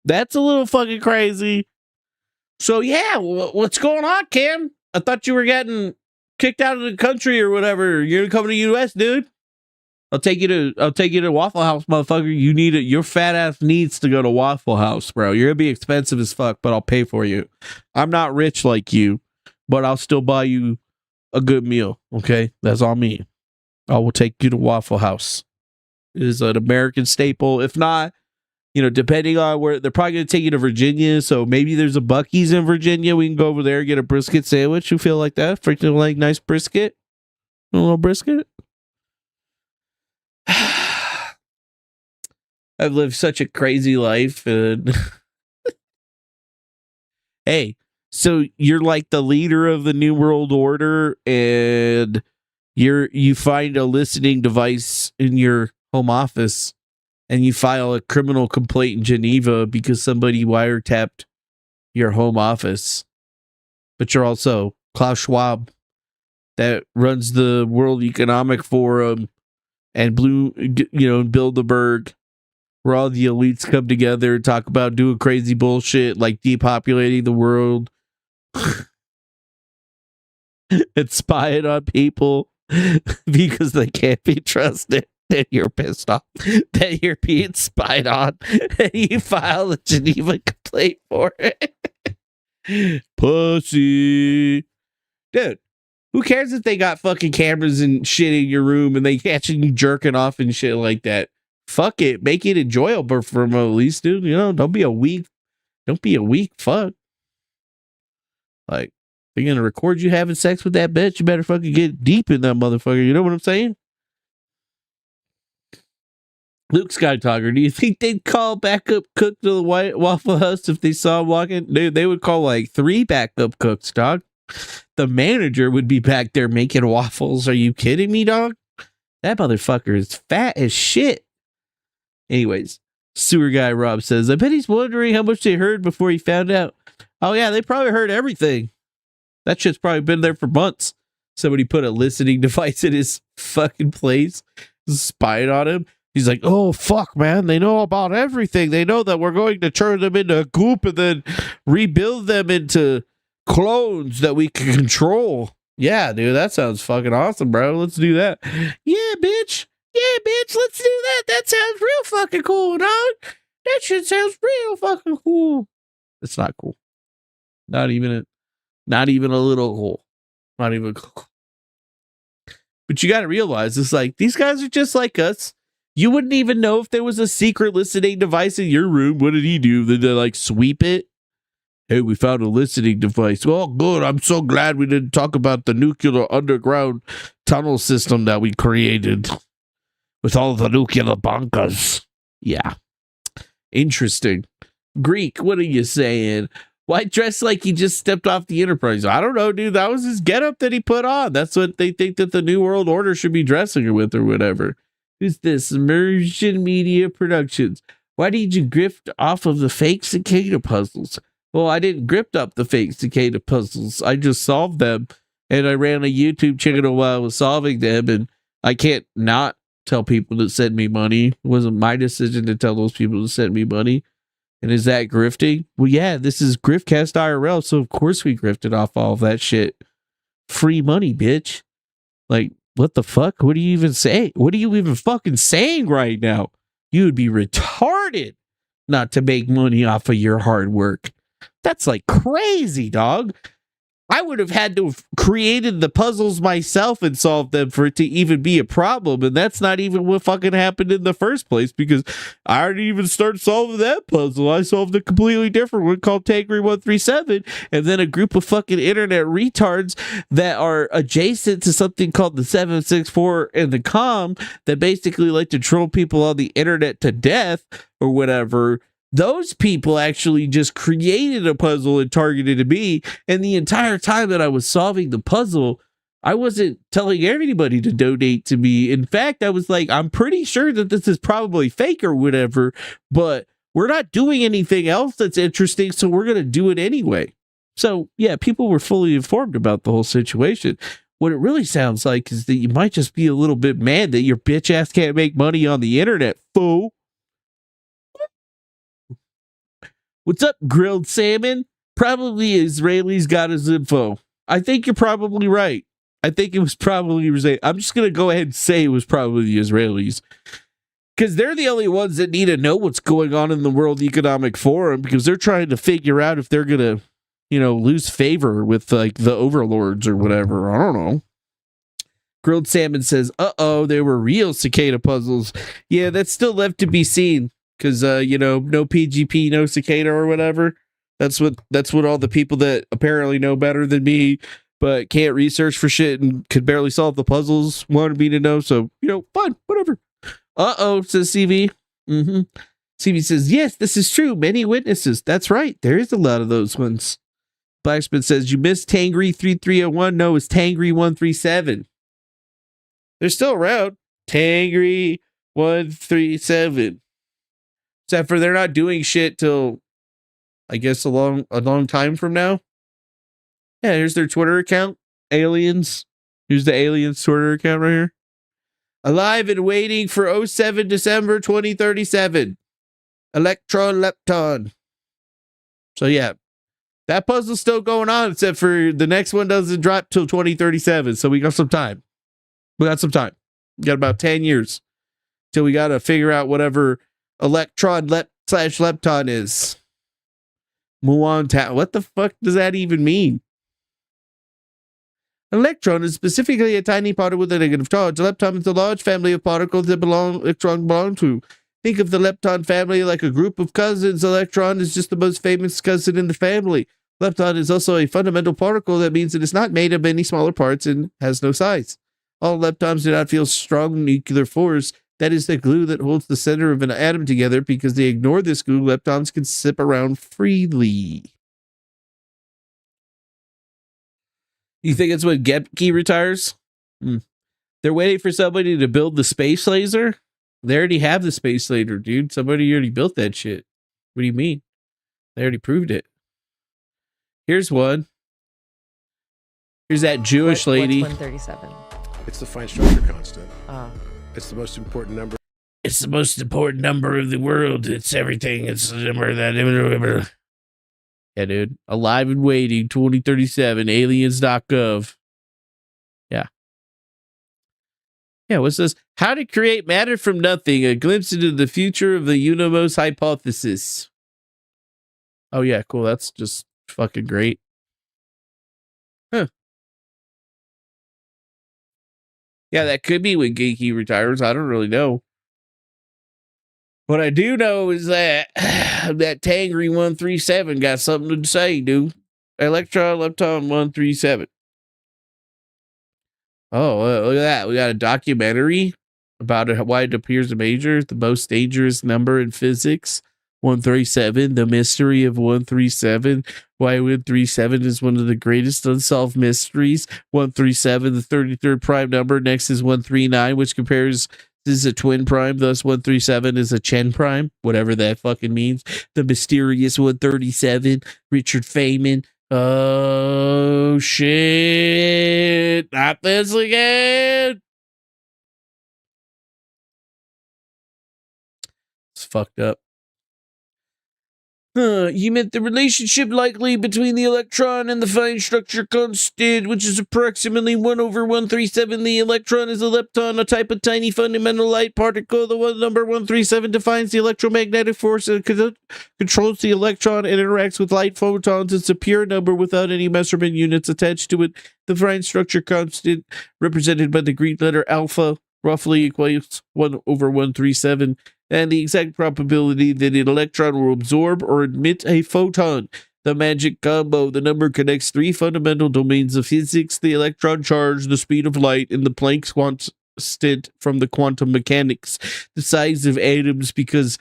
[SPEAKER 2] That's a little fucking crazy. So, yeah, what's going on, Cam? I thought you were getting kicked out of the country or whatever. You're going to come to the U.S., dude? I'll take you to Waffle House, motherfucker. You need it. Your fat ass needs to go to Waffle House, bro. You're going to be expensive as fuck, but I'll pay for you. I'm not rich like you, but I'll still buy you a good meal, okay? That's on me. I will take you to Waffle House. It is an American staple. If not, depending on where, they're probably going to take you to Virginia, so maybe there's a Buc-ee's in Virginia. We can go over there and get a brisket sandwich. You feel like that? Freaking like nice brisket? A little brisket? I've lived such a crazy life, and hey, so you're like the leader of the New World Order, and you find a listening device in your home office, and you file a criminal complaint in Geneva because somebody wiretapped your home office. But you're also Klaus Schwab, that runs the World Economic Forum and Bilderberg, where all the elites come together and talk about doing crazy bullshit like depopulating the world and spying on people because they can't be trusted. And you're pissed off that you're being spied on, and you file a Geneva complaint for it. Pussy. Dude, who cares if they got fucking cameras and shit in your room and they catching you jerking off and shit like that? Fuck it. Make it enjoyable for them at least, dude. Don't be a weak fuck. Like, they're gonna record you having sex with that bitch. You better fucking get deep in that motherfucker. You know what I'm saying? Luke Skytalker, do you think they'd call backup cook to the White Waffle House if they saw him walking? Dude, they would call like 3 backup cooks, dog. The manager would be back there making waffles. Are you kidding me, dog? That motherfucker is fat as shit. Anyways, sewer guy Rob says, I bet he's wondering how much they heard before he found out. Oh yeah, they probably heard everything. That shit's probably been there for months. Somebody put a listening device in his fucking place, spied on him. He's like, oh, fuck, man. They know about everything. They know that we're going to turn them into goop and then rebuild them into clones that we can control. Yeah, dude, that sounds fucking awesome, bro. Let's do that. Yeah, bitch. Yeah, bitch, let's do that. That sounds real fucking cool, dog. That shit sounds real fucking cool. It's not cool. Not even a little cool. Not even cool. But you got to realize it's like these guys are just like us. You wouldn't even know if there was a secret listening device in your room. What did he do? Did they like sweep it? Hey, we found a listening device. Oh, good. I'm so glad we didn't talk about the nuclear underground tunnel system that we created with all the nuclear bunkers. Yeah. Interesting. Greek, what are you saying? Why dress like he just stepped off the Enterprise? I don't know, dude. That was his getup that he put on. That's what they think that the New World Order should be dressing with or whatever. Who's this? Immersion Media Productions. Why did you grift off of the fake cicada puzzles? Well, I didn't grift up the fake cicada puzzles. I just solved them. And I ran a YouTube channel while I was solving them. And I can't not tell people to send me money. It wasn't my decision to tell those people to send me money. And is that grifting? Well, yeah, this is Griftcast IRL. So, of course, we grifted off all of that shit. Free money, bitch. Like, what the fuck? What do you even say? What are you even fucking saying right now? You would be retarded not to make money off of your hard work. That's like crazy, dog. I would have had to have created the puzzles myself and solved them for it to even be a problem. And that's not even what fucking happened in the first place because I already even started solving that puzzle. I solved a completely different one called Tangri 137. And then a group of fucking internet retards that are adjacent to something called the 764 and the COM that basically like to troll people on the internet to death or whatever. Those people actually just created a puzzle and targeted me. And the entire time that I was solving the puzzle, I wasn't telling everybody to donate to me. In fact, I was like, I'm pretty sure that this is probably fake or whatever, but we're not doing anything else that's interesting, so we're going to do it anyway. So, yeah, people were fully informed about the whole situation. What it really sounds like is that you might just be a little bit mad that your bitch ass can't make money on the internet, fool. What's up, grilled salmon? Probably Israelis got his info. I think you're probably right. I think it was probably, I'm just going to go ahead and say it was probably the Israelis. Because they're the only ones that need to know what's going on in the World Economic Forum because they're trying to figure out if they're going to, lose favor with like the overlords or whatever. I don't know. Grilled salmon says, they were real cicada puzzles. Yeah, that's still left to be seen. Because, no PGP, no cicada or whatever. That's what all the people that apparently know better than me, but can't research for shit and could barely solve the puzzles wanted me to know. So, fine, whatever. Says CV. CV says, yes, this is true. Many witnesses. That's right. There is a lot of those ones. Blacksmith says, you missed Tangri 3301. No, it's Tangri 137. They're still around. Tangri 137. Except for they're not doing shit till, I guess, a long time from now. Yeah, here's their Twitter account. Aliens. Here's the aliens Twitter account right here. Alive and waiting for 07 December 2037. Electron Lepton. So yeah, that puzzle's still going on, except for the next one doesn't drop till 2037. So we got some time. We got about 10 years till we got to figure out whatever Electron /Lepton is. Muon Town. What the fuck does that even mean? An electron is specifically a tiny particle with a negative charge. A lepton is a large family of particles that electron belong to. Think of the lepton family like a group of cousins. Electron is just the most famous cousin in the family. Lepton is also a fundamental particle. That means it is not made of any smaller parts and has no size. All leptons do not feel strong nuclear force. That is the glue that holds the center of an atom together. Because they ignore this glue, leptons can zip around freely. You think it's when Gepke retires? They're waiting for somebody to build the space laser? They already have the space laser, dude. Somebody already built that shit. What do you mean? They already proved it. Here's one. Here's that Jewish lady.
[SPEAKER 13] What's 137?
[SPEAKER 14] It's the fine structure constant. It's the most important number.
[SPEAKER 2] It's the most important number of the world. It's everything. It's the number that. Yeah, dude. Alive and waiting, 2037, aliens.gov. Yeah. Yeah, what's this? How to create matter from nothing. A glimpse into the future of the Unimos hypothesis. Oh, yeah, cool. That's just fucking great. Huh. Yeah, that could be when Genki retires. I don't really know. What I do know is that that Tangri 137 got something to say, dude. Electron Lepton 137. Oh, look at that. We got a documentary about why it appears a major, the most dangerous number in physics. 137, the mystery of 137, why 137 is one of the greatest unsolved mysteries. 137, the 33rd prime number. Next is 139, which compares this is a twin prime, thus 137 is a Chen prime, whatever that fucking means. The mysterious 137, Richard Feynman. Oh shit! Not this again. It's fucked up. You meant the relationship likely between the electron and the fine structure constant, which is approximately 1/137. The electron is a lepton, a type of tiny fundamental light particle. The one number 137 defines the electromagnetic force and controls the electron and interacts with light photons. It's a pure number without any measurement units attached to it. The fine structure constant, represented by the Greek letter alpha, roughly equates 1/137. And the exact probability that an electron will absorb or emit a photon. The magic combo. The number connects three fundamental domains of physics: the electron charge, the speed of light, and the Planck's constant from the quantum mechanics. The size of atoms, because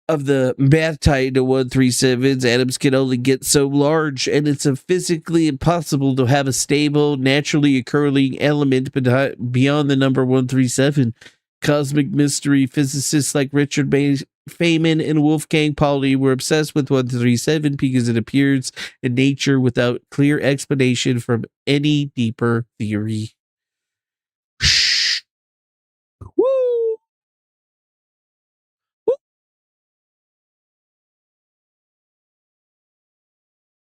[SPEAKER 2] of the math tied to 137s, atoms can only get so large, and it's physically impossible to have a stable, naturally occurring element beyond the number 137. Cosmic mystery. Physicists like Richard Feynman and Wolfgang Pauli were obsessed with 137 because it appears in nature without clear explanation from any deeper theory. Shh. Woo! Woo!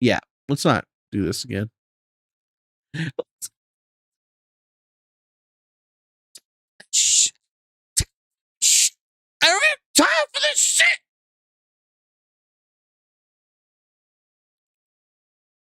[SPEAKER 2] Yeah, let's not do this again. Shh. I don't have time for this shit.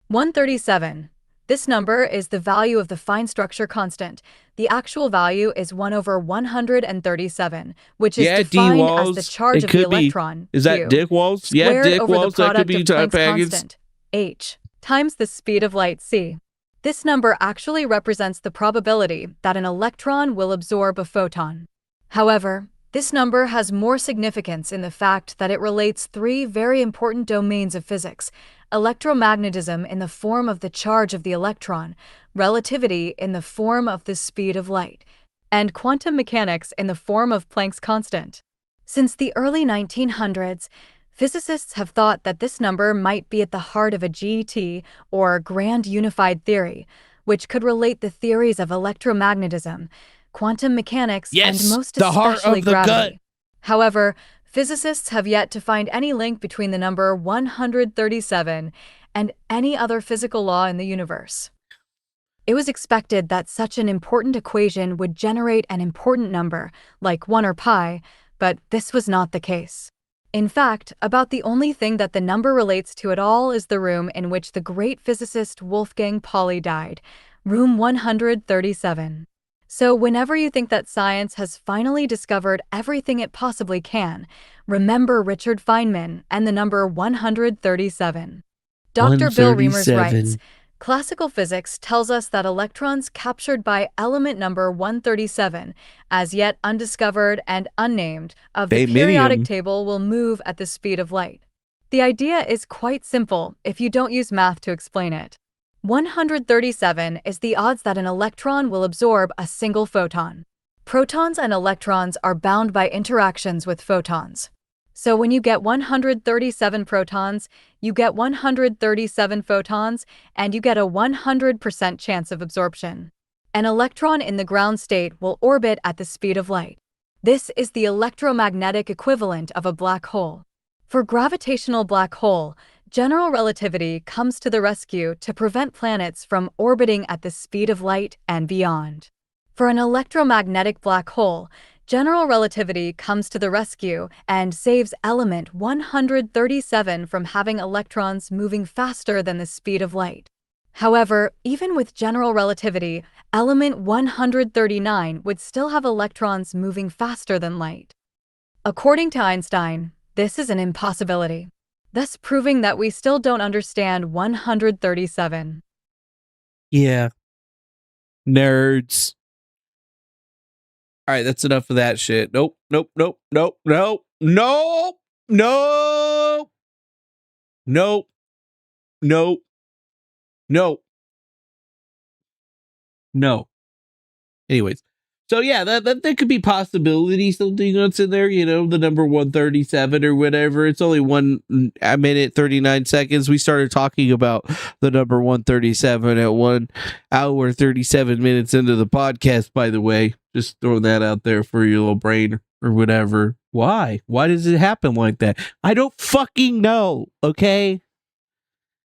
[SPEAKER 13] 137. This number is the value of the fine structure constant. The actual value is 1/137, which is defined as the charge of the electron.
[SPEAKER 2] Is that Dick Walls? Yeah, Dick Walls. That could be time packets.
[SPEAKER 13] Constant, h, times the speed of light, c. This number actually represents the probability that an electron will absorb a photon. However, this number has more significance in the fact that it relates three very important domains of physics: electromagnetism in the form of the charge of the electron, relativity in the form of the speed of light, and quantum mechanics in the form of Planck's constant. Since the early 1900s, physicists have thought that this number might be at the heart of a GT, or Grand Unified Theory, which could relate the theories of electromagnetism, quantum mechanics, and most especially gravity. However, physicists have yet to find any link between the number 137 and any other physical law in the universe. It was expected that such an important equation would generate an important number, like 1 or pi, but this was not the case. In fact, about the only thing that the number relates to at all is the room in which the great physicist Wolfgang Pauli died, room 137. So whenever you think that science has finally discovered everything it possibly can, remember Richard Feynman and the number 137. Dr. Bill Reimers writes, classical physics tells us that electrons captured by element number 137, as yet undiscovered and unnamed, of the periodic table will move at the speed of light. The idea is quite simple if you don't use math to explain it. 137 is the odds that an electron will absorb a single photon. Protons and electrons are bound by interactions with photons. So when you get 137 protons, you get 137 photons, and you get a 100% chance of absorption. An electron in the ground state will orbit at the speed of light. This is the electromagnetic equivalent of a black hole. For gravitational black hole, general relativity comes to the rescue to prevent planets from orbiting at the speed of light and beyond. For an electromagnetic black hole, general relativity comes to the rescue and saves element 137 from having electrons moving faster than the speed of light. However, even with general relativity, element 139 would still have electrons moving faster than light. According to Einstein, this is an impossibility, thus proving that we still don't understand 137.
[SPEAKER 2] Yeah. Nerds. All right, that's enough of that shit. Nope. No. Anyways, so yeah, that could be possibility. Something that's in there, the number 137 or whatever. It's only 1 minute 39 seconds. We started talking about the number 137 at 1 hour 37 minutes into the podcast. By the way, just throwing that out there for your little brain or whatever. Why? Why does it happen like that? I don't fucking know. Okay,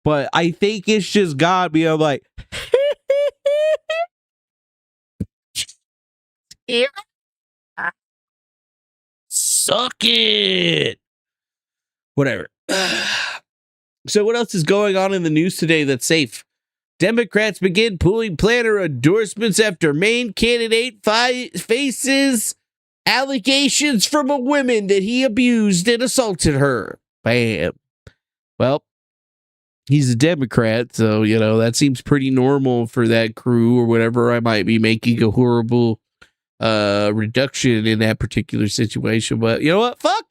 [SPEAKER 2] but I think it's just God being like. Suck it. Whatever. So what else is going on in the news today that's safe? Democrats begin pulling planner endorsements after main candidate faces allegations from a woman that he abused and assaulted her. Bam. Well, he's a Democrat, so, that seems pretty normal for that crew or whatever. I might be making a horrible reduction in that particular situation, but you know what? Fuck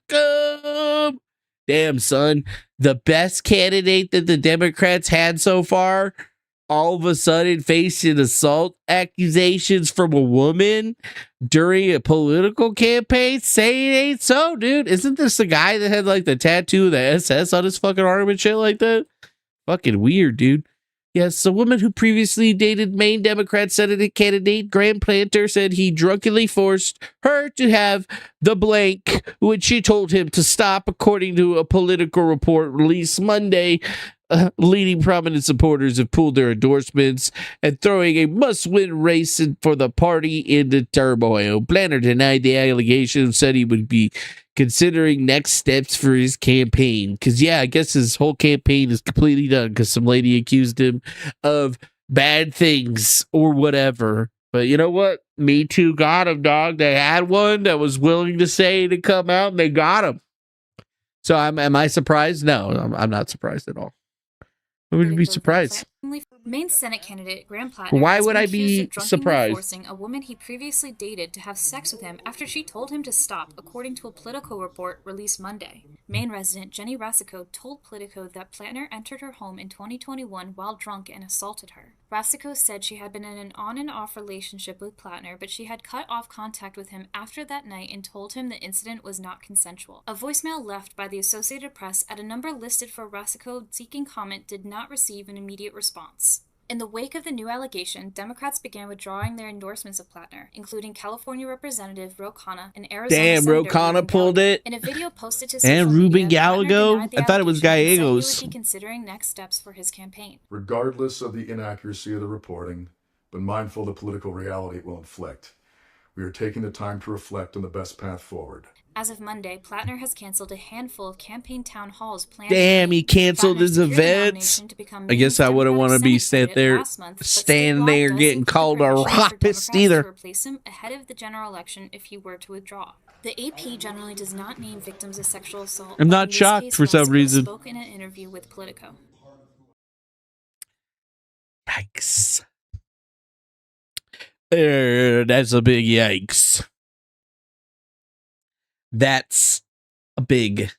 [SPEAKER 2] them. Damn, son. The best candidate that the Democrats had so far, all of a sudden facing assault accusations from a woman during a political campaign. Say it ain't so, dude. Isn't this the guy that had like the tattoo of the SS on his fucking arm and shit like that? Fucking weird, dude. Yes, a woman who previously dated Maine Democrat Senate candidate Graham Planter said he drunkenly forced her to have the blank, which she told him to stop, according to a political report released Monday. Leading prominent supporters have pulled their endorsements and throwing a must-win race for the party into turmoil. Planter denied the allegations, said he would be considering next steps for his campaign. Because, I guess his whole campaign is completely done because some lady accused him of bad things or whatever. But you know what? Me Too got him, dog. They had one that was willing to say to come out, and they got him. So am I surprised? No, I'm not surprised at all. I would be surprised.
[SPEAKER 15] Maine Senate candidate Graham Plattner.
[SPEAKER 2] Why would I be surprised?
[SPEAKER 15] Forcing a woman he previously dated to have sex with him after she told him to stop, according to a Politico report released Monday. Maine resident Jenny Rasico told Politico that Plattner entered her home in 2021 while drunk and assaulted her. Rasico said she had been in an on and off relationship with Plattner, but she had cut off contact with him after that night and told him the incident was not consensual. A voicemail left by the Associated Press at a number listed for Rasico seeking comment did not receive an immediate response. In the wake of the new allegation, Democrats began withdrawing their endorsements of Plattner, including California Representative Ro Khanna and Arizona
[SPEAKER 2] Damn,
[SPEAKER 15] Senator
[SPEAKER 2] Ro Khanna pulled it.
[SPEAKER 15] In a video posted to social
[SPEAKER 2] and Ruben
[SPEAKER 15] media,
[SPEAKER 2] Gallego. I thought it was Gallegos.
[SPEAKER 15] He would be considering next steps for his campaign.
[SPEAKER 14] Regardless of the inaccuracy of the reporting, but mindful of the political reality it will inflict, we are taking the time to reflect on the best path forward.
[SPEAKER 15] As of Monday, Plattner has canceled a handful of campaign town halls planned.
[SPEAKER 2] Damn, he canceled his events. I guess I wouldn't want to be standing there getting called a rapist either.
[SPEAKER 15] To replace him ahead of the general election if he were to withdraw. The AP generally does not name victims of sexual assault.
[SPEAKER 2] I'm not shocked for some reason.
[SPEAKER 15] Spoke in an interview with Politico.
[SPEAKER 2] Yikes. That's a big yikes. That's a big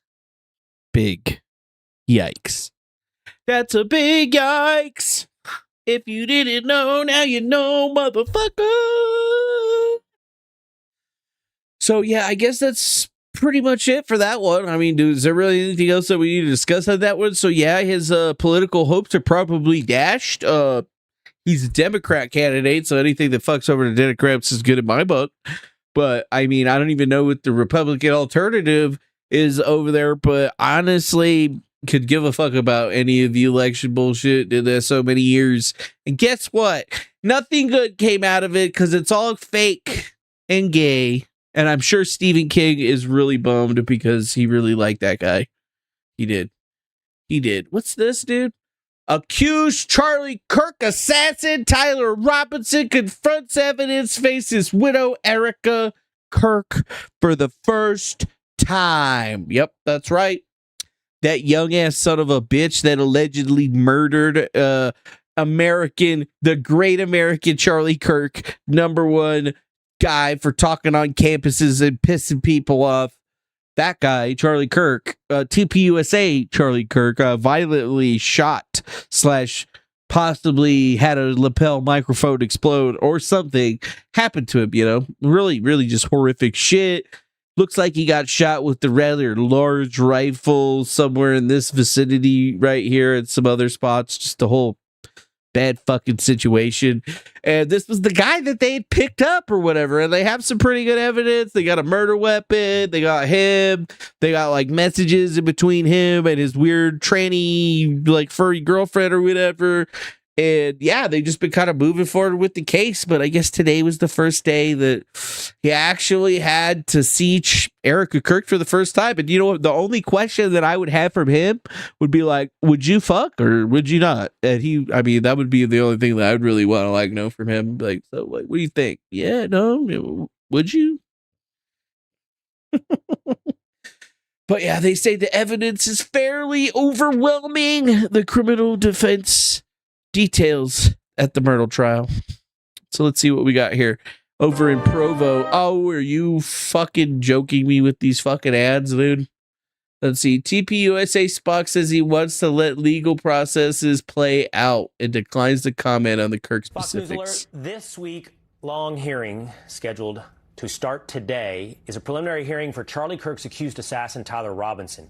[SPEAKER 2] yikes. That's a big yikes. If you didn't know, now you know, motherfucker. So, I guess that's pretty much it for that one. I mean, dude, is there really anything else that we need to discuss on that one? So, his political hopes are probably dashed. He's a Democrat candidate, so anything that fucks over the Democrats is good in my book. But, I mean, I don't even know what the Republican alternative is over there, but honestly, could give a fuck about any of the election bullshit in there so many years. And guess what? Nothing good came out of it because it's all fake and gay. And I'm sure Stephen King is really bummed because he really liked that guy. He did. What's this, dude? Accused Charlie Kirk assassin Tyler Robinson confronts evidence, faces widow Erica Kirk for the first time. Yep, that's right. That young ass son of a bitch that allegedly murdered the great American Charlie Kirk, #1 guy for talking on campuses and pissing people off. That guy, Charlie Kirk, TPUSA Charlie Kirk, violently shot / possibly had a lapel microphone explode or something happened to him, Really, really just horrific shit. Looks like he got shot with the rather large rifle somewhere in this vicinity right here and some other spots. Just a whole bad fucking situation. And this was the guy that they had picked up or whatever. And they have some pretty good evidence. They got a murder weapon. They got him. They got like messages in between him and his weird tranny, like furry girlfriend or whatever. And yeah, they've just been kind of moving forward with the case. But I guess today was the first day that he actually had to see Erica Kirk for the first time. And you know what? The only question that I would have from him would be like, would you fuck or would you not? And that would be the only thing that I would really want to know from him. Like, so what do you think? Yeah, no, would you? But yeah, they say the evidence is fairly overwhelming. The criminal defense details at the Myrtle trial. So let's see what we got here. Over in Provo. Oh, are you fucking joking me with these fucking ads, dude? Let's see. TPUSA Spock says he wants to let legal processes play out and declines to comment on the Kirk specifics.
[SPEAKER 16] This week-long hearing scheduled to start today is a preliminary hearing for Charlie Kirk's accused assassin Tyler Robinson,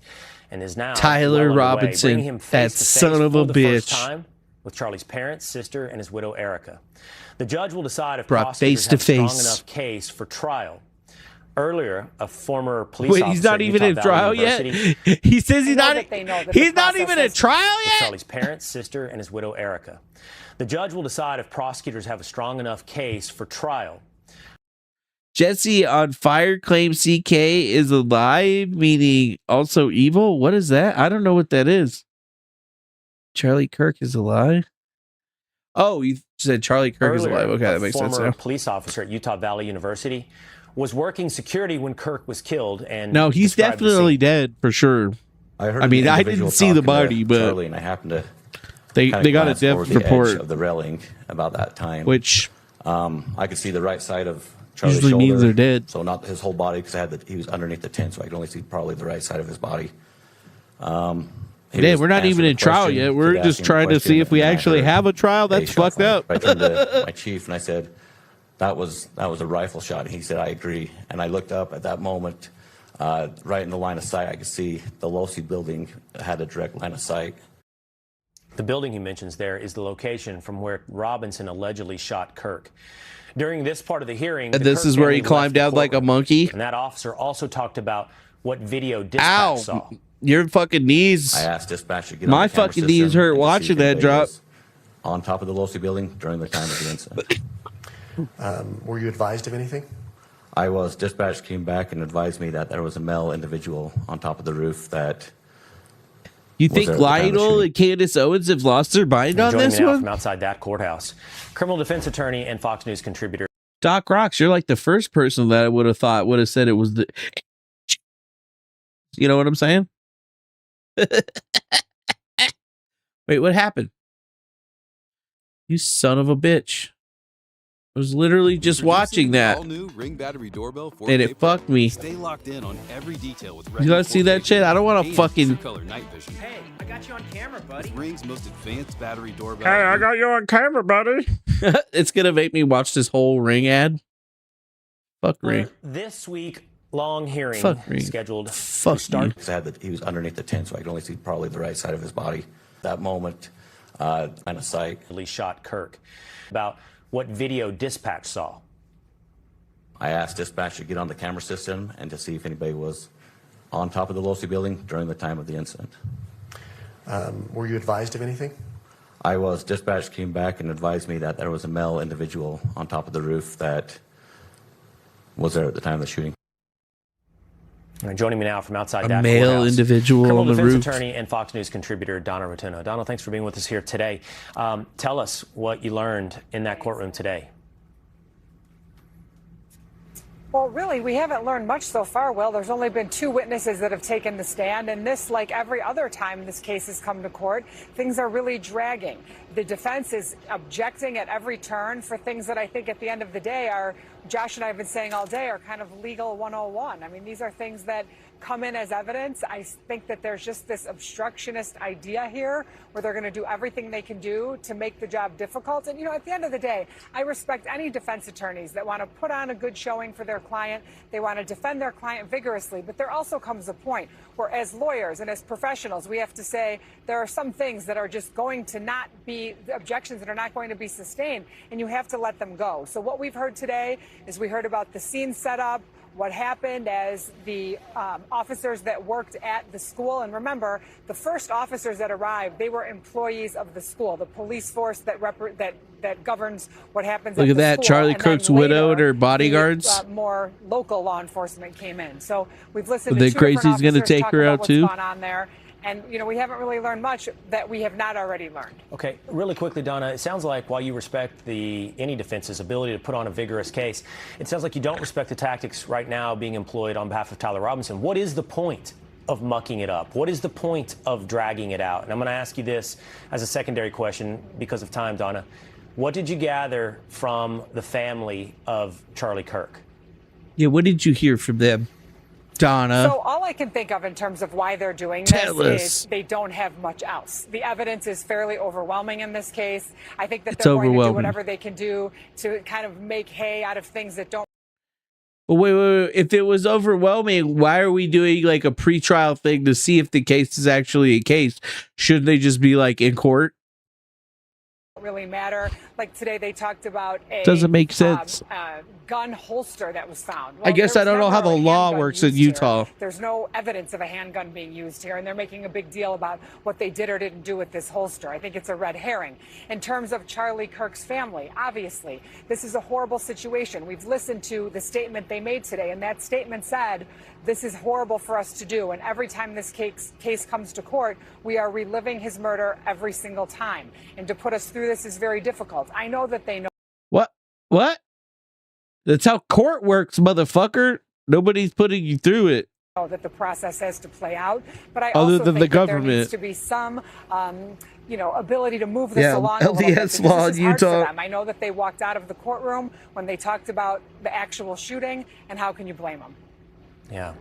[SPEAKER 16] and is now
[SPEAKER 2] Tyler Robinson,
[SPEAKER 16] him
[SPEAKER 2] that son of a bitch.
[SPEAKER 16] With Charlie's parents, sister, and his widow Erica. The judge will decide if
[SPEAKER 2] brought
[SPEAKER 16] prosecutors
[SPEAKER 2] face to
[SPEAKER 16] have a strong
[SPEAKER 2] face
[SPEAKER 16] enough case for trial. Earlier, a former police
[SPEAKER 2] Wait,
[SPEAKER 16] officer
[SPEAKER 2] he's not
[SPEAKER 16] at
[SPEAKER 2] even
[SPEAKER 16] Utah
[SPEAKER 2] in
[SPEAKER 16] Valley
[SPEAKER 2] trial
[SPEAKER 16] University,
[SPEAKER 2] yet. He says he's not. He's not even in trial
[SPEAKER 16] with
[SPEAKER 2] yet.
[SPEAKER 16] Charlie's parents, sister, and his widow Erica. The judge will decide if prosecutors have a strong enough case for trial.
[SPEAKER 2] Jesse on fire claims CK is alive, meaning also evil. What is that? I don't know what that is. Charlie Kirk is alive. Oh, you said Charlie Kirk is alive. Okay, that makes sense now.
[SPEAKER 16] A former police officer at Utah Valley University was working security when Kirk was killed, and
[SPEAKER 2] no, he's definitely dead for sure. I mean, I didn't see the body, but
[SPEAKER 17] Charlie and I happened to
[SPEAKER 2] they got a death report
[SPEAKER 17] of the railing about that time,
[SPEAKER 2] which
[SPEAKER 17] I could see the right side of Charlie's
[SPEAKER 2] usually
[SPEAKER 17] shoulder,
[SPEAKER 2] means they're dead.
[SPEAKER 17] So not his whole body, because he was underneath the tent, so I could only see probably the right side of his body.
[SPEAKER 2] Yeah, we're not even in trial yet. We're just trying to see if we actually have a trial. That's fucked up.
[SPEAKER 17] I turned to my chief and I said, that was a rifle shot. And he said, I agree. And I looked up at that moment, right in the line of sight. I could see the Losi building had a direct line of sight.
[SPEAKER 16] The building he mentions there is the location from where Robinson allegedly shot Kirk. During this part of the hearing,
[SPEAKER 2] and this is where he climbed down like a monkey.
[SPEAKER 16] And that officer also talked about what video dispatch saw.
[SPEAKER 2] Your fucking knees.
[SPEAKER 17] I asked dispatch to get
[SPEAKER 2] my fucking knees hurt watching that drop.
[SPEAKER 17] On top of the Losi building during the time of the incident.
[SPEAKER 18] Were you advised of anything?
[SPEAKER 17] I was. Dispatch came back and advised me that there was a male individual on top of the roof that.
[SPEAKER 2] You think Lionel and Candace Owens have lost their mind on this one?
[SPEAKER 16] From outside that courthouse, criminal defense attorney and Fox News contributor
[SPEAKER 2] Doc Rocks, you're like the first person that I would have said it was the. You know what I'm saying? Wait, what happened? You son of a bitch. I was literally just watching that.
[SPEAKER 19] All-new Ring battery doorbell
[SPEAKER 2] and it fucked me.
[SPEAKER 19] Stay locked in on every detail with
[SPEAKER 2] you guys see that shit? I don't want to fucking.
[SPEAKER 19] Night vision.
[SPEAKER 18] Hey, I got you on camera, buddy.
[SPEAKER 19] With Ring's most advanced battery doorbell.
[SPEAKER 2] Hey, I got you on camera, buddy. It's gonna make me watch this whole Ring ad. Fuck Ring.
[SPEAKER 16] This week long hearing scheduled to
[SPEAKER 17] start. He was underneath the tent, so I could only see probably the right side of his body. That moment, line of sight.
[SPEAKER 16] He shot Kirk. About what video dispatch saw.
[SPEAKER 17] I asked dispatch to get on the camera system and to see if anybody was on top of the Losi building during the time of the incident.
[SPEAKER 18] Were you advised of anything?
[SPEAKER 17] I was. Dispatch came back and advised me that there was a male individual on top of the roof that was there at the time of the shooting.
[SPEAKER 16] All right, joining me now from outside
[SPEAKER 2] A
[SPEAKER 16] that
[SPEAKER 2] male
[SPEAKER 16] courthouse,
[SPEAKER 2] individual
[SPEAKER 16] criminal
[SPEAKER 2] on the
[SPEAKER 16] defense
[SPEAKER 2] roof.
[SPEAKER 16] attorney and Fox News contributor Donna Rotunno. Donna, thanks for being with us here today. Tell us what you learned in that courtroom today.
[SPEAKER 20] Well, really, we haven't learned much so far, Will. There's only been 2 witnesses that have taken the stand, and this, like every other time this case has come to court, things are really dragging. The defense is objecting at every turn for things that I think at the end of the day are, Josh and I have been saying all day, are kind of legal 101. I mean, these are things that come in as evidence. I think that there's just this obstructionist idea here where they're going to do everything they can do to make the job difficult. And, you know, at the end of the day, I respect any defense attorneys that want to put on a good showing for their client. They want to defend their client vigorously. But there also comes a point where as lawyers and as professionals, we have to say there are some things that are just going to not be, objections that are not going to be sustained, and you have to let them go. So what we've heard today is we heard about the scene setup, what happened as the officers that worked at the school. And remember, the first officers that arrived, they were employees of the school, the police force that governs what happens
[SPEAKER 2] Look
[SPEAKER 20] at
[SPEAKER 2] at
[SPEAKER 20] the
[SPEAKER 2] that.
[SPEAKER 20] school.
[SPEAKER 2] Charlie
[SPEAKER 20] And then
[SPEAKER 2] Kirk's widow and
[SPEAKER 20] later,
[SPEAKER 2] her bodyguards.
[SPEAKER 20] The, more local law enforcement came in. So we've listened
[SPEAKER 2] Are
[SPEAKER 20] to
[SPEAKER 2] they
[SPEAKER 20] 2
[SPEAKER 2] crazy
[SPEAKER 20] different
[SPEAKER 2] he's gonna
[SPEAKER 20] officers
[SPEAKER 2] take
[SPEAKER 20] talk
[SPEAKER 2] her
[SPEAKER 20] about
[SPEAKER 2] out
[SPEAKER 20] what's
[SPEAKER 2] too?
[SPEAKER 20] gone on there. And, you know, we haven't really learned much that we have not already learned.
[SPEAKER 16] Okay, really quickly, Donna, it sounds like while you respect any defense's ability to put on a vigorous case, it sounds like you don't respect the tactics right now being employed on behalf of Tyler Robinson. What is the point of mucking it up? What is the point of dragging it out? And I'm going to ask you this as a secondary question because of time, Donna. What did you gather from the family of Charlie Kirk?
[SPEAKER 2] Yeah, what did you hear from them, Donna?
[SPEAKER 20] So all I can think of in terms of why they're doing
[SPEAKER 2] Tell
[SPEAKER 20] this
[SPEAKER 2] us.
[SPEAKER 20] is they don't have much else. The evidence is fairly overwhelming in this case. I think that
[SPEAKER 2] It's
[SPEAKER 20] they're going to do
[SPEAKER 2] overwhelming.
[SPEAKER 20] whatever they can do to kind of make hay out of things that don't.
[SPEAKER 2] But wait. If it was overwhelming, why are we doing like a pretrial thing to see if the case is actually a case? Shouldn't they just be like in court?
[SPEAKER 20] Really matter. Like today, they talked about a
[SPEAKER 2] Doesn't make sense.
[SPEAKER 20] gun holster that was found.
[SPEAKER 2] I guess
[SPEAKER 20] there
[SPEAKER 2] I
[SPEAKER 20] was
[SPEAKER 2] don't know how
[SPEAKER 20] never
[SPEAKER 2] the
[SPEAKER 20] a
[SPEAKER 2] law
[SPEAKER 20] handgun
[SPEAKER 2] works in
[SPEAKER 20] used here.
[SPEAKER 2] Utah.
[SPEAKER 20] There's no evidence of a handgun being used here, and they're making a big deal about what they did or didn't do with this holster. I think it's a red herring. In terms of Charlie Kirk's family, obviously, this is a horrible situation. We've listened to the statement they made today, and that statement said, this is horrible for us to do, and every time this case comes to court, we are reliving his murder every single time. And to put us through this is very difficult. I know that they know.
[SPEAKER 2] What? That's how court works, motherfucker. Nobody's putting you through it.
[SPEAKER 20] That the process has to play out, but I
[SPEAKER 2] Other
[SPEAKER 20] also
[SPEAKER 2] than
[SPEAKER 20] think
[SPEAKER 2] the
[SPEAKER 20] that there
[SPEAKER 2] government.
[SPEAKER 20] needs to be some, ability to move this
[SPEAKER 2] Yeah,
[SPEAKER 20] along a little bit.
[SPEAKER 2] LDS
[SPEAKER 20] because
[SPEAKER 2] law
[SPEAKER 20] this is
[SPEAKER 2] in
[SPEAKER 20] hard for
[SPEAKER 2] Utah.
[SPEAKER 20] them. I know that they walked out of the courtroom when they talked about the actual shooting, and how can you blame them?
[SPEAKER 16] Yeah,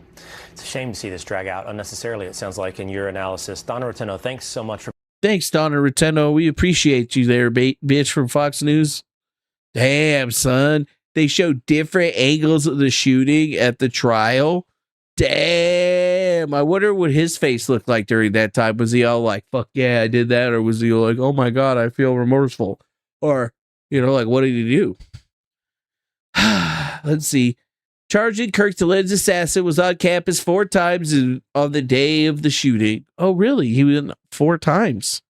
[SPEAKER 16] it's a shame to see this drag out unnecessarily, it sounds like, in your analysis. Donna Rotunno, thanks so much for...
[SPEAKER 2] Thanks, Donna Rotunno. We appreciate you there, bitch from Fox News. Damn, son. They show different angles of the shooting at the trial. Damn. I wonder what his face looked like during that time. Was he all like, fuck yeah, I did that? Or was he like, oh my God, I feel remorseful? Or, like, what did he do? Let's see. Charging Kirk's alleged assassin was on campus 4 times on the day of the shooting. Oh, really? He went 4 times.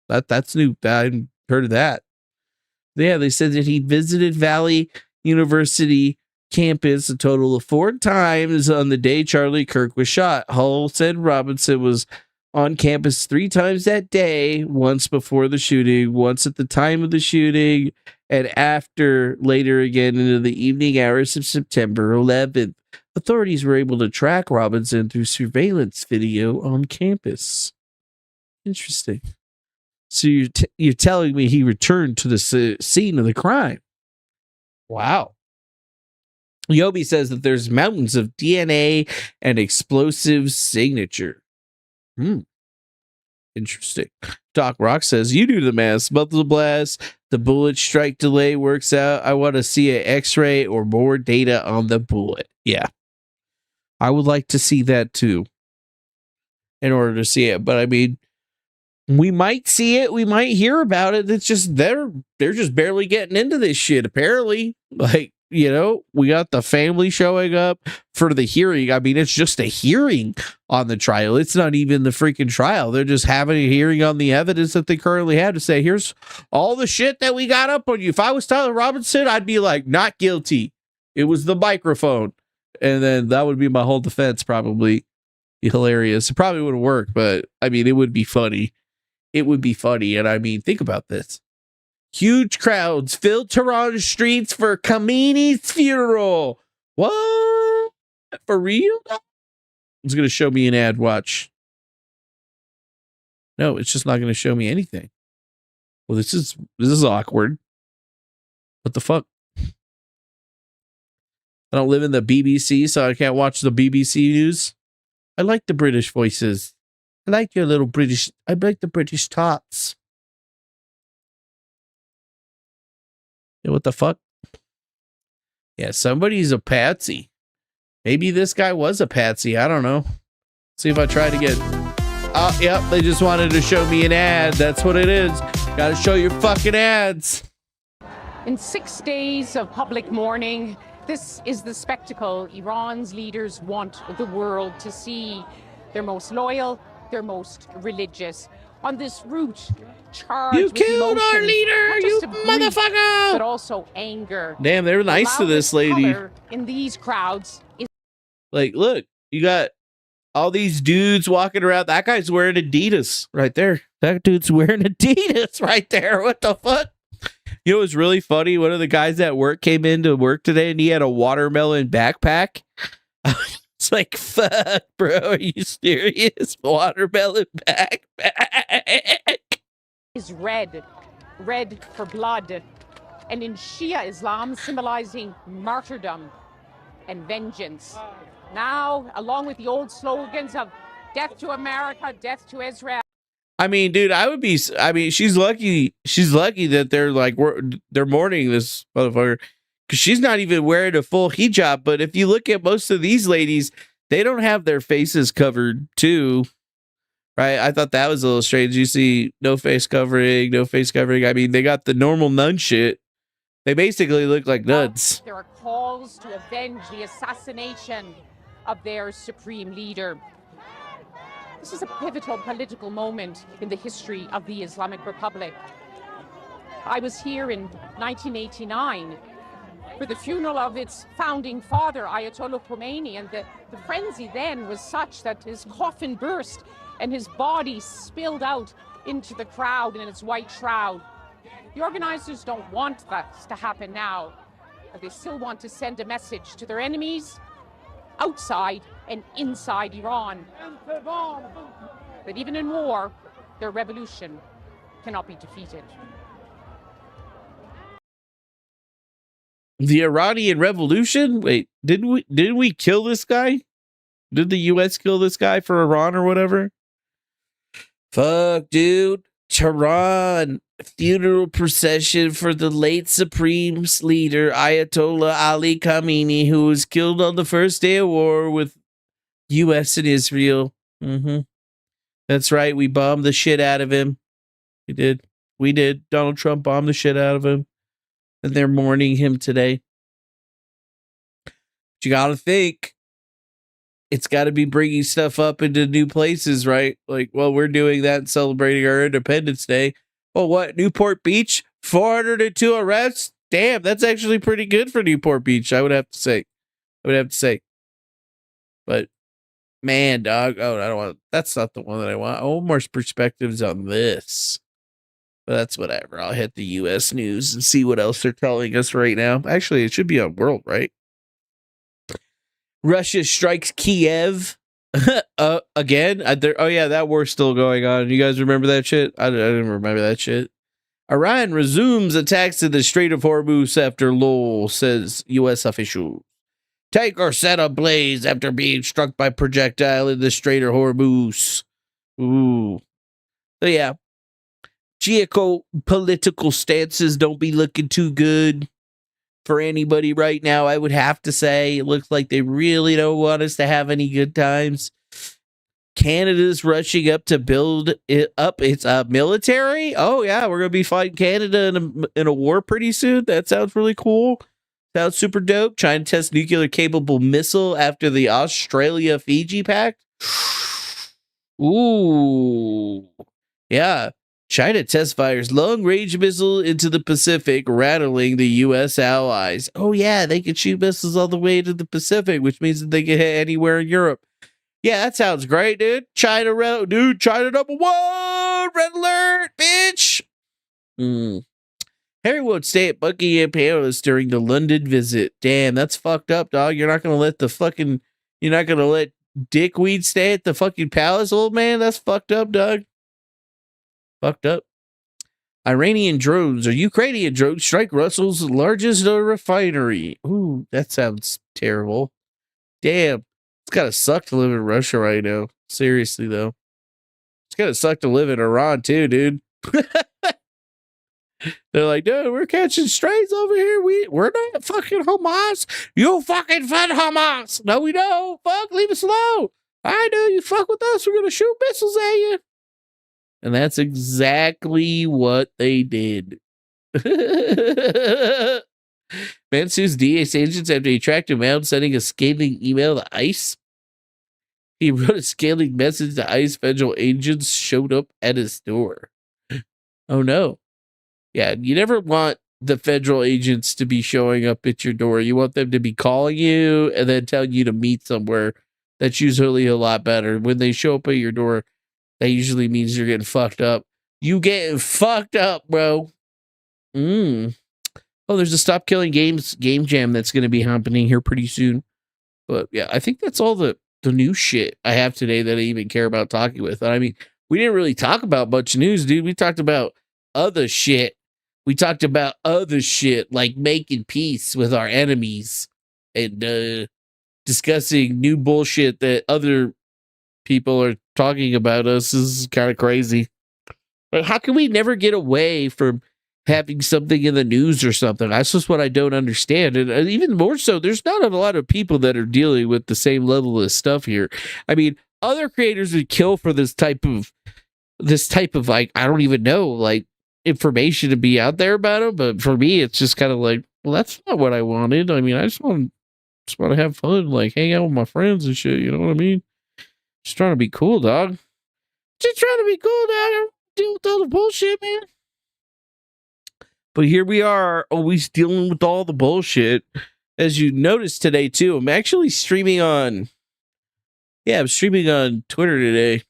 [SPEAKER 2] That's new. I hadn't heard of that. Yeah, they said that he visited Valley University campus a total of 4 times on the day Charlie Kirk was shot. Hull said Robinson was on campus 3 times that day, once before the shooting, once at the time of the shooting, and after, later again into the evening hours of September 11th. Authorities were able to track Robinson through surveillance video on campus. Interesting. So you're telling me he returned to the scene of the crime? Wow. Yobi says that there's mountains of DNA and explosive signature. Interesting. Doc Rock says, you do the math. Muzzle blast, the bullet strike delay works out. I want to see an x-ray or more data on the bullet. Yeah. I would like to see that too, in order to see it. But I mean, we might see it. We might hear about it. It's just they're just barely getting into this shit, apparently. Like, we got the family showing up for the hearing. I mean, it's just a hearing on the trial. It's not even the freaking trial. They're just having a hearing on the evidence that they currently have to say, here's all the shit that we got up on you. If I was Tyler Robinson, I'd be like, not guilty. It was the microphone. And then that would be my whole defense, probably. Be hilarious. It probably wouldn't work, but I mean, it would be funny. It would be funny. And I mean, think about this. Huge crowds filled Toronto streets for Khamenei's funeral. What? For real? It's going to show me an ad. Watch. No, it's just not going to show me anything. Well, this is awkward. What the fuck? I don't live in the BBC, so I can't watch the BBC news. I like the British voices. I like your little British. I like the British tots. Yeah, what the fuck? Yeah, somebody's a patsy. Maybe this guy was a patsy. I don't know. See if I try to get. Oh, yep. They just wanted to show me an ad. That's what it is. Got to show your fucking ads.
[SPEAKER 21] In 6 days of public mourning, this is the spectacle Iran's leaders want the world to see. Their most loyal, their most religious. On this route, charged
[SPEAKER 2] you
[SPEAKER 21] with
[SPEAKER 2] killed
[SPEAKER 21] emotion,
[SPEAKER 2] our leader,
[SPEAKER 21] not
[SPEAKER 2] you
[SPEAKER 21] just of grief,
[SPEAKER 2] motherfucker!
[SPEAKER 21] but also anger.
[SPEAKER 2] Damn, they were nice to this lady.
[SPEAKER 21] Color in these crowds is
[SPEAKER 2] like, look, you got all these dudes walking around. That guy's wearing Adidas right there. That dude's wearing Adidas right there. What the fuck? You know what's really funny? One of the guys at work came into work today and he had a watermelon backpack. It's like, fuck, bro. Are you serious? Watermelon backpack.
[SPEAKER 21] is red for blood, and in Shia Islam symbolizing martyrdom and vengeance. Now, along with the old slogans of death to America, death to Israel.
[SPEAKER 2] I mean, dude, she's lucky. She's lucky that they're mourning this motherfucker because she's not even wearing a full hijab. But if you look at most of these ladies, they don't have their faces covered too. Right? I thought that was a little strange. You see no face covering. I mean, they got the normal nun shit. They basically look like nuns.
[SPEAKER 21] There are calls to avenge the assassination of their supreme leader. This is a pivotal political moment in the history of the Islamic Republic. I was here in 1989 for the funeral of its founding father, Ayatollah Khomeini, and the frenzy then was such that his coffin burst and his body spilled out into the crowd in its white shroud. The organizers don't want that to happen now, but they still want to send a message to their enemies outside and inside Iran that even in war, their revolution cannot be defeated.
[SPEAKER 2] The Iranian Revolution? Wait, didn't we kill this guy? Did the US kill this guy for Iran or whatever? Fuck, dude. Tehran funeral procession for the late Supreme leader Ayatollah Ali Khamenei, who was killed on the first day of war with US and Israel. That's right. We bombed the shit out of him. We did. Donald Trump bombed the shit out of him. And they're mourning him today. But you gotta think, it's got to be bringing stuff up into new places, right? Like, well, we're doing that and celebrating our Independence Day. Well, what? Newport Beach? 402 arrests? Damn, that's actually pretty good for Newport Beach, I would have to say. But, man, dog. Oh, I don't want. That's not the one that I want. I want more perspectives on this. But that's whatever. I'll hit the U.S. news and see what else they're telling us right now. Actually, it should be on World, right? Russia strikes Kiev again. That war's still going on. You guys remember that shit? I didn't remember that shit. Iran resumes attacks in the Strait of Hormuz after lull, says U.S. official. Tanker set ablaze after being struck by projectile in the Strait of Hormuz. Ooh. So yeah. Geopolitical stances don't be looking too good for anybody right now, I would have to say. It looks like they really don't want us to have any good times. Canada's rushing up to build its military. Oh, yeah, we're going to be fighting Canada in a war pretty soon. That sounds really cool. Sounds super dope. Trying to test nuclear-capable missile after the Australia-Fiji Pact. Ooh. Yeah. China test fires long-range missile into the Pacific, rattling the U.S. allies. Oh, yeah, they can shoot missiles all the way to the Pacific, which means that they can hit anywhere in Europe. Yeah, that sounds great, dude. China number one, red alert, bitch. Harry won't stay at Buckingham Palace during the London visit. Damn, that's fucked up, dog. You're not gonna let Dickweed stay at the fucking palace, old man? That's fucked up, dog. Fucked up. Iranian drones or Ukrainian drones strike Russell's largest refinery. Ooh, that sounds terrible. Damn. It's gotta suck to live in Russia right now. Seriously, though. It's gotta suck to live in Iran, too, dude. They're like, dude, we're catching strays over here. We're not fucking Hamas. You fucking fed Hamas. No, we don't. Fuck, leave us alone. I know you fuck with us. We're gonna shoot missiles at you. And that's exactly what they did. Man sues DA's agents after he tracked him out, sending a scathing email to ICE. He wrote a scathing message to ICE. Federal agents showed up at his door. Oh no. Yeah, you never want the federal agents to be showing up at your door. You want them to be calling you and then telling you to meet somewhere. That's usually a lot better. When they show up at your door, that usually means you're getting fucked up. You getting fucked up, bro. Oh, there's a Stop Killing Games game jam that's going to be happening here pretty soon. But yeah, I think that's all the new shit I have today that I even care about talking with. I mean, we didn't really talk about much news, dude. We talked about other shit. We talked about other shit like making peace with our enemies and discussing new bullshit that other people are talking about us. This is kind of crazy. But how can we never get away from having something in the news or something? That's just what I don't understand. And even more so, there's not a lot of people that are dealing with the same level of stuff here. I mean, other creators would kill for this type of like, I don't even know, like, information to be out there about it. But for me, it's just kind of like, well, that's not what I wanted. I mean, I just want to have fun, like hang out with my friends and shit. You know what I mean? Just trying to be cool, dog. Just trying to be cool, dog. I don't deal with all the bullshit, man. But here we are, always dealing with all the bullshit. As you noticed today, too, I'm actually streaming on... Yeah, I'm streaming on Twitter today.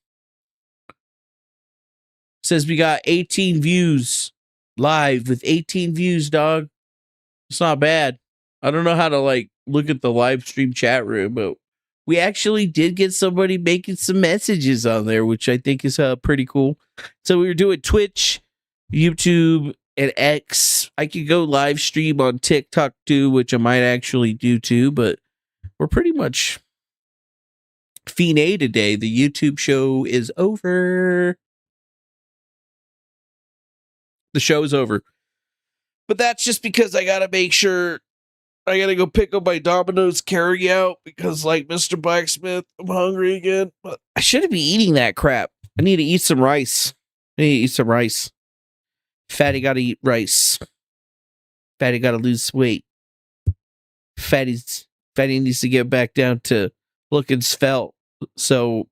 [SPEAKER 2] Says we got 18 views live with 18 views, dog. It's not bad. I don't know how to, like, look at the live stream chat room, but we actually did get somebody making some messages on there, which I think is pretty cool. So we were doing Twitch, YouTube, and X. I could go live stream on TikTok too, which I might actually do too, but we're pretty much fiend today. The YouTube show is over. The show is over. But that's just because I gotta make sure I gotta go pick up my Domino's carry out because, like Mr. Blacksmith, I'm hungry again. But I shouldn't be eating that crap. I need to eat some rice. Fatty gotta eat rice. Fatty gotta lose weight. Fatty needs to get back down to looking svelte. So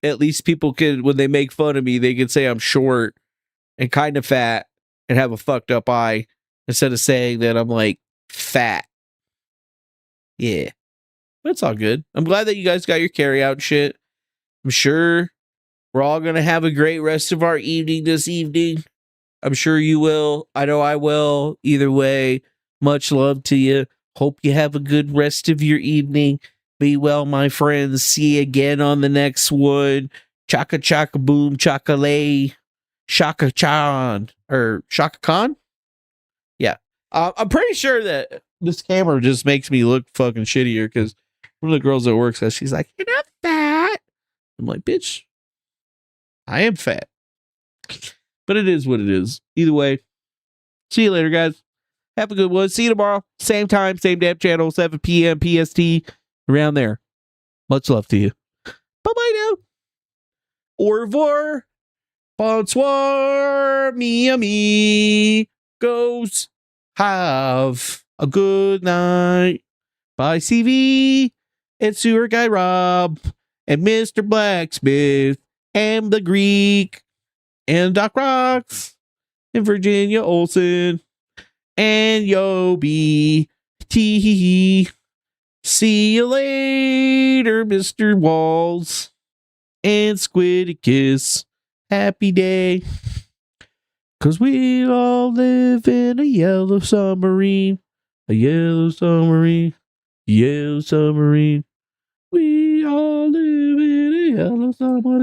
[SPEAKER 2] at least people could, when they make fun of me, they can say I'm short and kind of fat and have a fucked up eye instead of saying that I'm like fat. Yeah. But it's all good. I'm glad that you guys got your carry out shit. I'm sure we're all going to have a great rest of our evening this evening. I'm sure you will. I know I will. Either way, much love to you. Hope you have a good rest of your evening. Be well, my friends. See you again on the next one. Chaka chaka boom, chaka lay. Shaka Chan. Or Shaka Khan? Yeah. I'm pretty sure that this camera just makes me look fucking shittier because one of the girls at work says, she's like, you're not fat. I'm like, bitch, I am fat. But it is what it is. Either way, see you later, guys. Have a good one. See you tomorrow. Same time, same damn channel, 7 p.m. PST. Around there. Much love to you. Bye-bye now. Au revoir. Bonsoir. Mi amigos. Have a good night. Bye, CV. And Sewer Guy Rob. And Mr. Blacksmith. And the Greek. and Doc Rocks, and Virginia Olsen, and Yobi T. See you later, Mr. Walls, and Squidicus. Happy day. 'Cause we all live in a yellow submarine. A yellow submarine. Yellow submarine. We all live in a yellow submarine.